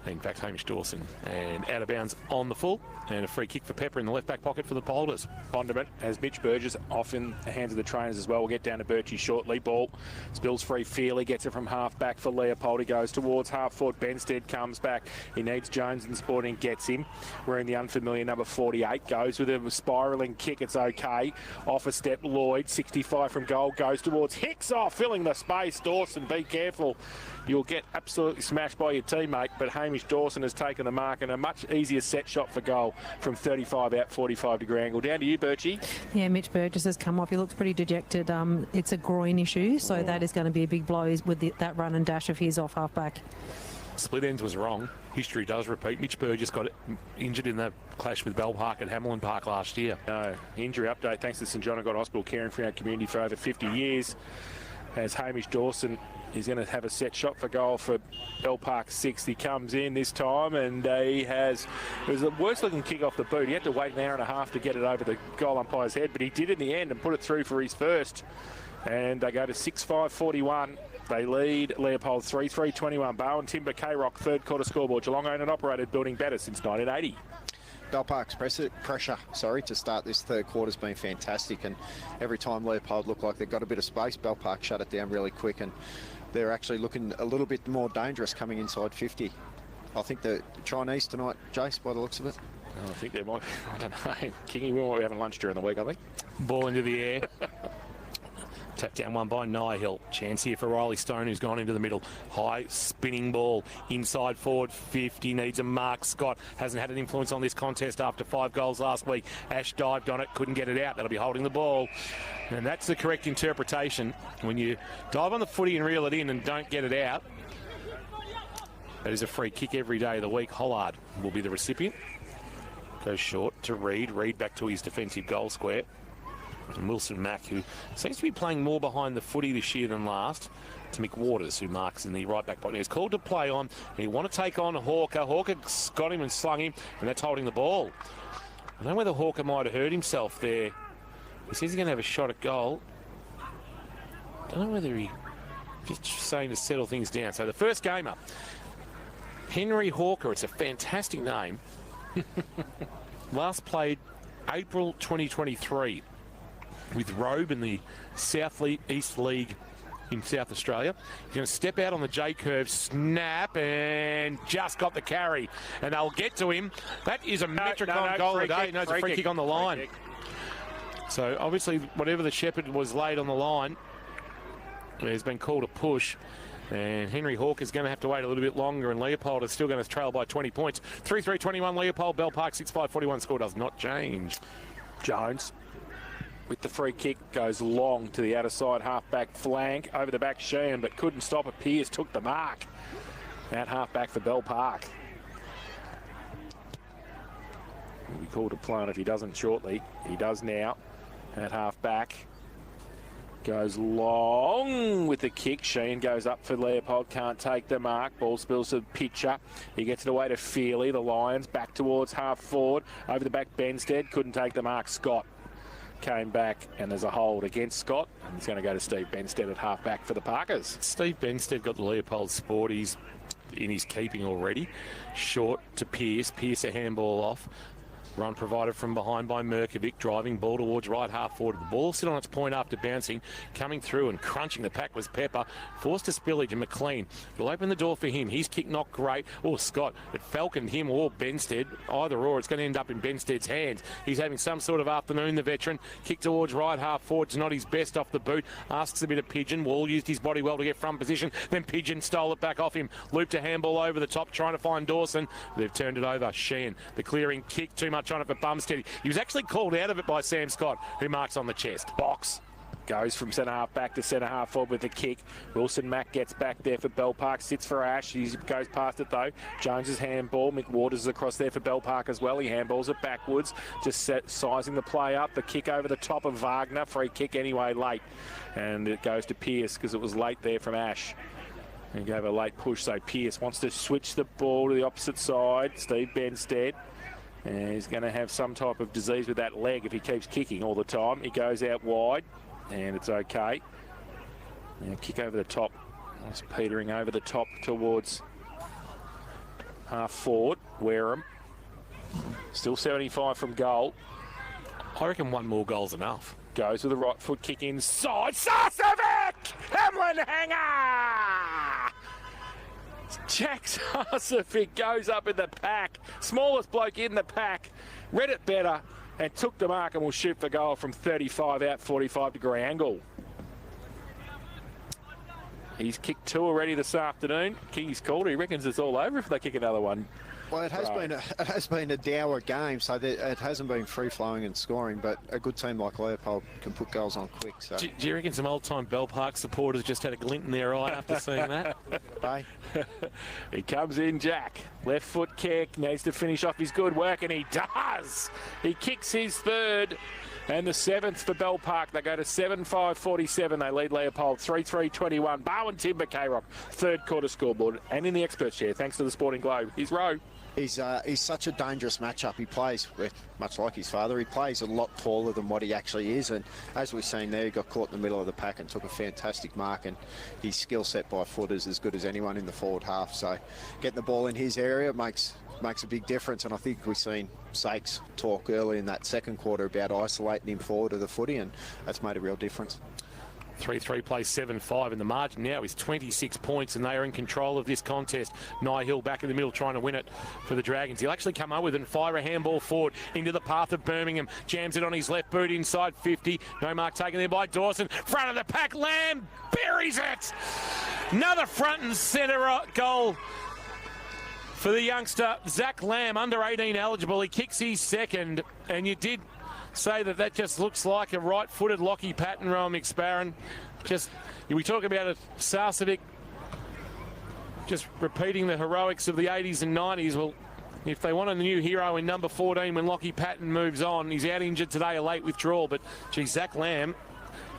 In fact, Hamish Dawson. And out of bounds on the full. And a free kick for Pepper in the left back pocket for the Polders. Condiment as Mitch Burgess off in the hands of the trainers as well. We'll get down to Birchie shortly. Ball spills free. Feely gets it from half back for Leopold. He goes towards half forward. Benstead comes back. He needs Jones and Sporting gets him. Wearing the unfamiliar number 48. Goes with a spiralling kick. It's okay. Off a step. Lloyd, 65 from goal. Goes towards Hicks. Filling the space. Dawson, be careful. You'll get absolutely smashed by your teammate, but Hamish Dawson has taken the mark and a much easier set shot for goal from 35 out, 45 degree angle. Down to you, Birchie. Yeah, Mitch Burgess has come off. He looks pretty dejected. It's a groin issue, so that is going to be a big blow with that run and dash of his off half-back. Split ends was wrong. History does repeat. Mitch Burgess got injured in the clash with Bell Park at Hamilton Park last year. No, injury update thanks to St John of God Hospital, caring for our community for over 50 years. As Hamish Dawson is going to have a set shot for goal for Bell Park 6. He comes in this time and it was the worst looking kick off the boot. He had to wait an hour and a half to get it over the goal umpire's head, but he did in the end and put it through for his first. And they go to 6-5-41. They lead Leopold 3-3-21. Bowen Timber, K-Rock, third quarter scoreboard. Geelong owned and operated, building better since 1980. Bell Park's pressure to start this third quarter's been fantastic, and every time Leopold looked like they've got a bit of space, Bell Park shut it down really quick, and they're actually looking a little bit more dangerous coming inside 50. I think the Chinese tonight, Jace, by the looks of it. I think they might, I don't know. Kingy, we might be having lunch during the week, I think. Ball into the air. Tapped down one by Nihill. Chance here for Riley Stone, who's gone into the middle. High spinning ball. Inside forward 50. Needs a mark. Scott hasn't had an influence on this contest after 5 goals last week. Ash dived on it. Couldn't get it out. That'll be holding the ball. And that's the correct interpretation. When you dive on the footy and reel it in and don't get it out, that is a free kick every day of the week. Hollard will be the recipient. Goes short to Reid. Reid back to his defensive goal square. And Wilson Mack, who seems to be playing more behind the footy this year than last, to Mick Waters, who marks in the right back pocket. He's called to play on. He want to take on Hawker. Hawker's got him and slung him, and that's holding the ball. I don't know whether Hawker might have hurt himself there. He says he's going to have a shot at goal. I don't know whether he's just saying to settle things down. So the first game up, Henry Hawker. It's a fantastic name. Last played April 2023. With Robe in the South East League in South Australia. He's going to step out on the J-curve, snap, and just got the carry. And they'll get to him. That is a Metricon goal of the day. No, it's a free kick on the line. So obviously, whatever the Shepherd was laid on the line, there's been called a push. And Henry Hawke is going to have to wait a little bit longer, and Leopold is still going to trail by 20 points. 3-3-21 Leopold, Bell Park 6-5-41. Score does not change. Jones with the free kick, goes long to the outer side half-back flank, over the back Sheehan, but couldn't stop it. Pearce took the mark. That half-back for Bell Park. He'll be called to play on if he doesn't shortly. He does now. That half-back goes long with the kick. Sheehan goes up for Leopold, can't take the mark. Ball spills to the pitcher. He gets it away to Feely. The Lions back towards half-forward. Over the back Benstead, couldn't take the mark. Scott came back, and there's a hold against Scott, and he's going to go to Steve Benstead at half-back for the Parkers. Steve Benstead got the Leopold sport. He's in his keeping already. Short to Pearce. Pearce a handball off. Run provided from behind by Merkovic, driving ball towards right half forward. The ball sit on its point after bouncing, coming through and crunching the pack was Pepper. Forced to spillage and McLean will open the door for him. His kick not great. Oh, Scott, it falconed him or Benstead. Either or, it's going to end up in Benstead's hands. He's having some sort of afternoon, the veteran. Kick towards right half forward. It's not his best off the boot. Asks a bit of Pigeon. Wall used his body well to get front position. Then Pigeon stole it back off him. Looped a handball over the top, trying to find Dawson. They've turned it over. Sheehan, the clearing kick, too much on it for Bumstead. He was actually called out of it by Sam Scott, who marks on the chest. Box goes from centre half back to centre half forward with the kick. Wilson Mack gets back there for Bell Park, sits for Ash. He goes past it though. Jones's handball. McWaters is across there for Bell Park as well. He handballs it backwards, just sizing the play up. The kick over the top of Wagner. Free kick anyway, late. And it goes to Pearce because it was late there from Ash. He gave a late push, so Pearce wants to switch the ball to the opposite side. Steve Benstead. And he's going to have some type of disease with that leg if he keeps kicking all the time. He goes out wide, and it's okay. Now kick over the top. It's petering over the top towards half forward. Wareham. Still 75 from goal. I reckon one more goal's enough. Goes with the right foot kick inside. Sarcevic! Hamlin hanger! Jack Sarcevic goes up in the pack. Smallest bloke in the pack. Read it better and took the mark and will shoot for goal from 35 out, 45-degree angle. He's kicked 2 already this afternoon. King's called. He reckons it's all over if they kick another one. Well, it has been a dour game, so it hasn't been free-flowing and scoring, but a good team like Leopold can put goals on quick. So. Do you reckon some old-time Bell Park supporters just had a glint in their eye after seeing that? Hey. He comes in, Jack. Left foot kick, needs to finish off his good work, and he does. He kicks his third. And the 7th for Bell Park. They go to 7-5-47. They lead Leopold 3-3-21. Barwon Timber, K-Rock, third quarter scoreboard. And in the expert chair, thanks to the Sporting Globe, he's Rowe. He's such a dangerous matchup. He plays, much like his father, he plays a lot taller than what he actually is. And as we've seen there, he got caught in the middle of the pack and took a fantastic mark. And his skill set by foot is as good as anyone in the forward half. So getting the ball in his area makes a big difference, and I think we've seen Sakes talk early in that second quarter about isolating him forward of the footy, and that's made a real difference. 3-3 plays 7-5, and the margin now is 26 points, and they are in control of this contest. Nye-Hill back in the middle trying to win it for the Dragons. He'll actually come up with it and fire a handball forward into the path of Birmingham. Jams it on his left boot inside 50. No mark taken there by Dawson. Front of the pack, Lamb buries it. Another front and centre goal for the youngster, Zach Lamb, under 18 eligible. He kicks his second, and you did say that just looks like a right-footed Lockie Patton, Rowan McSparron. We talk about it, Sarcevic just repeating the heroics of the 80s and 90s. Well, if they want a new hero in number 14 when Lockie Patton moves on, he's out injured today, a late withdrawal, but geez, Zach Lamb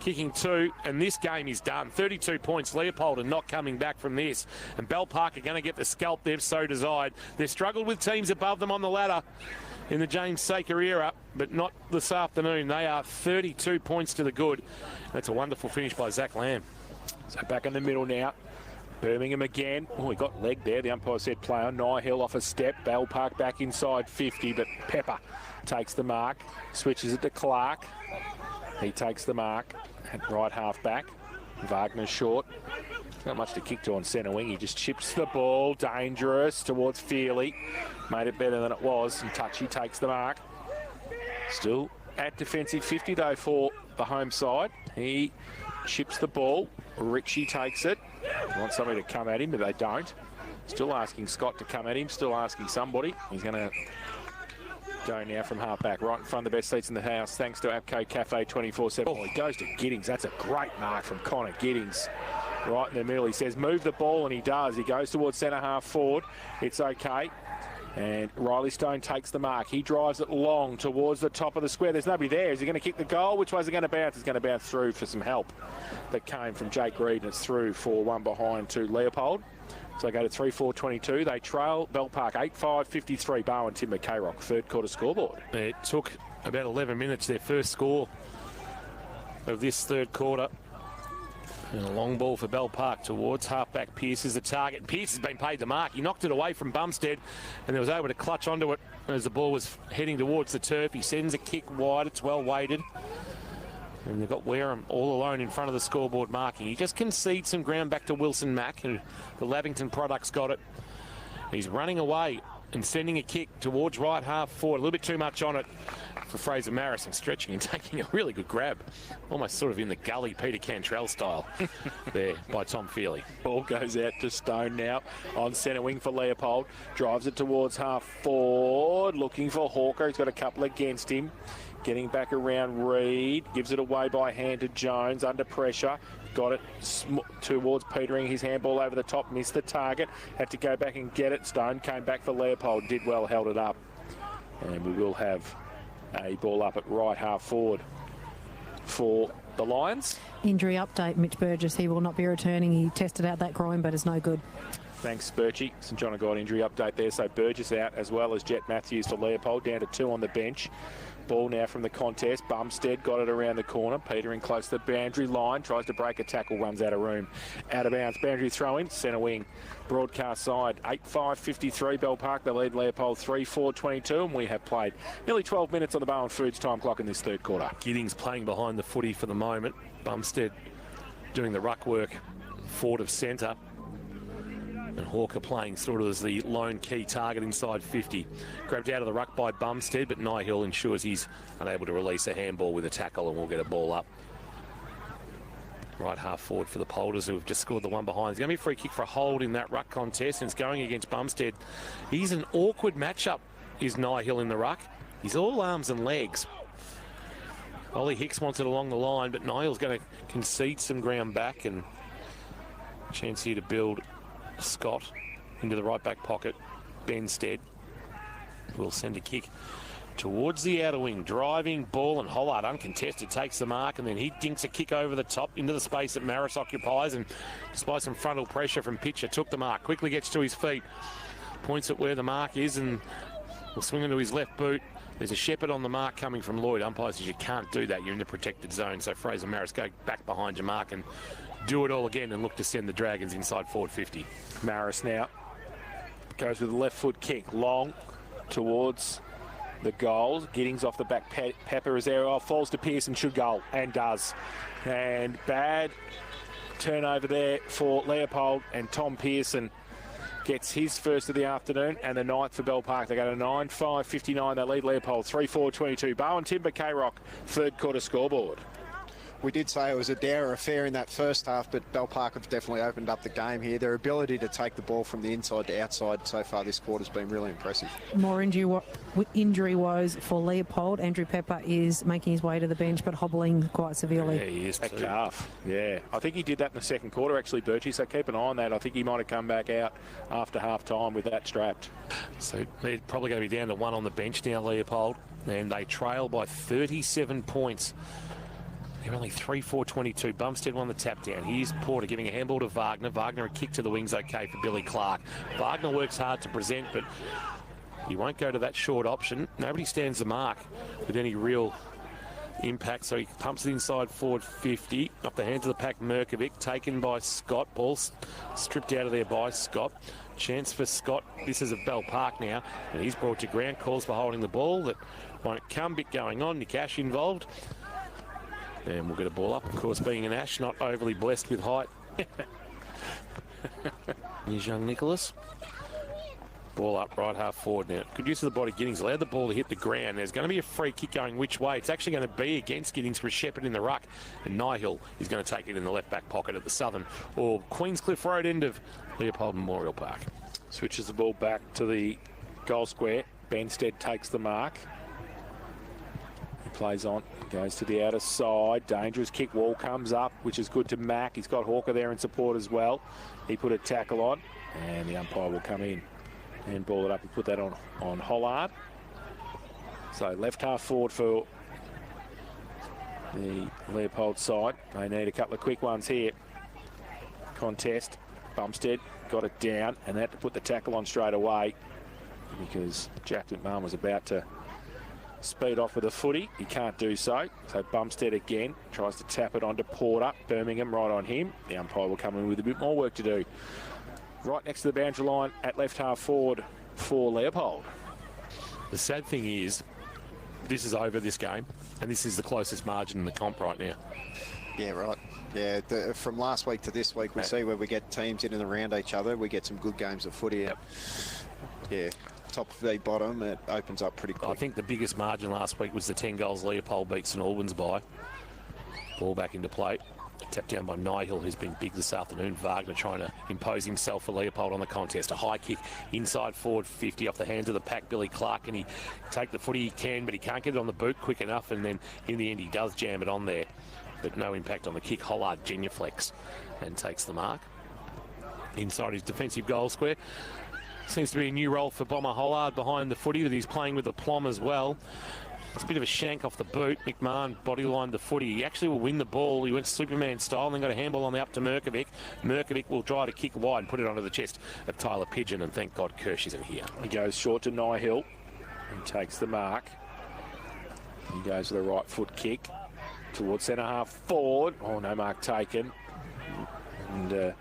kicking 2, and this game is done. 32 points. Leopold are not coming back from this, and Bell Park are going to get the scalp they've so desired. They've struggled with teams above them on the ladder in the James Saker era, but not this afternoon. They are 32 points to the good. That's a wonderful finish by Zach Lamb. So back in the middle now. Birmingham again. Oh, he got leg there. The umpire said play on. Nye-Hill off a step. Bell Park back inside 50, but Pepper takes the mark. Switches it to Clark. He takes the mark at right half back. Wagner short. Not much to kick to on centre wing. He just chips the ball. Dangerous towards Feely. Made it better than it was. And Touchy takes the mark. Still at defensive 50 though for the home side. He chips the ball. Ritchie takes it. Want somebody to come at him, but they don't. Still asking Scott to come at him. Still asking somebody. He's going to go now from half back, right in front of the best seats in the house, thanks to Apco Cafe 24/7. Oh, he goes to Giddings. That's a great mark from Connor Giddings. Right in the middle. He says, move the ball, and he does. He goes towards centre half forward. It's okay. And Riley Stone takes the mark. He drives it long towards the top of the square. There's nobody there. Is he going to kick the goal? Which way is it going to bounce? It's going to bounce through for some help that came from Jake Reed, and it's through for one behind to Leopold. So they go to 3-4-22. They trail Bell Park 8-5-53. Barwon Timber, K-Rock, third quarter scoreboard. It took about 11 minutes, their first score of this third quarter. And a long ball for Bell Park towards halfback. Pearce is the target. Pearce has been paid the mark. He knocked it away from Bumstead and was able to clutch onto it as the ball was heading towards the turf. He sends a kick wide. It's well weighted. And they've got Wareham all alone in front of the scoreboard marking. He just concedes some ground back to Wilson Mack, who the Lavington products got it. He's running away and sending a kick towards right half forward. A little bit too much on it for Fraser Marris, and stretching and taking a really good grab. Almost sort of in the gully Peter Cantrell style there by Tom Feely. Ball goes out to Stone now on centre wing for Leopold. Drives it towards half forward, looking for Hawker. He's got a couple against him. Getting back around Reed. Gives it away by hand to Jones under pressure. Got it towards Petering. His handball over the top. Missed the target. Had to go back and get it. Stone came back for Leopold. Did well, held it up. And we will have a ball up at right half forward for the Lions. Injury update, Mitch Burgess. He will not be returning. He tested out that groin, but it's no good. Thanks, Birchie. St John got injury update there. So Burgess out, as well as Jet Matthews for Leopold. Down to 2 on the bench. Ball now from the contest. Bumstead got it around the corner. Petering close to the boundary line. Tries to break a tackle. Runs out of room. Out of bounds. Boundary throw in. Centre wing. Broadcast side. 8-5-53. Bell Park. They lead Leopold 3-4-22. And we have played nearly 12 minutes on the Bowen Foods time clock in this third quarter. Giddings playing behind the footy for the moment. Bumstead doing the ruck work forward of centre. And Hawker playing sort of as the lone key target inside 50. Grabbed out of the ruck by Bumstead, but Nihill ensures he's unable to release a handball with a tackle, and we'll get a ball up. Right half forward for the Polders, who have just scored the one behind. It's going to be a free kick for a hold in that ruck contest, and it's going against Bumstead. He's an awkward matchup, is Nihill in the ruck. He's all arms and legs. Ollie Hicks wants it along the line, but Nihill's going to concede some ground back, and chance here to build Scott into the right back pocket. Benstead will send a kick towards the outer wing. Driving ball, and Hollard uncontested takes the mark, and then he dinks a kick over the top into the space that Marris occupies, and despite some frontal pressure from Pitcher, took the mark. Quickly gets to his feet, points at where the mark is, and will swing into his left boot. There's a Shepherd on the mark coming from Lloyd. Umpire says you can't do that. You're in the protected zone. So Fraser Marris, go back behind your mark and do it all again and look to send the Dragons inside forward 50. Marris now goes with a left foot kick. Long towards the goals. Giddings off the back. Pepper is there. Falls to Pearson. Should goal. And does. And bad turnover there for Leopold. And Tom Pearson gets his first of the afternoon and the ninth for Bell Park. They go to 9-5-59. They lead Leopold 3-4-22. Bowen Timber, K-Rock, third quarter scoreboard. We did say it was a dare affair in that first half, but Bell Park have definitely opened up the game here. Their ability to take the ball from the inside to outside so far this quarter has been really impressive. More injury woes for Leopold. Andrew Pepper is making his way to the bench, but hobbling quite severely. Yeah, he is too. That calf, yeah. I think he did that in the second quarter, actually, Birchie, so keep an eye on that. I think he might have come back out after half-time with that strapped. So they're probably going to be down to 1 on the bench now, Leopold, and they trail by 37 points. They're only 3-4-22. Bumstead won the tap down. Here's Porter giving a handball to Wagner. Wagner a kick to the wings, okay for Billy Clark. Wagner works hard to present, but he won't go to that short option. Nobody stands the mark with any real impact, so he pumps it inside forward 50. Up the hands of the pack, Merkovic, taken by Scott. Ball stripped out of there by Scott. Chance for Scott. This is a Bell Park now, and he's brought to ground. Calls for holding the ball. That won't come. Bit going on. Nick Ash involved. And we'll get a ball up. Of course, being an Ash, not overly blessed with height. Here's young Nicholas. Ball up right half forward now. Good use of the body. Giddings allowed the ball to hit the ground. There's going to be a free kick going which way. It's actually going to be against Giddings for Shepherd in the ruck. And Nihill is going to take it in the left back pocket at the southern or Queenscliff Road end of Leopold Memorial Park. Switches the ball back to the goal square. Benstead takes the mark. He plays on, goes to the outer side. Dangerous kick. Wall comes up, which is good to Mack. He's got Hawker there in support as well. He put a tackle on, and the umpire will come in and ball it up and put that on Hollard. So left half forward for the Leopold side. They need a couple of quick ones here. Contest. Bumstead got it down, and they had to put the tackle on straight away because Jack McMahon was about to speed off with a footy. He can't do so. So Bumstead again tries to tap it onto Porter. Birmingham right on him. The umpire will come in with a bit more work to do. Right next to the boundary line at left half forward for Leopold. The sad thing is, this is over, this game, and this is the closest margin in the comp right now. Yeah, right. Yeah, from last week to this week, we see where we get teams in and around each other. We get some good games of footy. Yep. Yeah, top v bottom, it opens up pretty quick. I think the biggest margin last week was the 10 goals Leopold beat St Albans by. Ball back into play. Tapped down by Nihill, who's been big this afternoon. Wagner trying to impose himself for Leopold on the contest. A high kick inside forward 50 off the hands of the pack, Billy Clark. And he take the footy he can, but he can't get it on the boot quick enough. And then in the end, he does jam it on there. But no impact on the kick. Hollard genuflects and takes the mark. Inside his defensive goal square. Seems to be a new role for Bomber Hollard behind the footy, that he's playing with the plum as well. It's a bit of a shank off the boot. McMahon bodylined the footy. He actually will win the ball. He went Superman style and then got a handball on the up to Merkovic. Merkovic will try to kick wide and put it onto the chest of Tyler Pigeon, and thank God Kirsch isn't here. He goes short to Nihill and takes the mark. He goes with a right foot kick towards centre half forward. Oh, no mark taken. And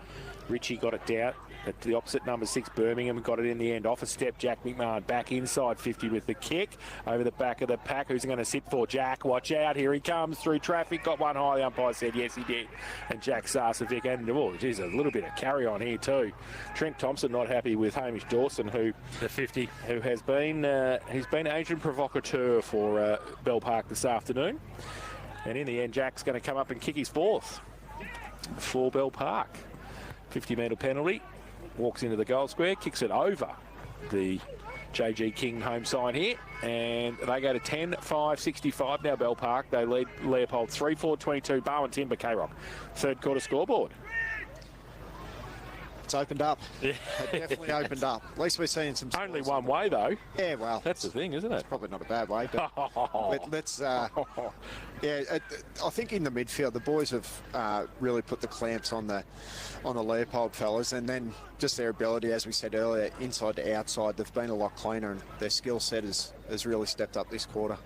Richie got it down. At the opposite, number 6, Birmingham got it in the end. Off a step, Jack McMahon back inside 50 with the kick. Over the back of the pack. Who's going to sit for? Jack, watch out. Here he comes through traffic. Got one high. The umpire said yes, he did. And Jack Sarcevic. And, oh, geez, a little bit of carry on here too. Trent Thompson not happy with Hamish Dawson, who the 50, who has been he's been agent provocateur for Bell Park this afternoon. And in the end, Jack's going to come up and kick his fourth for Bell Park. 50-metre penalty. Walks into the goal square, kicks it over the JG King home sign here, and they go to 10-5-65 now, Bell Park. They lead Leopold 3-4-22, Barwon Timber, K-Rock. Third quarter scoreboard. It's opened up. Yeah. It definitely opened up. At least we're seeing some... Only one way, though. Yeah, well... That's the thing, isn't it? It's probably not a bad way, but let's... yeah, I think in the midfield, the boys have really put the clamps on the Leopold fellas, and then just their ability, as we said earlier, inside to outside, they've been a lot cleaner, and their skill set has really stepped up this quarter.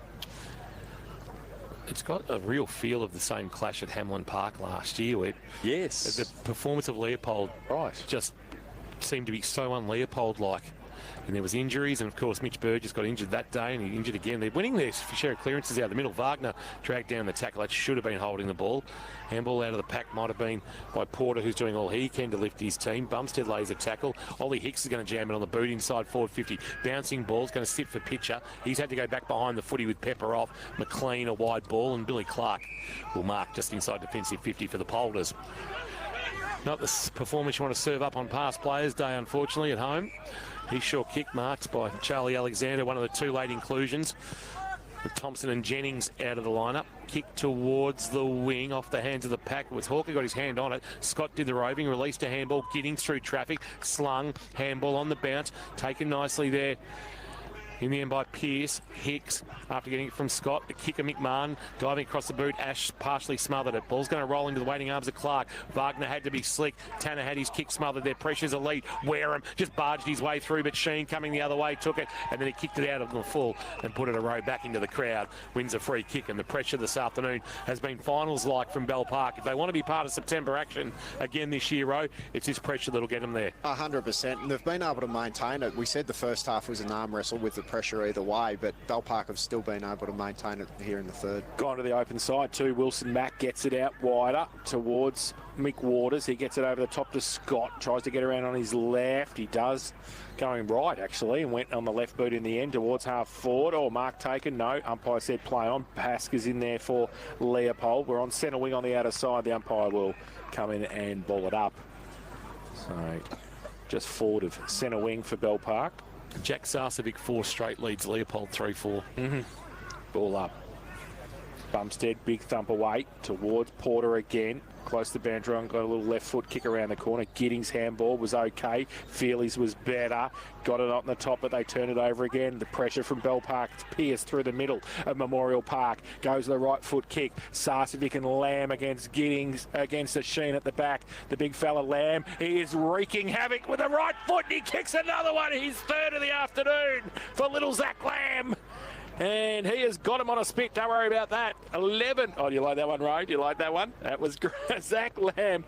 It's got a real feel of the same clash at Hamlin Park last year, where the performance of Leopold just seemed to be so un-Leopold-like. And there was injuries, and of course Mitch Burgess got injured that day, and he injured again. They're winning their share of clearances out the middle. Wagner dragged down the tackle. That should have been holding the ball. Handball out of the pack might have been by Porter, who's doing all he can to lift his team. Bumstead lays a tackle. Ollie Hicks is going to jam it on the boot inside forward 50. Bouncing ball's going to sit for Pitcher. He's had to go back behind the footy with Pepper off. McLean a wide ball, and Billy Clark will mark just inside defensive 50 for the Polders. Not the performance you want to serve up on past players day, unfortunately, at home. His short kick marked by Charlie Alexander, one of the two late inclusions. With Thompson and Jennings out of the lineup. Kick towards the wing off the hands of the pack. It was Hawker got his hand on it. Scott did the roving, released a handball, getting through traffic, slung, handball on the bounce, taken nicely there. In the end by Pearce. Hicks, after getting it from Scott, the kicker McMahon, diving across the boot. Ash partially smothered it. Ball's going to roll into the waiting arms of Clark. Wagner had to be slick. Tanner had his kick smothered there. Pressure's elite. Wareham just barged his way through, but Sheen coming the other way took it, and then he kicked it out of the full and put it a row back into the crowd. Wins a free kick, and the pressure this afternoon has been finals-like from Bell Park. If they want to be part of September action again this year, Ro, it's this pressure that'll get them there. 100%, and they've been able to maintain it. We said the first half was an arm wrestle with the pressure either way, but Bell Park have still been able to maintain it here in the third. Gone to the open side too. Wilson Mack gets it out wider towards Mick Waters. He gets it over the top to Scott. Tries to get around on his left. He does. Going right, actually, and went on the left boot in the end towards half forward. Oh, mark taken. No, umpire said play on. Pasca's in there for Leopold. We're on centre wing on the outer side. The umpire will come in and ball it up. So just forward of centre wing for Bell Park. Jack Sarcevic 4 straight leads Leopold 3-4. Ball up. Bumstead, big thump away towards Porter again. Close to boundary line, got a little left foot kick around the corner. Giddings' handball was okay. Feely's was better. Got it on the top, but they turn it over again. The pressure from Bell Park. It's Pierce through the middle of Memorial Park. Goes the right foot kick. Sarcevic and Lamb against Giddings, against the Sheen at the back. The big fella Lamb, he is wreaking havoc with the right foot, and he kicks another one. He's third of the afternoon for little Zach Lamb. And he has got him on a spit. Don't worry about that. 11. Oh, do you like that one, Ray? Do you like that one? That was great. Zach Lamb.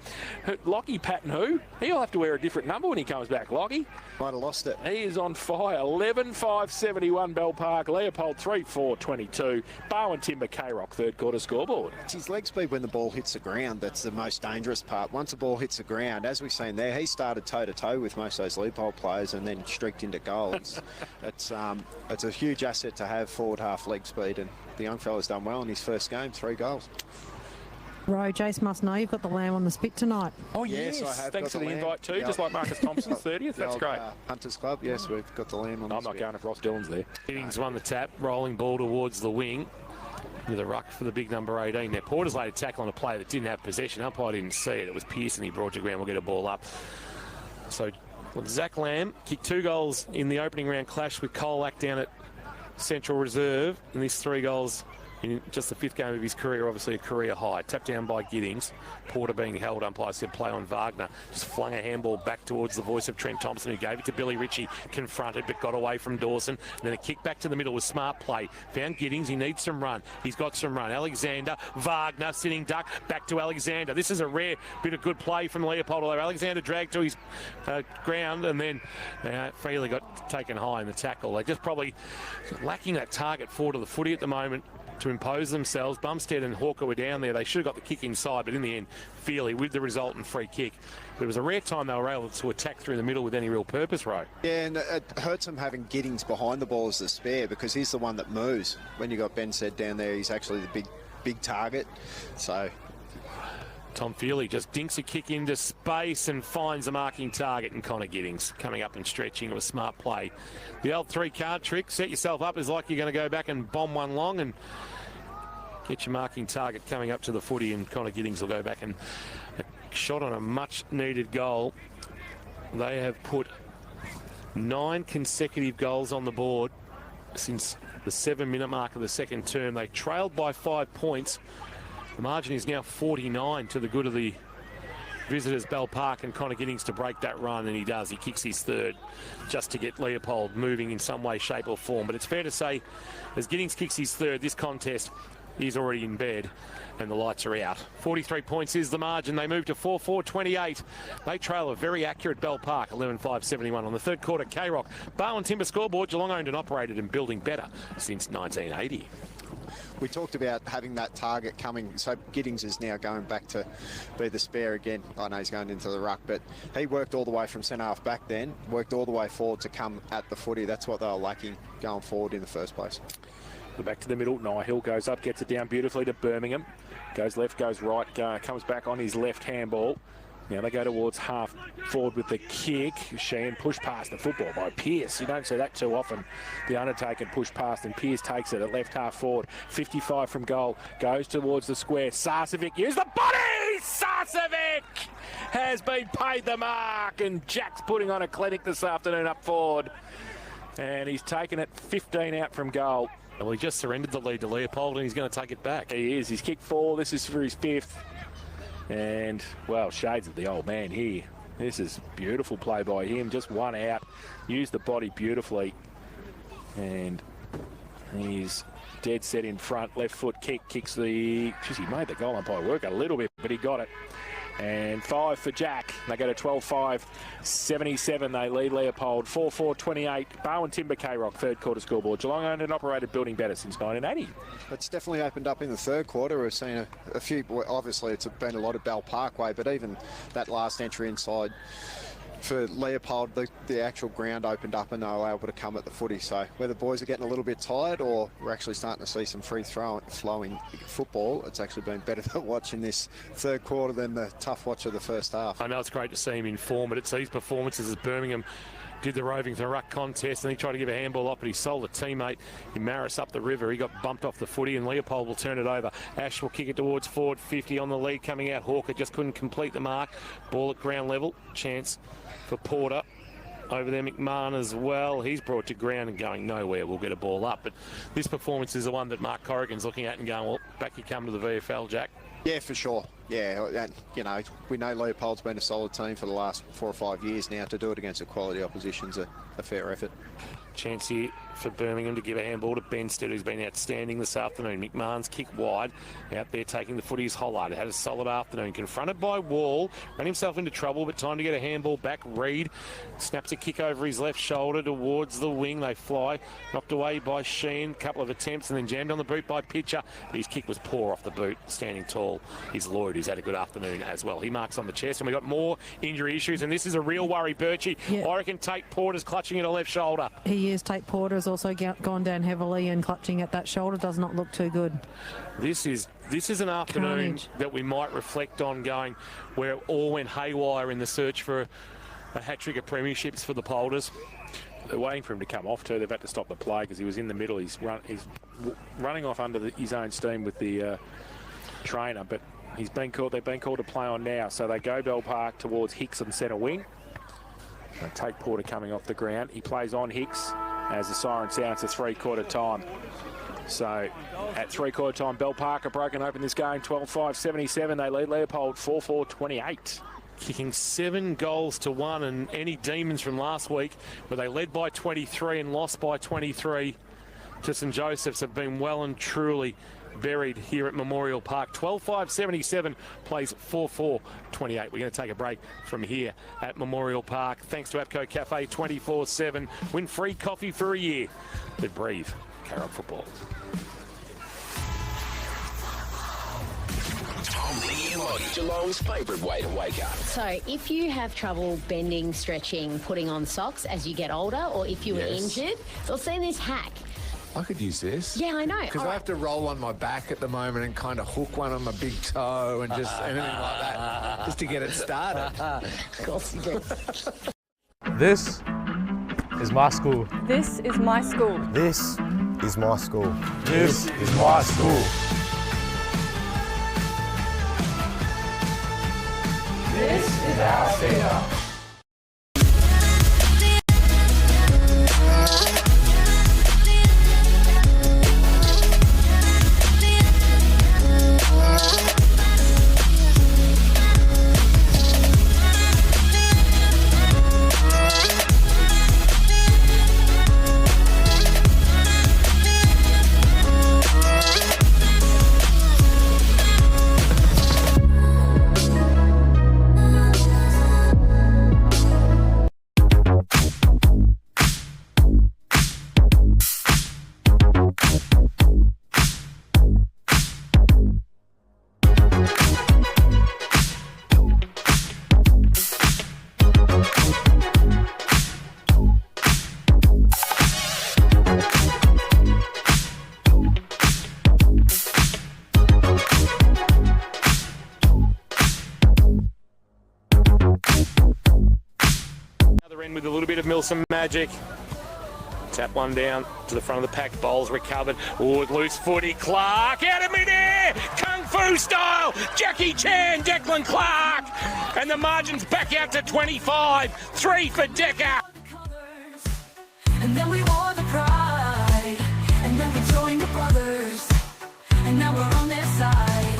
Lockie Patton, who? He'll have to wear a different number when he comes back, Lockie. Might have lost it. He is on fire. 11-5-71 Bell Park. Leopold 3-4-22. Barwon Timber K-Rock third quarter scoreboard. It's his leg speed when the ball hits the ground that's the most dangerous part. Once the ball hits the ground, as we've seen there, he started toe-to-toe with most of those Leopold players and then streaked into goals. It's a huge asset to have forward half leg speed, and the young fella's done well in his first game, 3 goals. Ro, Jace must know you've got the lamb on the spit tonight. Oh, yes. I have. Thanks for the invite too, just like Marcus Thompson's 30th. That's great. Hunters Club, yes, we've got the lamb on the I'm not going if Ross Dillon's there. Giddings won the tap, rolling ball towards the wing. With a ruck for the big number 18 there. Porter's laid a tackle on a player that didn't have possession. Umpire didn't see it. It was Pearson he brought to ground. We'll get a ball up. So Zach Lamb kicked 2 goals in the opening round clash with Colac down at Central Reserve. And these 3 goals in just the 5th game of his career, obviously a career high. Tapped down by Giddings. Porter being held. Umpire said play on Wagner. Just flung a handball back towards the voice of Trent Thompson, who gave it to Billy Ritchie. Confronted, but got away from Dawson. And then a kick back to the middle with smart play. Found Giddings. He needs some run. He's got some run. Alexander, Wagner, sitting duck. Back to Alexander. This is a rare bit of good play from Leopold. Although Alexander dragged to his ground, and then Feely got taken high in the tackle. They're just probably lacking that target forward of the footy at the moment to impose themselves. Bumstead and Hawker were down there. They should have got the kick inside, but in the end, Feely with the resultant free kick. But it was a rare time they were able to attack through the middle with any real purpose, Ro. Yeah, and it hurts them having Giddings behind the ball as the spare, because he's the one that moves. When you got Ben said down there, he's actually the big target. So Tom Feely just dinks a kick into space and finds a marking target, and Connor Giddings coming up and stretching. It was smart play. The old 3-card trick, set yourself up is like you're going to go back and bomb one long and get your marking target coming up to the footy, and Connor Giddings will go back and a shot on a much needed goal. They have put 9 consecutive goals on the board since the 7-minute mark of the second term. They trailed by 5 points. The margin is now 49 to the good of the visitors, Bell Park, and Connor Giddings to break that run, and he does. He kicks his 3rd just to get Leopold moving in some way, shape or form. But it's fair to say, as Giddings kicks his 3rd, this contest is already in bed and the lights are out. 43 points is the margin. They move to 4-4-28. They trail a very accurate Bell Park, 11-5-71 on the third quarter. K-Rock, Barwon Timber scoreboard. Geelong owned and operated and building better since 1980. We talked about having that target coming, so Giddings is now going back to be the spare again. I know he's going into the ruck, but he worked all the way from centre half back then, worked all the way forward to come at the footy. That's what they were lacking going forward in the first place. Back to the middle. Nihill goes up, gets it down beautifully to Birmingham. Goes left, goes right, comes back on his left handball. Now they go towards half forward with the kick. Sheehan pushed past the football by Pearce. You don't see that too often. The Undertaker pushed past and Pearce takes it at left half forward. 55 from goal. Goes towards the square. Sarcevic used the body! Sarcevic has been paid the mark, and Jack's putting on a clinic this afternoon up forward. And he's taken it 15 out from goal. Well, he just surrendered the lead to Leopold and he's going to take it back. He is. He's kicked 4. This is for his 5th. And, well, shades of the old man here. This is beautiful play by him. Just one out. Used the body beautifully. And he's dead set in front. Left foot kick. Kicks the... Geez, he made the goal umpire work a little bit, but he got it. And 5 for Jack. They go to 12-5-77. They lead Leopold 4-4-28. Barwon Timber K-Rock third quarter scoreboard. Geelong owned and operated building better since 1980. It's definitely opened up in the third quarter. We've seen a few, obviously it's been a lot of Bell Parkway, but even that last entry inside for Leopold, the actual ground opened up and they were able to come at the footy. So whether boys are getting a little bit tired or we're actually starting to see some flowing football, it's actually been better than watching this third quarter than the tough watch of the first half. I know it's great to see him in form, but it's these performances as Birmingham did the roving to ruck contest, and he tried to give a handball off, but he sold a teammate in Maris up the river. He got bumped off the footy, and Leopold will turn it over. Ash will kick it towards forward 50 on the lead coming out. Hawker just couldn't complete the mark. Ball at ground level. Chance for Porter. Over there, McMahon as well. He's brought to ground and going nowhere. We'll get a ball up. But this performance is the one that Mark Corrigan's looking at and going, well, back you come to the VFL, Jack. Yeah, for sure. Yeah, and, you know, we know Leopold's been a solid team for the last 4 or 5 years now. To do it against a quality opposition's a fair effort. Chance here for Birmingham to give a handball to Benstead, who's been outstanding this afternoon. McMahon's kick wide, out there taking the footy is Hollard. Had a solid afternoon. Confronted by Wall, ran himself into trouble, but time to get a handball back. Reed snaps a kick over his left shoulder towards the wing. They fly, knocked away by Sheen. Couple of attempts and then jammed on the boot by Pitcher. But his kick was poor off the boot. Standing tall is Lloyd, who's had a good afternoon as well. He marks on the chest, and we've got more injury issues, and this is a real worry, Birchie. Yeah. I reckon Tate Porter's clutching at a left shoulder. He is. Tate Porter's also gone down heavily and clutching at that shoulder. Does not look too good. This is an afternoon Carnage. that we might reflect on, going where it all went haywire in the search for a hat-trick of premierships for the Polders. They're waiting for him to come off too. They've had to stop the play because he was in the middle. He's running off under his own steam with the trainer, but he's been called. They've been called to play on now. So they go Bell Park towards Hicks on centre wing. They take Porter coming off the ground. He plays on Hicks as the siren sounds to three-quarter time. So at three-quarter time, Bell Park are broken open this game. 12-5-77. They lead Leopold 4-4-28. Kicking 7 goals to 1, and any demons from last week where they led by 23 and lost by 23 to St Joseph's have been well and truly buried here at Memorial Park. 12-5-77 plays 4-4-28. We're going to take a break from here at Memorial Park. Thanks to APCO Cafe 24/7. Win free coffee for a year. But breathe. Carrot football. Tom, Lee and Loggy, Geelong's favourite way to wake up. So if you have trouble bending, stretching, putting on socks as you get older, or if you were injured, so I've seen this hack. I could use this. Yeah, I know. Because I have to roll on my back at the moment and kind of hook one on my big toe and just anything like that, just to get it started. Of course you do. This is my school. This is my school. This is my school. This is my school. This is our stadium. With a little bit of Milsom magic. Tap one down to the front of the pack. Bowls recovered. Oh, loose footy. Clark out of midair. Kung Fu style. Jackie Chan, Declan Clark. And the margin's back out to 25. 3 for Decker. And then we wore the pride. And then we joined the brothers. And now we're on their side.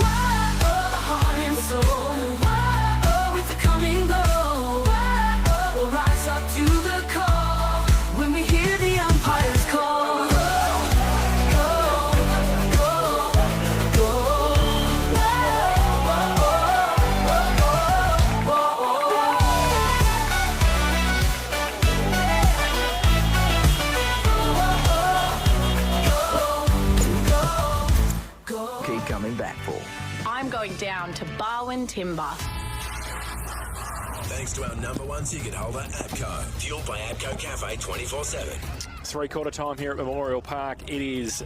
Whoa, the heart and soul. Whoa, with the coming glow. We'll rise up to the call when we hear the umpire's call. Go, go, go, go. Keep coming back, Paul. I'm going down to Barwon Timber. Thanks to our #1 ticket holder, APCO. Fueled by APCO Cafe 24/7. Three-quarter time here at Memorial Park. It is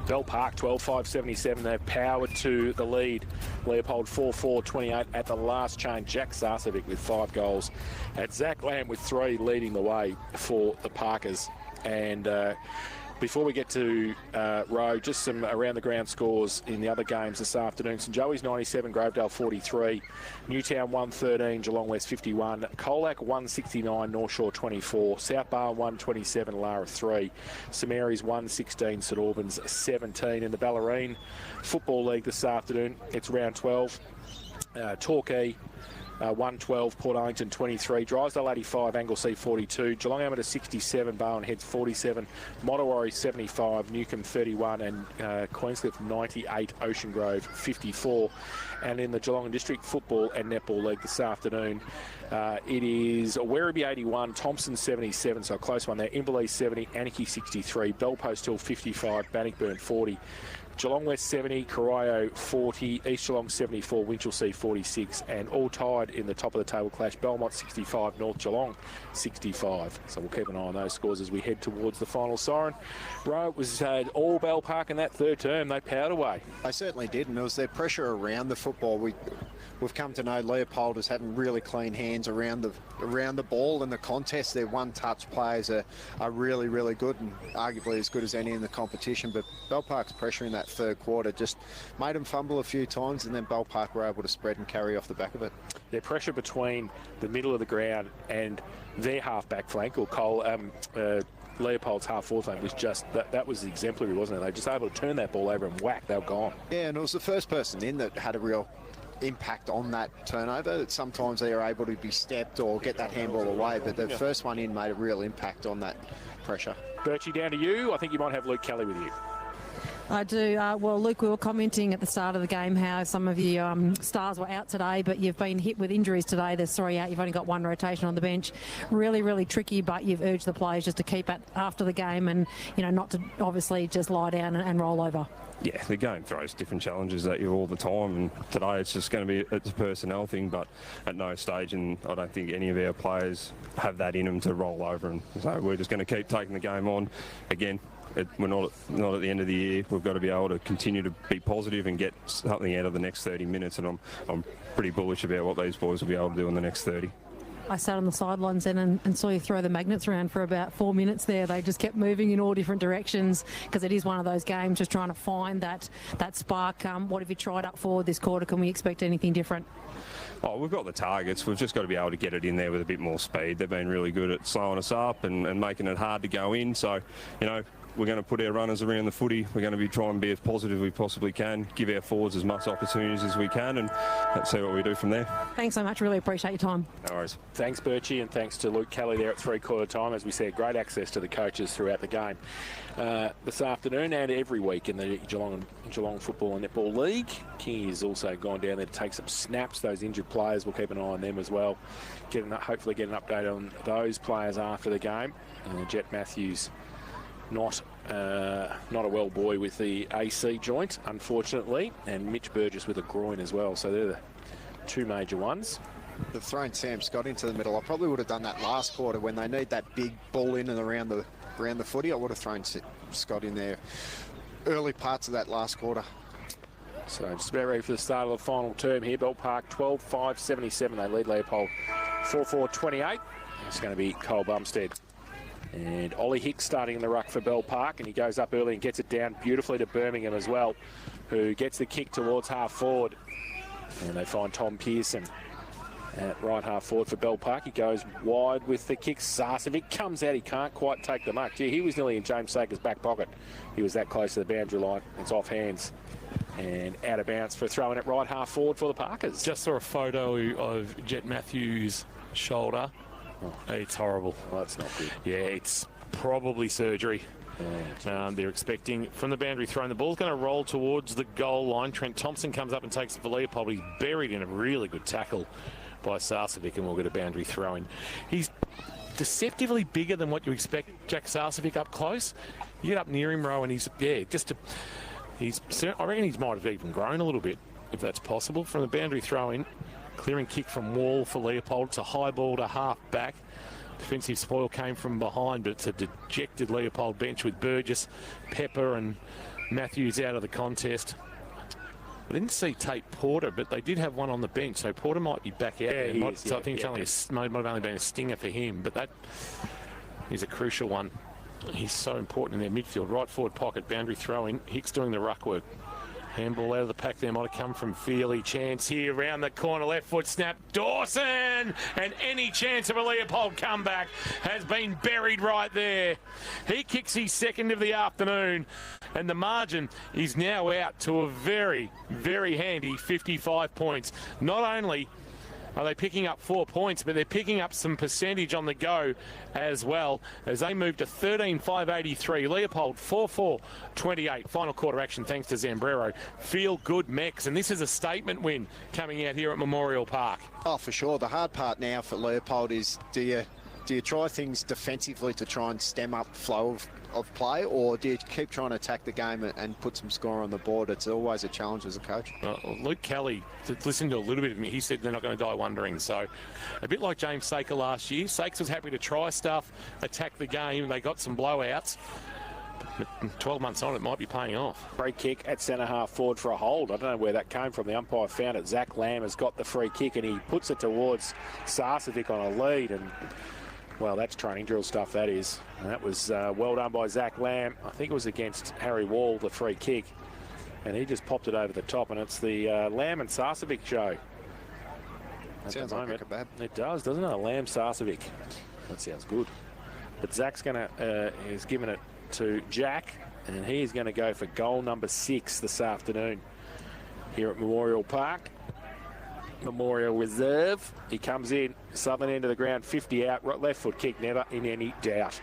Bell Park 12-5-77. They've powered to the lead. Leopold 4-4-28 at the last change. Jack Sarcevic with 5 goals. At Zach Lamb with 3 leading the way for the Parkers. And before we get to Rowe, just some around-the-ground scores in the other games this afternoon. St Joey's 97, Grovedale 43, Newtown 113, Geelong West 51, Colac 169, North Shore 24, South Bar 127, Lara 3, St Mary's 116, St Albans 17. In the Ballerine Football League this afternoon, it's round 12. Torquay 112, Port Arlington 23, Drysdale 85, Anglesea 42, Geelong Amateur 67, Barwon Heads 47, Mottawarri 75, Newcombe 31, and Queenscliff 98, Ocean Grove 54. And in the Geelong District Football and Netball League this afternoon, it is Werribee 81, Thompson 77, so a close one there, Inverleigh 70, Anarchy 63, Bellpost Hill 55, Bannockburn 40, Geelong West 70, Corio 40, East Geelong 74, Winchelsea 46, and all tied in the top of the table clash, Belmont 65, North Geelong 65. So we'll keep an eye on those scores as we head towards the final siren. Bro, it was all Bell Park in that third term. They powered away. They certainly did, and it was their pressure around the football. We've come to know Leopold as having really clean hands around the ball in the contest. Their one-touch players are really, really good, and arguably as good as any in the competition. But Bell Park's pressure in that third quarter just made them fumble a few times, and then Bell Park were able to spread and carry off the back of it. Their pressure between the middle of the ground and their half-back flank, or Leopold's half-forward flank, was just, that was exemplary, wasn't it? They were just able to turn that ball over and whack, they were gone. Yeah, and it was the first person in that had a real impact on that turnover. That sometimes they are able to be stepped or get that handball away, but the first one in made a real impact on that pressure. Birchie, down to you. I think you might have Luke Kelly with you. I do. Well, Luke, we were commenting at the start of the game how some of your stars were out today, but you've been hit with injuries today. There's 3 out. You've only got 1 rotation on the bench. Really, really tricky, but you've urged the players just to keep it after the game and, not to obviously just lie down and roll over. Yeah, the game throws different challenges at you all the time, and today it's just going to be it's a personnel thing, but at no stage, and I don't think any of our players have that in them to roll over, and so we're just going to keep taking the game on. Again, we're not at the end of the year. We've got to be able to continue to be positive and get something out of the next 30 minutes, and I'm pretty bullish about what these boys will be able to do in the next 30. I sat on the sidelines then and saw you throw the magnets around for about 4 minutes there. They just kept moving in all different directions because it is one of those games just trying to find that spark. What have you tried up forward this quarter? Can we expect anything different? Oh, we've got the targets. We've just got to be able to get it in there with a bit more speed. They've been really good at slowing us up and making it hard to go in. So, we're going to put our runners around the footy. We're going to be trying to be as positive as we possibly can, give our forwards as much opportunities as we can, and let's see what we do from there. Thanks so much. Really appreciate your time. No worries. Thanks, Birchie, and thanks to Luke Kelly there at three-quarter time. As we said, great access to the coaches throughout the game this afternoon and every week in the Geelong Football and Netball League. King has also gone down there to take some snaps. Those injured players, we'll keep an eye on them as well. Hopefully get an update on those players after the game. Jet Matthews not a well boy with the AC joint, unfortunately, and Mitch Burgess with a groin as well. So they're the 2 major ones. They've thrown Sam Scott into the middle. I probably would have done that last quarter when they need that big ball in and around the footy. I would have thrown Scott in there early parts of that last quarter. So just about ready for the start of the final term here. Bell Park 12-5-77. They lead Leopold 4-4-28. It's going to be Cole Bumstead. And Ollie Hicks starting in the ruck for Bell Park, and he goes up early and gets it down beautifully to Birmingham as well, who gets the kick towards half forward. And they find Tom Pearson at right half forward for Bell Park. He goes wide with the kick. Sarcevic comes out. He can't quite take the mark. Gee, he was nearly in James Sager's back pocket. He was that close to the boundary line. It's off hands and out of bounds for throwing it right half forward for the Parkers. Just saw a photo of Jet Matthews' shoulder. Oh, it's horrible. Oh, that's not good. Yeah, it's probably surgery. Yeah, they're expecting from the boundary throw. And the ball's going to roll towards the goal line. Trent Thompson comes up and takes it for Leopold. He's buried in a really good tackle by Sarcevic, and we'll get a boundary throw in. He's deceptively bigger than what you expect Jack Sarcevic up close. You get up near him, Ro, and I reckon he might have even grown a little bit, if that's possible. From the boundary throw in. Clearing kick from Wall for Leopold. It's a high ball to half back. Defensive spoil came from behind, but it's a dejected Leopold bench with Burgess, Pepper and Matthews out of the contest. I didn't see Tate Porter, but they did have one on the bench, so Porter might be back out. Yeah, I think it's might have only been a stinger for him, but that is a crucial one. He's so important in their midfield. Right forward pocket, boundary throw in. Hicks doing the ruck work. Handball out of the pack there might have come from Feely. Chance here around the corner, left foot snap. Dawson! And any chance of a Leopold comeback has been buried right there. He kicks his second of the afternoon, and the margin is now out to a very, very handy 55 points. Not only Are they picking up 4 points? But they're picking up some percentage on the go as well as they move to 13-5-83. Leopold 4-4-28. Final quarter action thanks to Zambrero. Feel good Mex. And this is a statement win coming out here at Memorial Park. Oh, for sure. The hard part now for Leopold is do you try things defensively to try and stem up flow of play, or do you keep trying to attack the game and put some score on the board? It's always a challenge as a coach. Luke Kelly, listened to a little bit of me, he said they're not going to die wondering. So a bit like James Saker last year. Sakes was happy to try stuff, attack the game. They got some blowouts. But 12 months on, it might be paying off. Free kick at centre half forward for a hold. I don't know where that came from. The umpire found it. Zach Lamb has got the free kick and he puts it towards Sarcevic on a lead. And well, that's training drill stuff, that is. And that was well done by Zach Lamb. I think it was against Harry Wall, the free kick. And he just popped it over the top, and it's the Lamb and Sarcevic show. Sounds like a kebab. It does, doesn't it? Lamb Sarcevic. That sounds good. But Zach's is giving it to Jack, and he is going to go for goal number 6 this afternoon here at Memorial Park. Memorial Reserve. He comes in, southern end of the ground, 50 out, right, left foot kick, never in any doubt.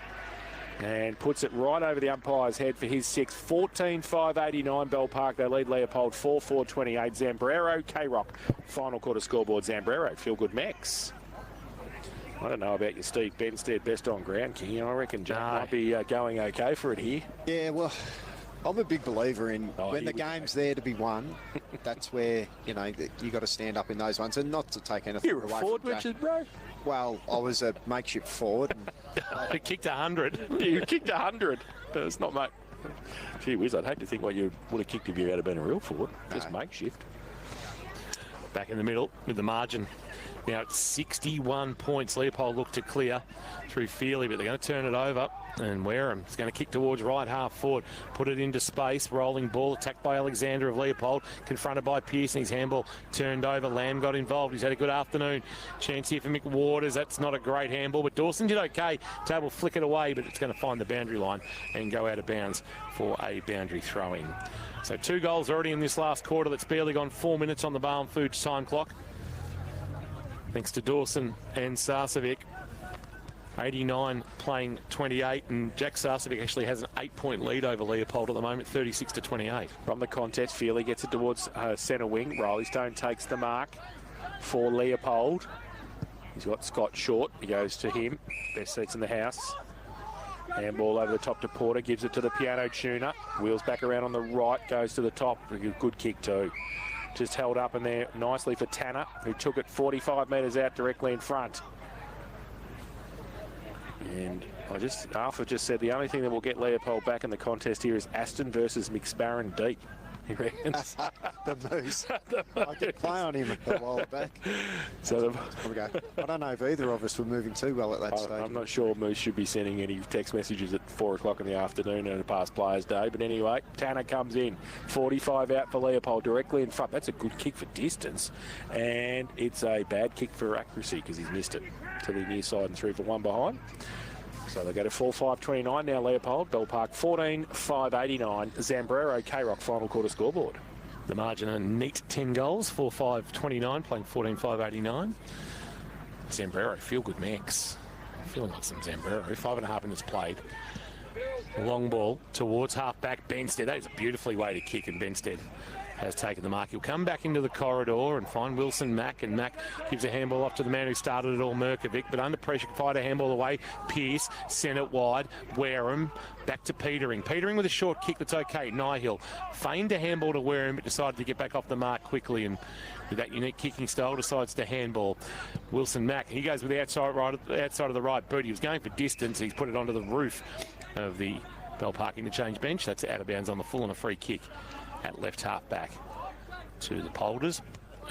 And puts it right over the umpire's head for his 6th. 14-5-89 Bell Park. They lead Leopold 4-4-28. Zambrero, K-Rock. Final quarter scoreboard, Zambrero. Feel good Mex. I don't know about your Steve Benstead best on ground king. I reckon Jack might be going okay for it here. Yeah, well, I'm a big believer in when the game's there to be won, that's where, you know, you got to stand up in those ones, and not to take anything away from Jack. You're a forward, Richard, bro? Well, I was a makeshift forward. You kicked 100. You kicked 100. It's not, mate. Gee whiz, I'd hate to think what you would have kicked if you had been a real forward. Just makeshift. Back in the middle with the margin. Now it's 61 points. Leopold look to clear through Feely, but they're going to turn it over. And Wareham is going to kick towards right half forward, put it into space, rolling ball, attacked by Alexander of Leopold, confronted by Pearson. His handball turned over. Lamb got involved. He's had a good afternoon. Chance here for Mick Waters. That's not a great handball, but Dawson did okay. Table flick it away, but it's going to find the boundary line and go out of bounds for a boundary throw-in. So 2 goals already in this last quarter. That's barely gone 4 minutes on the Barham Foods time clock. Thanks to Dawson and Sarcevic. 89 playing 28, and Jack Sarcevic actually has an 8-point lead over Leopold at the moment, 36-28. From the contest, Feely gets it towards centre wing. Riley Stone takes the mark for Leopold. He's got Scott short. He goes to him. Best seats in the house. Handball over the top to Porter, gives it to the piano tuner. Wheels back around on the right, goes to the top. A good kick too. Just held up in there nicely for Tanner, who took it 45 metres out directly in front. And Arthur just said the only thing that will get Leopold back in the contest here is Aston versus McSparran Deep. He reckons. The Moose. I could play on him a while back. So I don't know if either of us were moving too well at that stage. I'm not sure Moose should be sending any text messages at 4 o'clock in the afternoon and a past players' day. But anyway, Tanner comes in. 45 out for Leopold, directly in front. That's a good kick for distance. And it's a bad kick for accuracy because he's missed it to the near side and 3 for 1 behind. So they go to 4-5-29 now, Leopold. Bell Park 14-5-89. Zambrero, K-Rock, final quarter scoreboard. The margin a neat 10 goals, 4-5-29, playing 14-5-89. Zambrero, feel good Max. Feeling like some Zambrero. 5.5 minutes played. Long ball towards half-back Benstead. That is a beautifully weighted kick, and Benstead has taken the mark. He'll come back into the corridor and find Wilson Mack, and Mack gives a handball off to the man who started it all, Merkovic, but under pressure, fired a handball away. Pearce sent it wide. Wareham back to Petering. Petering with a short kick that's okay. Nihill feigned a handball to Wareham, but decided to get back off the mark quickly, and with that unique kicking style, decides to handball. Wilson Mack, he goes with the outside of the right boot. He was going for distance. He's put it onto the roof of the Bell Park interchange bench. That's out of bounds on the full and a free kick at left half back to the Polders,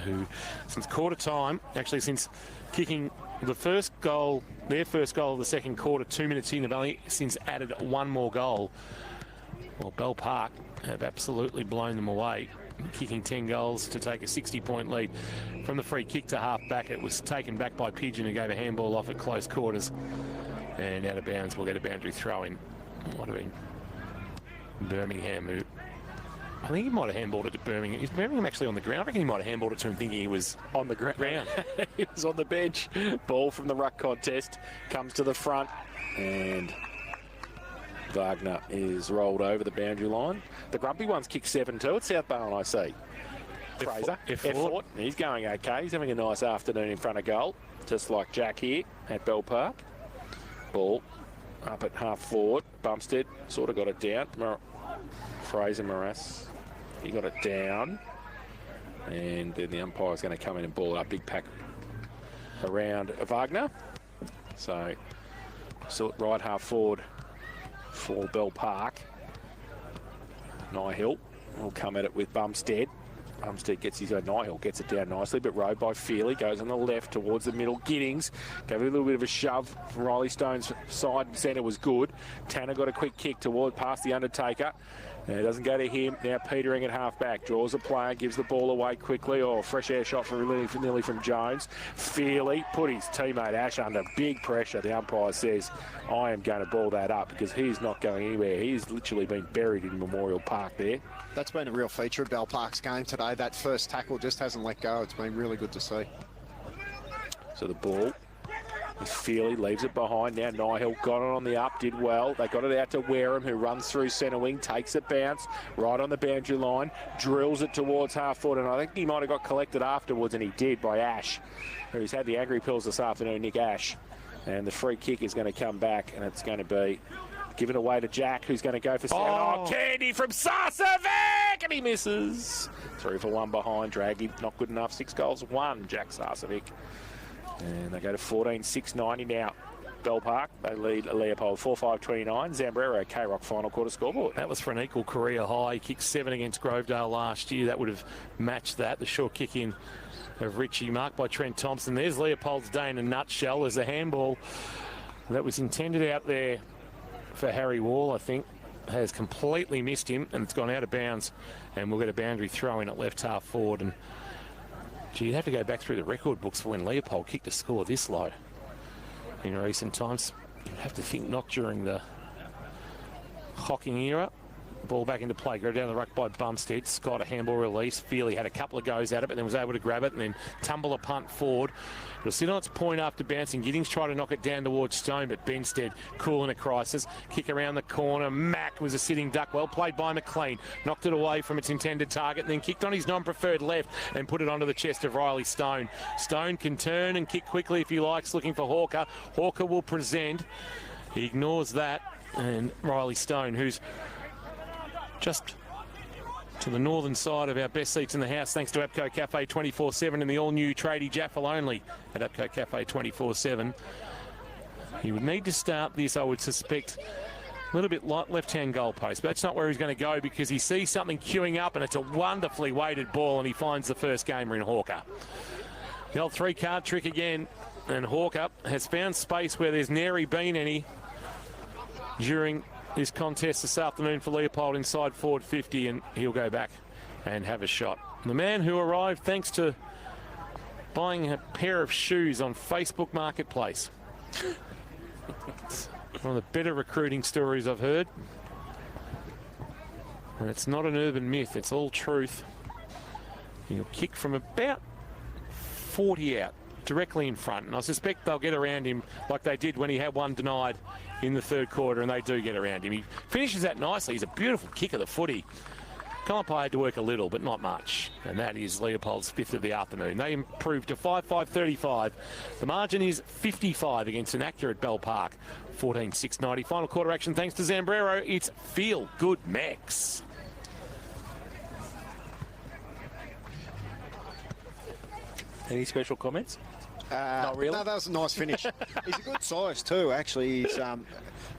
who since quarter time, actually since kicking the first goal, their first goal of the second quarter, 2 minutes in, have only since added 1 more goal. Well, Bell Park have absolutely blown them away, kicking 10 goals to take a 60-point lead. From the free kick to half back, it was taken back by Pigeon, who gave a handball off at close quarters, and out of bounds. We'll get a boundary throw in. What have been Birmingham, who I think he might have handballed it to Birmingham. Is Birmingham actually on the ground? I reckon he might have handballed it to him thinking he was on the ground. He was on the bench. Ball from the ruck contest comes to the front, and Wagner is rolled over the boundary line. The grumpy ones kick 7-2 at South Barwon, I see. Fraser, F-Fort. He's going okay. He's having a nice afternoon in front of goal, just like Jack here at Bell Park. Ball up at half forward. Bumstead sort of got it down. Fraser Morass, he got it down. And then the umpire's going to come in and ball up. Big pack around Wagner. So right half forward for Bell Park. Nihill will come at it with Bumstead. Bumstead gets his own. Nihill gets it down nicely, but rowed by Feely. Goes on the left towards the middle. Giddings gave it a little bit of a shove from Riley Stone's side and centre was good. Tanner got a quick kick past the Undertaker. And it doesn't go to him. Now Petering at half-back. Draws a player, gives the ball away quickly. Oh, fresh air shot nearly from Jones. Feely put his teammate Ash under big pressure. The umpire says, I am going to ball that up because he's not going anywhere. He's literally been buried in Memorial Park there. That's been a real feature of Bell Park's game today. That first tackle just hasn't let go. It's been really good to see. So the ball. Feely leaves it behind. Now Nihill got it on the up, did well. They got it out to Wareham, who runs through centre wing, takes a bounce right on the boundary line, drills it towards half forward, and I think he might have got collected afterwards, and he did by Ash, who's had the angry pills this afternoon, Nick Ash. And the free kick is going to come back, and it's going to be given away to Jack, who's going to go for 7. Oh, Candy from Sarcevic, and he misses. 3 for 1 behind, Draggy, not good enough. 6 goals, 1, Jack Sarcevic. And they go to 14-6-90 now. Bell Park, they lead Leopold 4-5-29. Zambrero, K-Rock final quarter scoreboard. That was for an equal career high. He kicked 7 against Grovedale last year. That would have matched that. The short kick in of Richie, marked by Trent Thompson. There's Leopold's day in a nutshell. There's a handball that was intended out there for Harry Wall, I think. Has completely missed him, and it's gone out of bounds. And we'll get a boundary throw in at left half forward. And gee, you'd have to go back through the record books for when Leopold kicked a score this low in recent times. You'd have to think not during the Hocking era. Ball back into play, go down the ruck by Bumstead. Scott, a handball release. Feely had a couple of goes at it, but then was able to grab it and then tumble a punt forward. It'll sit on its point after bouncing. Giddings tried to knock it down towards Stone, but Benstead cool in a crisis. Kick around the corner. Mack was a sitting duck. Well played by McLean. Knocked it away from its intended target and then kicked on his non-preferred left and put it onto the chest of Riley Stone. Stone can turn and kick quickly if he likes, looking for Hawker. Hawker will present. He ignores that. And Riley Stone, who's just to the northern side of our best seats in the house, thanks to APCO Cafe 24/7 and the all-new tradie Jaffel only at APCO Cafe 24/7. He would need to start this, I would suspect, a little bit light left-hand goalpost. But that's not where he's going to go because he sees something queuing up and it's a wonderfully weighted ball and he finds the first gamer in Hawker. The old 3-card trick again, and Hawker has found space where there's nary been any during this contest this afternoon for Leopold inside forward 50, and he'll go back and have a shot. The man who arrived thanks to buying a pair of shoes on Facebook Marketplace. One of the better recruiting stories I've heard. And it's not an urban myth, it's all truth. He'll kick from about 40 out, directly in front, and I suspect they'll get around him like they did when he had one denied in the third quarter, and they do get around him. He finishes that nicely. He's a beautiful kick of the footy. Kalapai had to work a little, but not much. And that is Leopold's 5th of the afternoon. They improved to 5-5-35. The margin is 55 against an accurate Bell Park. 14-6-90. Final quarter action thanks to Zambrero. It's Feel Good Max. Any special comments? Not really. No, that was a nice finish. He's a good size too, actually. He's,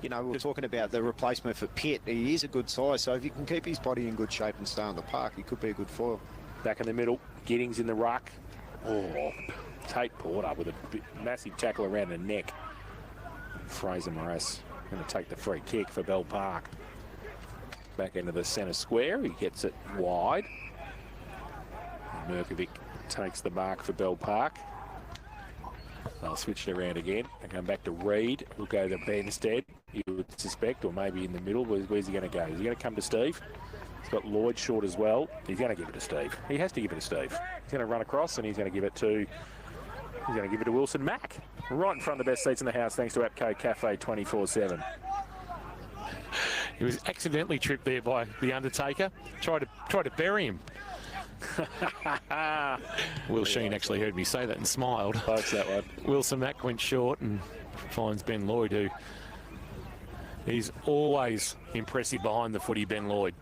you know, we were talking about the replacement for Pitt. He is a good size, so if you can keep his body in good shape and stay on the park, he could be a good foil. Back in the middle, Giddings in the ruck. Oh, Tate Porter with a massive tackle around the neck. Fraser Morass going to take the free kick for Bell Park. Back into the centre square, he gets it wide. Merkovic takes the mark for Bell Park. They'll switch it around again and come back to Reed. We'll go to Benstead, you would suspect, or maybe in the middle. Where's he going to go? Is he going to come to Steve? He's got Lloyd short as well. He's going to give it to Steve. He has to give it to Steve. He's going to run across and he's going to give it to Wilson Mack. Right in front of the best seats in the house, thanks to APCO Cafe 24/7. He was accidentally tripped there by the Undertaker. Tried to bury him. Will Sheen actually heard me say that and smiled. Close that one. Wilson Mack went short and finds Ben Lloyd, who he's always impressive behind the footy. Ben Lloyd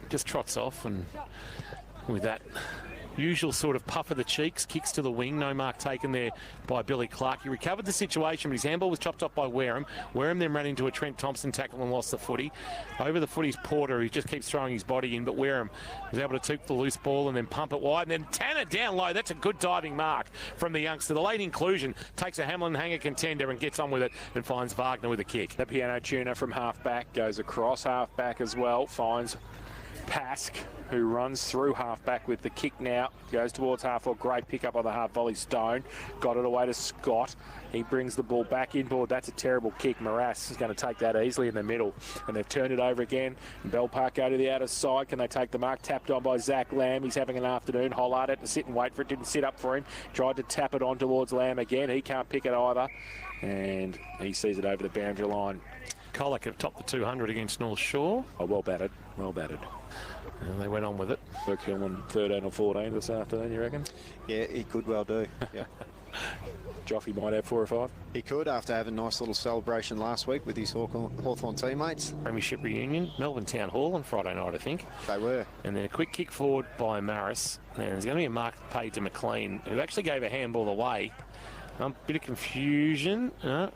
just trots off, and with that usual sort of puff of the cheeks, kicks to the wing. No mark taken there by Billy Clark. He recovered the situation, but his handball was chopped off by Wareham. Wareham then ran into a Trent Thompson tackle and lost the footy. Over the footy's Porter, who just keeps throwing his body in, but Wareham was able to take the loose ball and then pump it wide. And then Tanner down low. That's a good diving mark from the youngster. The late inclusion takes a Hamlin hanger contender and gets on with it and finds Wagner with a kick. The piano tuner from half-back goes across half-back as well, finds Pask, who runs through half-back with the kick now, goes towards half-forward. Great pick up on the half volley. Stone got it away to Scott. He brings the ball back inboard. That's a terrible kick. Morass is going to take that easily in the middle, and they've turned it over again. Bell Park go to the outer side. Can they take the mark? Tapped on by Zach Lamb. He's having an afternoon. Hollard had to sit and wait for it. Didn't sit up for him. Tried to tap it on towards Lamb again. He can't pick it either, and he sees it over the boundary line. Colac have topped the 200 against North Shore. Oh, well batted. Well batted. And they went on with it. Burkill on 13 or 14 this afternoon, you reckon? Yeah, he could well do. Yeah. Joffy might have 4 or 5. He could, after having a nice little celebration last week with his Hawthorn teammates. Premiership reunion, Melbourne Town Hall on Friday night, I think. They were. And then a quick kick forward by Maris. And there's going to be a mark paid to McLean, who actually gave a handball away. Bit of confusion.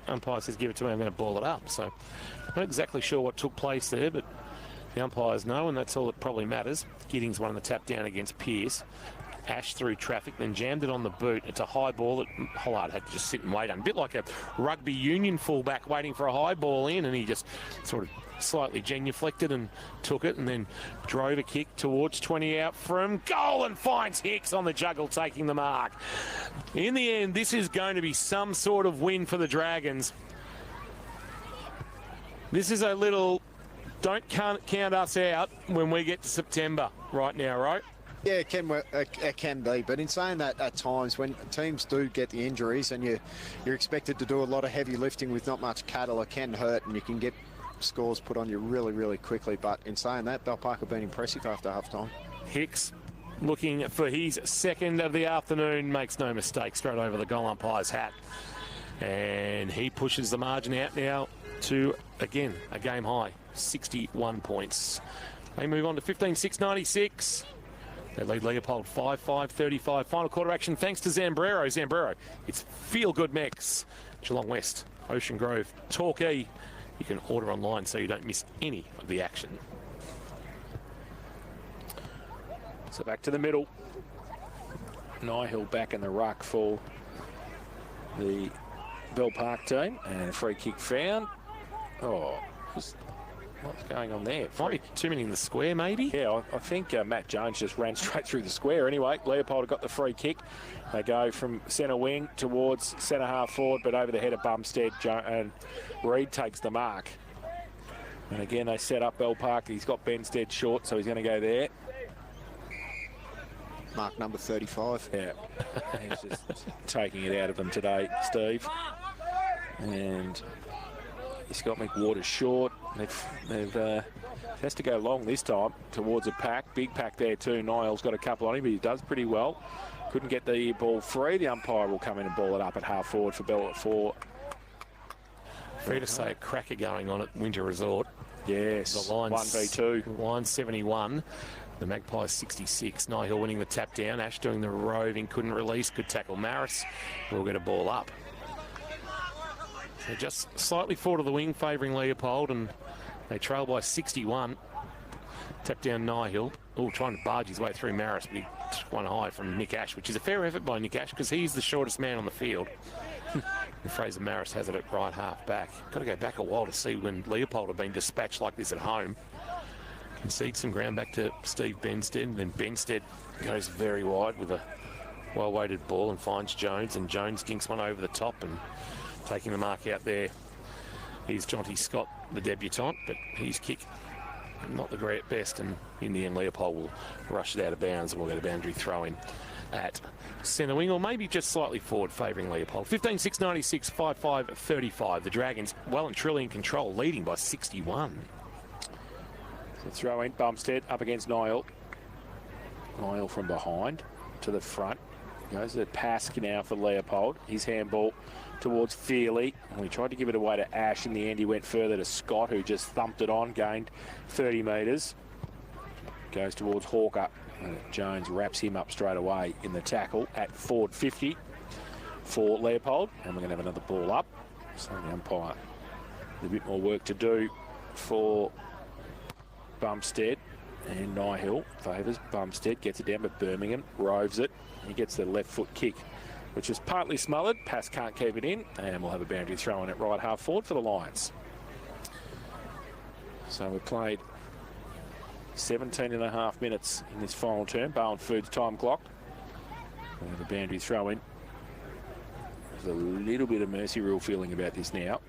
Umpire says give it to me, I'm going to ball it up. So not exactly sure what took place there, but the umpires know, and that's all that probably matters. Giddings won the tap down against Pearce. Ash through traffic, then jammed it on the boot. It's a high ball that Hollard had to just sit and wait on. A bit like a rugby union fullback waiting for a high ball in, and he just sort of slightly genuflected and took it, and then drove a kick towards 20 out from goal and finds Hicks on the juggle taking the mark. In the end, this is going to be some sort of win for the Dragons. This is a little don't count us out when we get to September right now, right? Yeah, it can be. But in saying that, at times when teams do get the injuries and you're expected to do a lot of heavy lifting with not much cattle, it can hurt, and you can get scores put on you really, really quickly. But in saying that, Bell Park have been impressive after half-time. Hicks looking for his second of the afternoon, makes no mistake, straight over the goal umpire's hat. And he pushes the margin out now to, again, a game high, 61 points. They move on to 15-6-96. They lead Leopold 5-5-35. Final quarter action thanks to Zambrero. Zambrero, it's feel-good mix. Geelong West, Ocean Grove, Torquay. You can order online so you don't miss any of the action. So back to the middle. Nihill back in the ruck for the Bell Park team. And a free kick found. Oh, what's going on there? Might be too many in the square, maybe? Yeah, I think Matt Jones just ran straight through the square. Anyway, Leopold got the free kick. They go from centre wing towards centre half forward, but over the head of Bumstead, and Reid takes the mark. And again, they set up Bell Park. He's got Benstead short, so he's going to go there. Mark number 35. Yeah, he's just taking it out of him today, Steve. And Scott McWater short. They've has to go long this time towards a pack. Big pack there too. Niall's got a couple on him, but he does pretty well. Couldn't get the ball free. The umpire will come in and ball it up at half forward for Bell at 4. Fair to say a cracker going on at Winter Resort. Yes, the line's 1v2. Line 71. The Magpies 66. Nihill winning the tap down. Ash doing the roving, couldn't release. Good tackle. Maris will get a ball up. So just slightly forward of the wing, favouring Leopold, and they trail by 61. Tap down Nihill. Oh, trying to barge his way through Maris, but he took one high from Nick Ash, which is a fair effort by Nick Ash because he's the shortest man on the field. And Fraser Maris has it at right half back. Got to go back a while to see when Leopold have been dispatched like this at home. Concede some ground back to Steve Benstead, and then Benstead goes very wide with a well-weighted ball and finds Jones, and Jones ginks one over the top and taking the mark out there. Here's Jonty Scott, the debutant, but his kick not the great best, and in the end Leopold will rush it out of bounds and we'll get a boundary throw in at centre wing, or maybe just slightly forward, favouring Leopold. 15-6, 96, 5-5, 35. The Dragons well and truly in control, leading by 61. So throw in, Bumstead up against Niall. Niall from behind to the front. Goes to Pask now for Leopold. His handball towards Feely. We tried to give it away to Ash. In the end, he went further to Scott, who just thumped it on, gained 30 metres. Goes towards Hawker. Jones wraps him up straight away in the tackle at forward 50 for Leopold. And we're going to have another ball up. So the umpire, a bit more work to do for Bumstead. And Nihill favours Bumstead, gets it down, but Birmingham roves it. He gets the left foot kick, which is partly smothered. Pass can't keep it in, and we'll have a boundary throw in at right half forward for the Lions. So we played 17.5 minutes in this final term. Bowen Foods time clock. We'll have a boundary throw in. There's a little bit of mercy rule feeling about this now.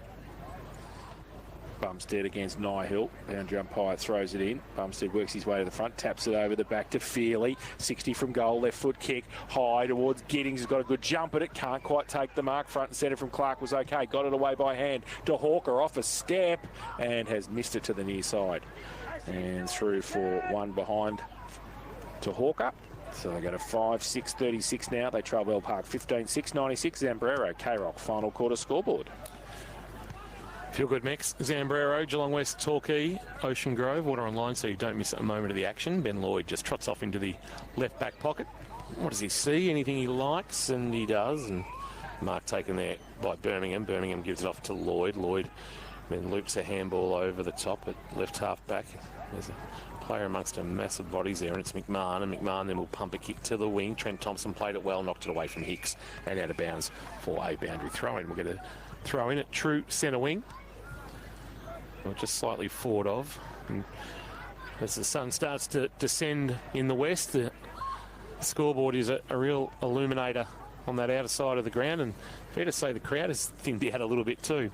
Bumstead against Nihill. Boundary umpire throws it in. Bumstead works his way to the front, taps it over the back to Feely. 60 from goal, left foot kick, high towards Giddings. Has got a good jump at it, can't quite take the mark. Front and centre from Clark was okay. Got it away by hand to Hawker off a step and has missed it to the near side. And through for one behind to Hawker. So they go to 5-6, 36 now. They trail Bell Park 15-6, 96. Zambrero, K-Rock, final quarter scoreboard. Feel good mix. Zambrero, Geelong West, Torquay, Ocean Grove. Water on line so you don't miss a moment of the action. Ben Lloyd just trots off into the left back pocket. What does he see? Anything he likes, and he does. And mark taken there by Birmingham. Birmingham gives it off to Lloyd. Lloyd then loops a handball over the top at left half back. There's a player amongst a massive bodies there, and it's McMahon. And McMahon then will pump a kick to the wing. Trent Thompson played it well, knocked it away from Hicks and out of bounds for a boundary throw in. We'll get a throw in at true centre wing. Or just slightly forward of. And as the sun starts to descend in the west, the scoreboard is a real illuminator on that outer side of the ground, and fair to say the crowd has thinned out a little bit too.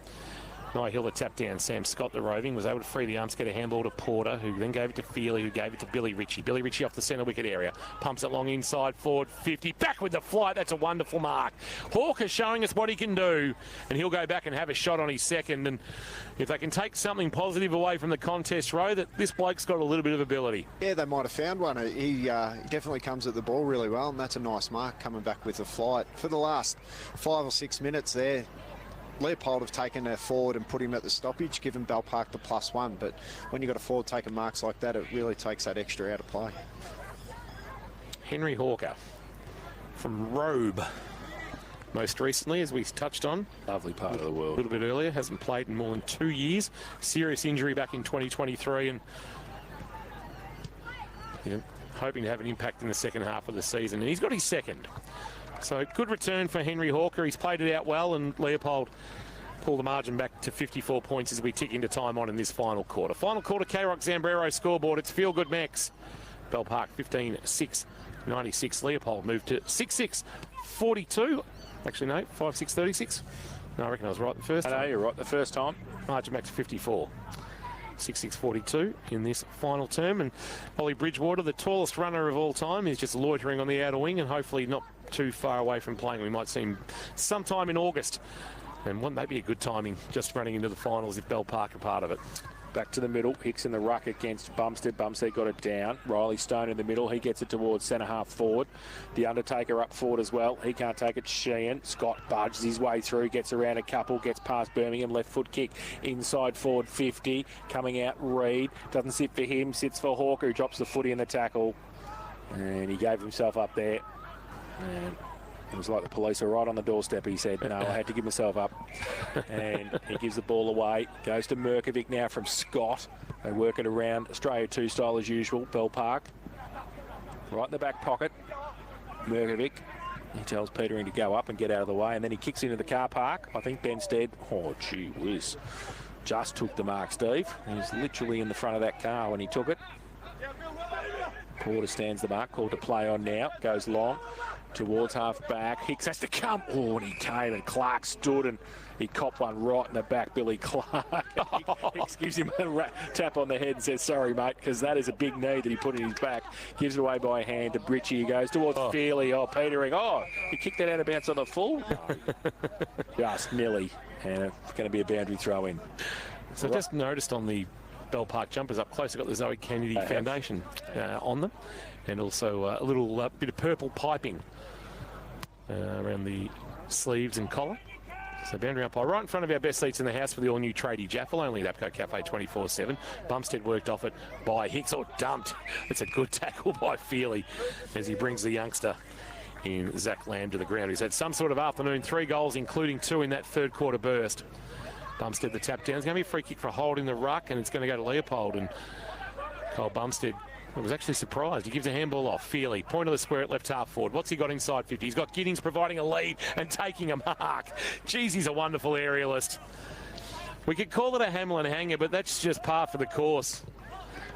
Nihill, the tap down. Sam Scott, the roving, was able to free the arms, get a handball to Porter, who then gave it to Feely, who gave it to Billy Ritchie. Billy Ritchie off the centre wicket area. Pumps it long inside, forward 50. Back with the flight. That's a wonderful mark. Hawker showing us what he can do, and he'll go back and have a shot on his second. And if they can take something positive away from the contest row, that this bloke's got a little bit of ability. Yeah, they might have found one. He definitely comes at the ball really well, and that's a nice mark coming back with the flight. For the last 5 or 6 minutes there, Leopold have taken a forward and put him at the stoppage, given Bell Park the +1. But when you've got a forward taking marks like that, it really takes that extra out of play. Henry Hawker from Robe. Most recently, as we touched on. Lovely part of the world. A little bit earlier. Hasn't played in more than 2 years. Serious injury back in 2023. And hoping to have an impact in the second half of the season. And he's got his second. So good return for Henry Hawker. He's played it out well, and Leopold pull the margin back to 54 points as we tick into time on in this final quarter. Final quarter, K-Rock Zambrero scoreboard. It's Feel Good Max. Bell Park 15-6, 96. Leopold moved to 6-6, 42. Actually, no, 5-6, 36. No, I reckon I was right the first time. I know, you're right the first time. Margin back to 54. 6-6-42 in this final term. And Ollie Bridgewater, the tallest runner of all time, is just loitering on the outer wing and hopefully not too far away from playing. We might see him sometime in August. And wouldn't that be a good timing, just running into the finals if Bell Park are part of it. Back to the middle. Hicks in the ruck against Bumstead. Bumstead got it down. Riley Stone in the middle. He gets it towards centre half forward. The Undertaker up forward as well. He can't take it. Sheehan. Scott budges his way through. Gets around a couple. Gets past Birmingham. Left foot kick. Inside forward 50. Coming out Reed. Doesn't sit for him. Sits for Hawker, who drops the footy in the tackle. And he gave himself up there. And it was like the police are right on the doorstep. He said, no, I had to give myself up. And he gives the ball away. Goes to Merkovic now from Scott. They work it around Australia 2 style as usual. Bell Park. Right in the back pocket. Merkovic. He tells Petering to go up and get out of the way. And then he kicks into the car park. I think Benstead, oh, gee whiz, just took the mark, Steve. He was literally in the front of that car when he took it. Porter stands the mark, called to play on now, goes long towards half back. Hicks has to come. Oh, and he came, and Clark stood, and he copped one right in the back, Billy Clark. Hicks gives him a tap on the head and says, sorry, mate, because that is a big knee that he put in his back. Gives it away by hand to Britchie. He goes towards Feely. Oh, petering. Oh, he kicked that out of bounds on the full. No. Just nearly. And it's going to be a boundary throw in. So I've just noticed on the Bell Park jumpers up close, I've got the Zoe Kennedy Foundation on them, and also a little bit of purple piping around the sleeves and collar. So boundary umpire right in front of our best seats in the house for the all-new tradie Jaffel, only at APCO Cafe 24/7. Bumstead worked off it by Hicks, or dumped. It's a good tackle by Feely as he brings the youngster in Zach Lamb to the ground. He's had some sort of afternoon, 3 goals, including 2 in that third quarter burst. Bumstead the tap down. It's going to be a free kick for a hold in the ruck, and it's going to go to Leopold. And Kyle Bumstead was actually surprised. He gives a handball off. Feely, point of the square at left half forward. What's he got inside 50? He's got Giddings providing a lead and taking a mark. Geez, he's a wonderful aerialist. We could call it a Hamlin hanger, but that's just par for the course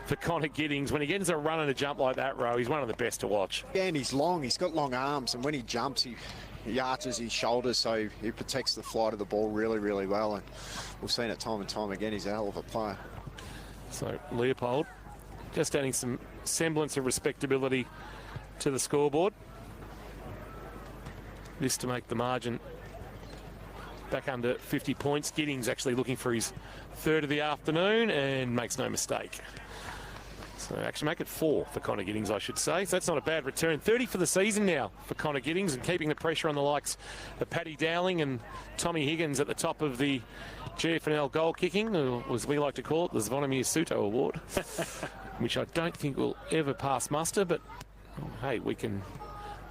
for Connor Giddings. When he gets a run and a jump like that, Rowe, he's one of the best to watch. Yeah, and he's long. He's got long arms, and when he jumps, he arches his shoulders, so he protects the flight of the ball really, really well. And we've seen it time and time again. He's a hell of a player. So Leopold just adding some semblance of respectability to the scoreboard. This to make the margin back under 50 points. Giddings actually looking for his third of the afternoon and makes no mistake. So actually make it 4 for Connor Giddings, I should say. So that's not a bad return. 30 for the season now for Connor Giddings, and keeping the pressure on the likes of Paddy Dowling and Tommy Higgins at the top of the GFL goal kicking, or as we like to call it, the Zvonimir Suto Award, which I don't think will ever pass muster, but hey, we can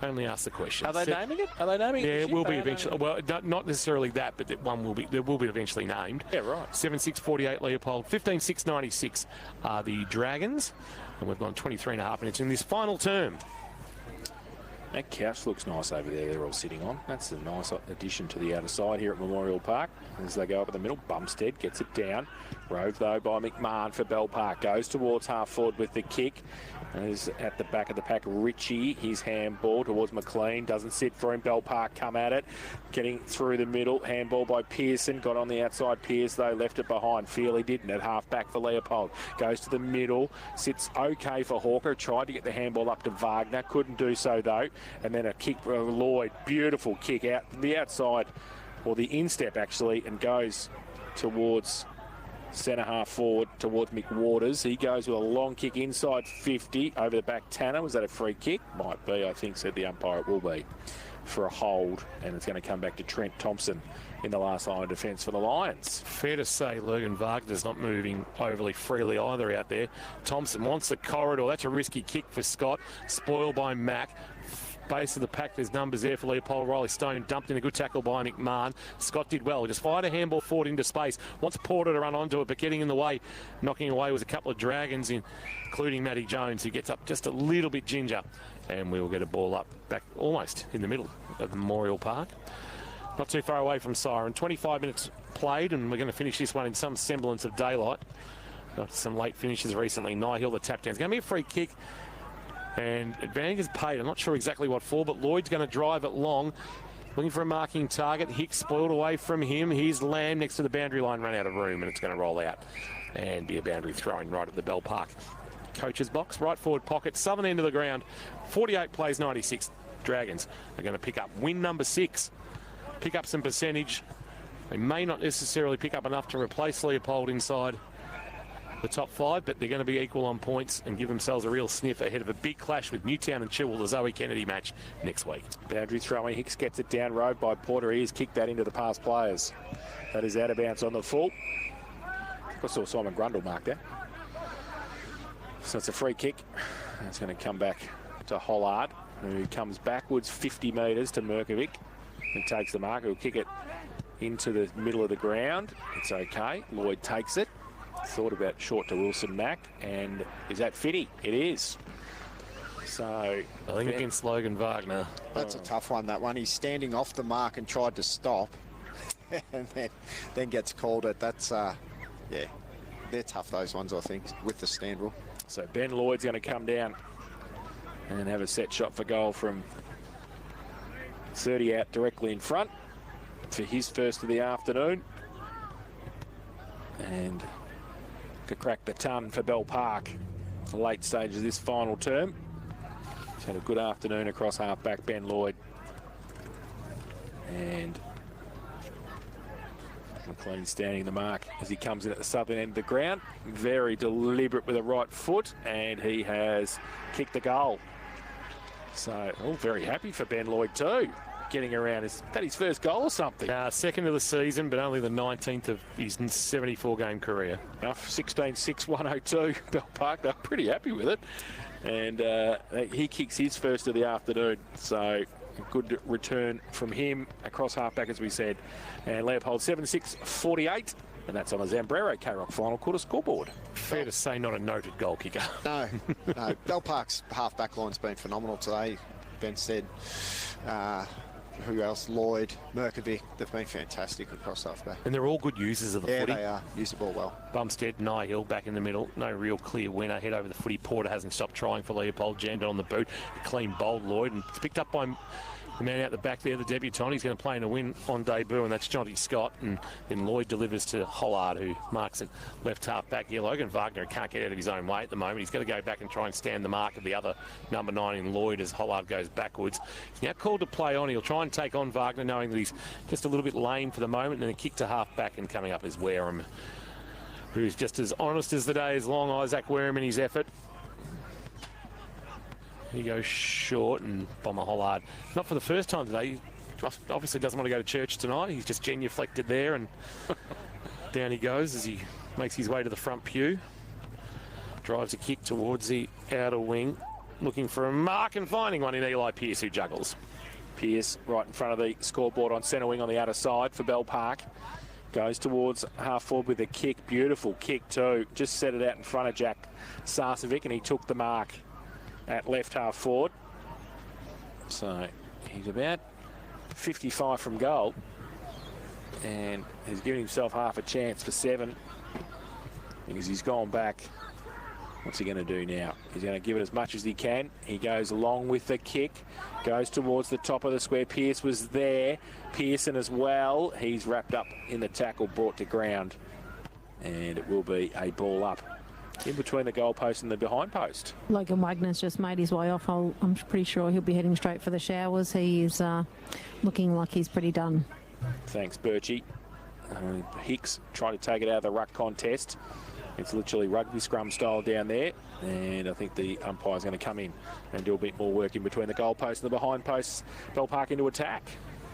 only ask the question. Are they naming it? Are they naming it? Yeah, it will be eventually. Well, not necessarily that, but there will be eventually named. Yeah, right. 7-6-48 Leopold, 15-6-96 are the Dragons, and we've gone 23.5 minutes in this final term. That couch looks nice over there they're all sitting on. That's a nice addition to the outer side here at Memorial Park. As they go up in the middle, Bumstead gets it down. Rove, though, by McMahon for Bell Park. Goes towards half forward with the kick. Is at the back of the pack, Ritchie, his handball towards McLean. Doesn't sit for him. Bell Park come at it. Getting through the middle. Handball by Pearson. Got on the outside. Pierce, though, left it behind. Feely didn't at half back for Leopold. Goes to the middle. Sits okay for Hawker. Tried to get the handball up to Wagner. Couldn't do so, though. And then a kick for Lloyd. Beautiful kick out the outside, or the instep, actually, and goes towards centre half forward towards Mick Waters. He goes with a long kick inside 50 over the back. Tanner, was that a free kick? Might be, I think, said the umpire. It will be for a hold, and it's going to come back to Trent Thompson in the last line of defence for the Lions. Fair to say Logan Wagner's not moving overly freely either out there. Thompson wants the corridor. That's a risky kick for Scott. Spoiled by Mack. Base of the pack, there's numbers there for Leopold. Riley Stone dumped in a good tackle by McMahon. Scott did well. Just fired a handball forward into space. Wants Porter to run onto it, but getting in the way, knocking away was a couple of Dragons, including Matty Jones, who gets up just a little bit ginger. And we will get a ball up back almost in the middle of the Memorial Park. Not too far away from Siren. 25 minutes played, and we're going to finish this one in some semblance of daylight. Got some late finishes recently. Nihill, the tap down. It's going to be a free kick. And advantage is paid. I'm not sure exactly what for, but Lloyd's going to drive it long. Looking for a marking target. Hicks spoiled away from him. Here's Lamb next to the boundary line, run out of room, and it's going to roll out and be a boundary throwing right at the Bell Park coach's box. Right forward pocket, southern end of the ground. 48 plays 96. Dragons are going to pick up win number 6. Pick up some percentage. They may not necessarily pick up enough to replace Leopold inside the top 5, but they're going to be equal on points and give themselves a real sniff ahead of a big clash with Newtown and Chilwell, the Zoe Kennedy match next week. Boundary throwing. Hicks gets it down, Road by Porter. He has kicked that into the past players. That is out of bounds on the full. I saw Simon Grundle mark there. So it's a free kick. It's going to come back to Hollard, who comes backwards 50 metres to Merkovic and takes the mark. He'll kick it into the middle of the ground. It's okay. Lloyd takes it. Thought about short to Wilson Mack, and is that Fitty? It is. So I think against Logan Wagner. That's a tough one, that one. He's standing off the mark and tried to stop and then gets called it. That's, yeah, they're tough, those ones, I think, with the stand rule. So Ben Lloyd's going to come down and have a set shot for goal from 30 out directly in front for his first of the afternoon. And could crack the ton for Bell Park for late stages of this final term. He's had a good afternoon across halfback Ben Lloyd. And McLean standing the mark as he comes in at the southern end of the ground. Very deliberate with the right foot, and he has kicked the goal. So, very happy for Ben Lloyd too. Getting around, is that his first goal or something? Second of the season, but only the 19th of his 74-game career. 16-6, 102. Bell Park, they're pretty happy with it. And he kicks his first of the afternoon. So, a good return from him across halfback, as we said. And Leopold 7-6-48. And that's on the Zambrero K-Rock final quarter scoreboard. Fair to say, not a noted goal kicker. No. Bell Park's half-back line's been phenomenal today. Ben said, who else? Lloyd, Merkovic. They've been fantastic across halfback. And they're all good users of the footy. Yeah, they are. Use the ball well. Bumstead, Nigel back in the middle. No real clear winner. Head over the footy. Porter hasn't stopped trying for Leopold. Jammed it on the boot. Clean bowled Lloyd. And it's picked up by the man out the back there, the debutant. He's going to play in a win on debut, and that's Jonty Scott. And then Lloyd delivers to Hollard, who marks it left half back here. Logan Wagner can't get out of his own way at the moment. He's got to go back and try and stand the mark of the other number 9 in Lloyd as Hollard goes backwards. He's now called to play on. He'll try and take on Wagner, knowing that he's just a little bit lame for the moment. And then a kick to half back, and coming up is Wareham, who's just as honest as the day is long. Isaac Wareham in his effort. He goes short, and Bomber Hollard, not for the first time today, he obviously doesn't want to go to church tonight. He's just genuflected there, and down he goes as he makes his way to the front pew. Drives a kick towards the outer wing, looking for a mark and finding one in Eli Pearce, who juggles. Pearce right in front of the scoreboard on centre wing on the outer side for Bell Park. Goes towards half forward with a kick. Beautiful kick too. Just set it out in front of Jack Sarcevic, and he took the mark at left half forward. So he's about 55 from goal, and he's giving himself half a chance for 7 because he's gone back. What's he going to do now? He's going to give it as much as he can. He goes along with the kick, goes towards the top of the square. Pearce was there. Pearson as well. He's wrapped up in the tackle, brought to ground, and it will be a ball up in between the goalpost and the behind post. Logan Wagner's just made his way off. I'm pretty sure he'll be heading straight for the showers. He is looking like he's pretty done. Thanks, Birchie. Hicks trying to take it out of the ruck contest. It's literally rugby scrum style down there, and I think the umpire's going to come in and do a bit more work in between the goalpost and the behind posts. Bell Park into attack.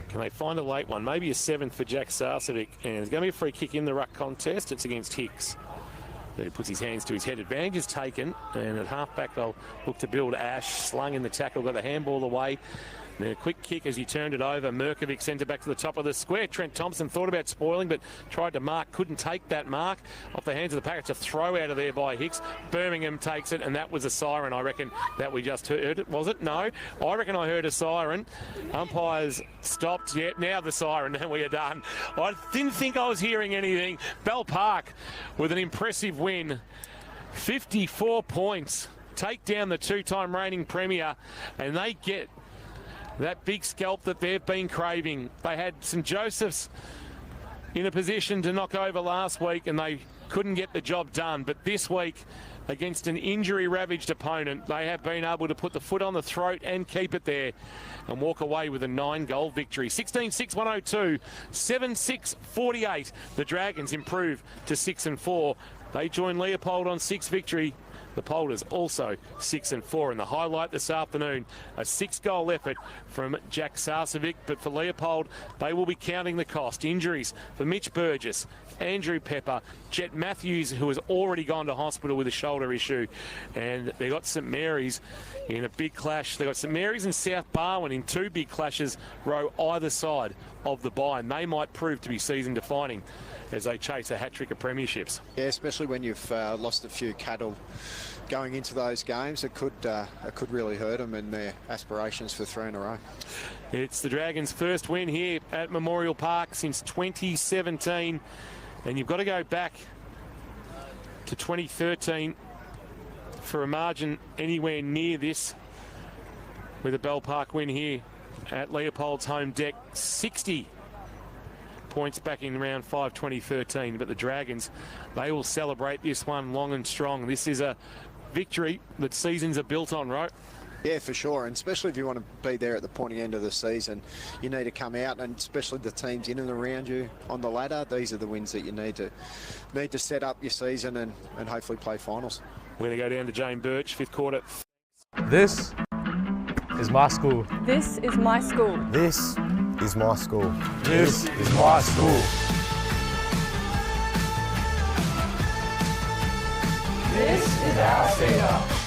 Can they find a late one? Maybe a 7th for Jack Sarcevic, and there's going to be a free kick in the ruck contest. It's against Hicks. He puts his hands to his head. Advantage is taken, and at halfback they'll look to build Ash. Slung in the tackle, got the handball away. Then a quick kick as he turned it over. Merkovic sent it back to the top of the square. Trent Thompson thought about spoiling, but tried to mark, couldn't take that mark off the hands of the pack. It's a throw out of there by Hicks. Birmingham takes it, and that was a siren, I reckon, that we just heard. Was it? No. I reckon I heard a siren. Umpires stopped. Yeah, now the siren, and we are done. I didn't think I was hearing anything. Bell Park with an impressive win. 54 points. Take down the 2-time reigning premier, and they get that big scalp that they've been craving. They had St Joseph's in a position to knock over last week, and they couldn't get the job done. But this week, against an injury-ravaged opponent, they have been able to put the foot on the throat and keep it there and walk away with a 9-goal victory. 16-6, 102, 7-6, 48. The Dragons improve to 6-4. They join Leopold on 6 victory. The Polders also 6-4. And the highlight this afternoon, a 6-goal effort from Jack Sarcevic. But for Leopold, they will be counting the cost. Injuries for Mitch Burgess, Andrew Pepper, Jet Matthews, who has already gone to hospital with a shoulder issue. And they got St Mary's in a big clash. They got St Mary's and South Barwon in 2 big clashes, row either side of the bye. And they might prove to be season defining as they chase a hat-trick of premierships. Yeah, especially when you've lost a few cattle going into those games. It could really hurt them in their aspirations for 3 in a row. It's the Dragons' first win here at Memorial Park since 2017. And you've got to go back to 2013 for a margin anywhere near this with a Bell Park win here at Leopold's home deck. 60 points back in round 5, 2013. But the Dragons, they will celebrate this one long and strong. This is a victory that seasons are built on, right? Yeah, for sure, and especially if you want to be there at the pointy end of the season, you need to come out, and especially the teams in and around you on the ladder, these are the wins that you need to set up your season and hopefully play finals. We're going to go down to Jane Birch, fifth quarter. This is my school. This is my school. This is my school. This is my school. This is our center.